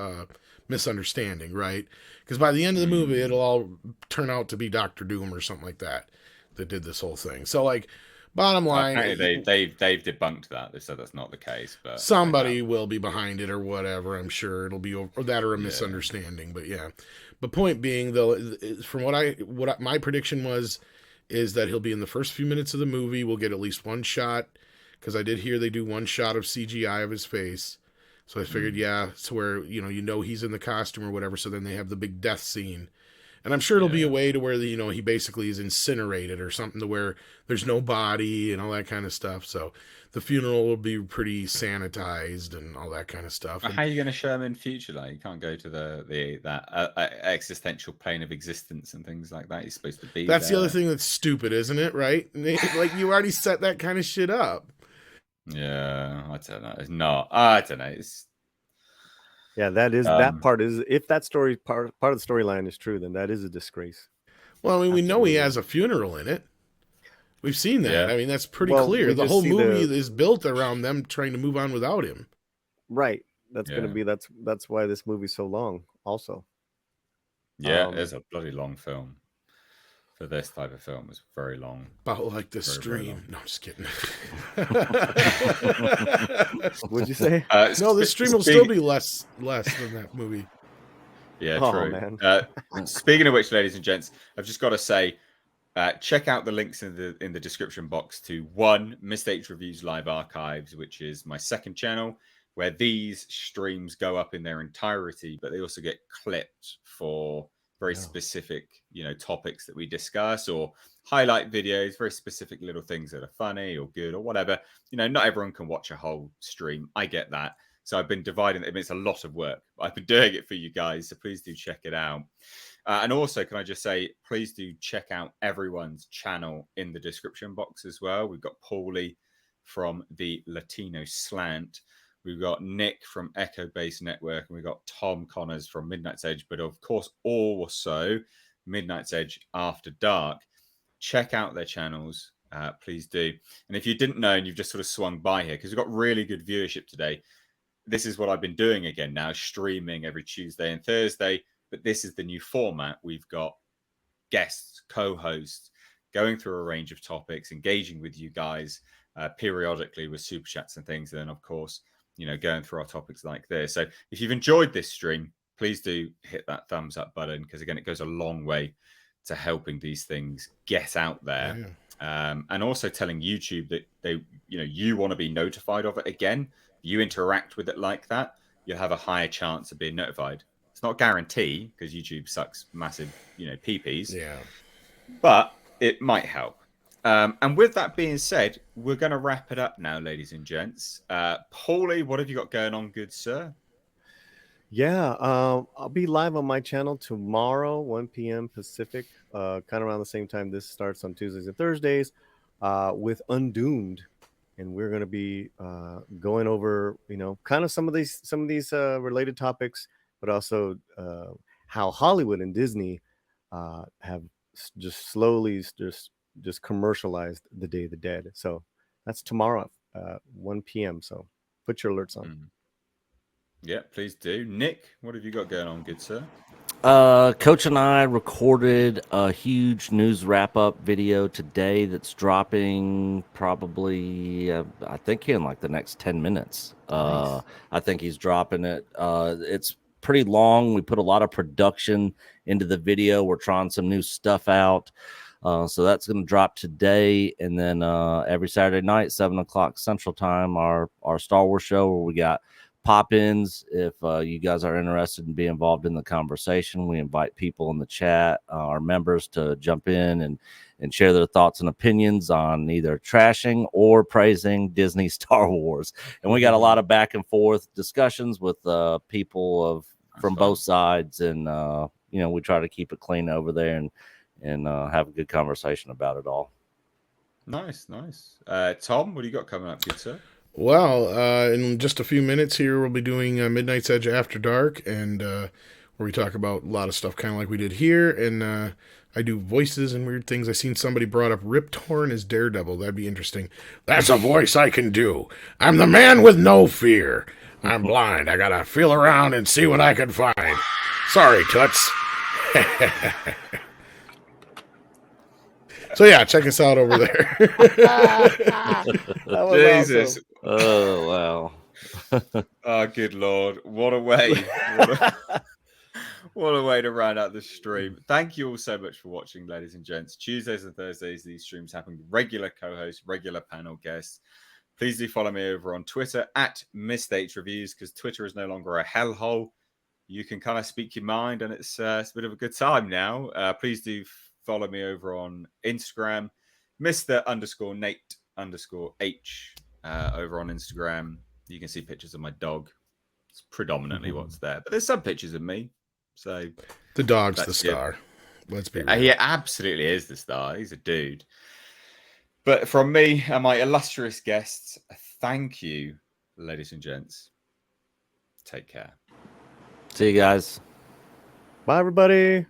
misunderstanding, right? Because by the end of the movie, it'll all turn out to be Doctor Doom or something like that did this whole thing. So, like, bottom line,
they've debunked that. They said that's not the case, but
somebody will be behind it or whatever. I'm sure it'll be or that or a misunderstanding. But yeah, but point being though, from what my prediction is that he'll be in the first few minutes of the movie. We'll get at least one shot, because I did hear they do one shot of CGI of his face. So I figured, it's where you know he's in the costume or whatever. So then they have the big death scene. And I'm sure it'll be a way to where, he basically is incinerated or something, to where there's no body and all that kind of stuff. So the funeral will be pretty sanitized and all that kind of stuff.
How are you going to show him in future? Like, you can't go to that existential plane of existence and things like that. He's supposed to be
That's
there.
the other thing that's stupid, isn't it? Right? Like, you already set that kind of shit up.
Yeah, I don't know. It's not. I don't know.
That part is, if that story part of the storyline is true, then that is a disgrace.
Well, I mean, we know he has a funeral in it. We've seen that.
Yeah.
I mean, that's pretty clear. The whole movie is built around them trying to move on without him.
Right. That's going to be that's why this movie's so long. Also.
Yeah, it's a bloody long film. For this type of film, it's very long.
About like the stream. No, I'm just kidding.
What'd you say?
No, the stream will still be less than that movie.
Yeah, true. Man. Speaking of which, ladies and gents, I've just got to say, check out the links in the description box to Mistakes Reviews Live Archives, which is my second channel, where these streams go up in their entirety, but they also get clipped for very specific, topics that we discuss, or highlight videos, very specific little things that are funny or good or whatever. Not everyone can watch a whole stream. I get that. So I've been dividing it. I mean, it's a lot of work. I've been doing it for you guys, so please do check it out. And also, can I just say, please do check out everyone's channel in the description box as well. We've got Paulie from the Latino Slant. We've got Nick from Echo Base Network, and we've got Tom Connors from Midnight's Edge, but of course, also Midnight's Edge After Dark. Check out their channels, please do. And if you didn't know and you've just sort of swung by here, because we've got really good viewership today, this is what I've been doing again now, streaming every Tuesday and Thursday, but this is the new format. We've got guests, co-hosts, going through a range of topics, engaging with you guys periodically with super chats and things, and then, of course, going through our topics like this. So if you've enjoyed this stream, please do hit that thumbs up button, because again, it goes a long way to helping these things get out there. And also telling YouTube that you want to be notified of it again. You interact with it like that, you'll have a higher chance of being notified. It's not a guarantee, because YouTube sucks massive, peepees.
Yeah.
But it might help. And with that being said, we're going to wrap it up now, ladies and gents. Paulie, what have you got going on, good sir?
Yeah, I'll be live on my channel tomorrow, 1 p.m. Pacific, kind of around the same time this starts on Tuesdays and Thursdays, with Undoomed, and we're going to be going over, kind of some of these related topics, but also how Hollywood and Disney have just slowly just commercialized the Day of the Dead. So that's tomorrow, 1 p.m. So put your alerts on.
Yeah, please do. Nick, what have you got going on, good sir?
Coach and I recorded a huge news wrap-up video today that's dropping probably, I think, in like the next 10 minutes. Nice. I think he's dropping it. It's pretty long. We put a lot of production into the video. We're trying some new stuff out. So that's going to drop today. And then every Saturday night, 7 o'clock Central Time, our Star Wars show, where we got pop-ins. If you guys are interested in being involved in the conversation, we invite people in the chat, our members, to jump in and share their thoughts and opinions on either trashing or praising Disney Star Wars. And we got a lot of back and forth discussions with people from both sides, and we try to keep it clean over there and have a good conversation about it all.
Nice. Tom, what do you got coming up, good sir?
Well, in just a few minutes here, we'll be doing Midnight's Edge After Dark, and where we talk about a lot of stuff, kind of like we did here. And I do voices and weird things. I seen somebody brought up Rip Torn as Daredevil. That'd be interesting. That's a voice I can do. I'm the man with no fear. I'm blind. I gotta feel around and see what I can find. Sorry, Toots. So yeah, check us out over there.
Jesus.
Awesome.
Oh, wow.
Oh, good Lord. What a way. What a way to round out the stream. Thank you all so much for watching, ladies and gents. Tuesdays and Thursdays, these streams happen with regular co-hosts, regular panel guests. Please do follow me over on Twitter at Mistakes Reviews, because Twitter is no longer a hellhole. You can kind of speak your mind, and it's a bit of a good time now. Please do follow me over on Instagram, Mr_Nate_H over on Instagram. You can see pictures of my dog. It's predominantly what's there, but there's some pictures of me. So
The dog's the star. Let's be real.
He absolutely is the star. He's a dude. But from me and my illustrious guests, thank you, ladies and gents. Take care.
See you guys.
Bye, everybody.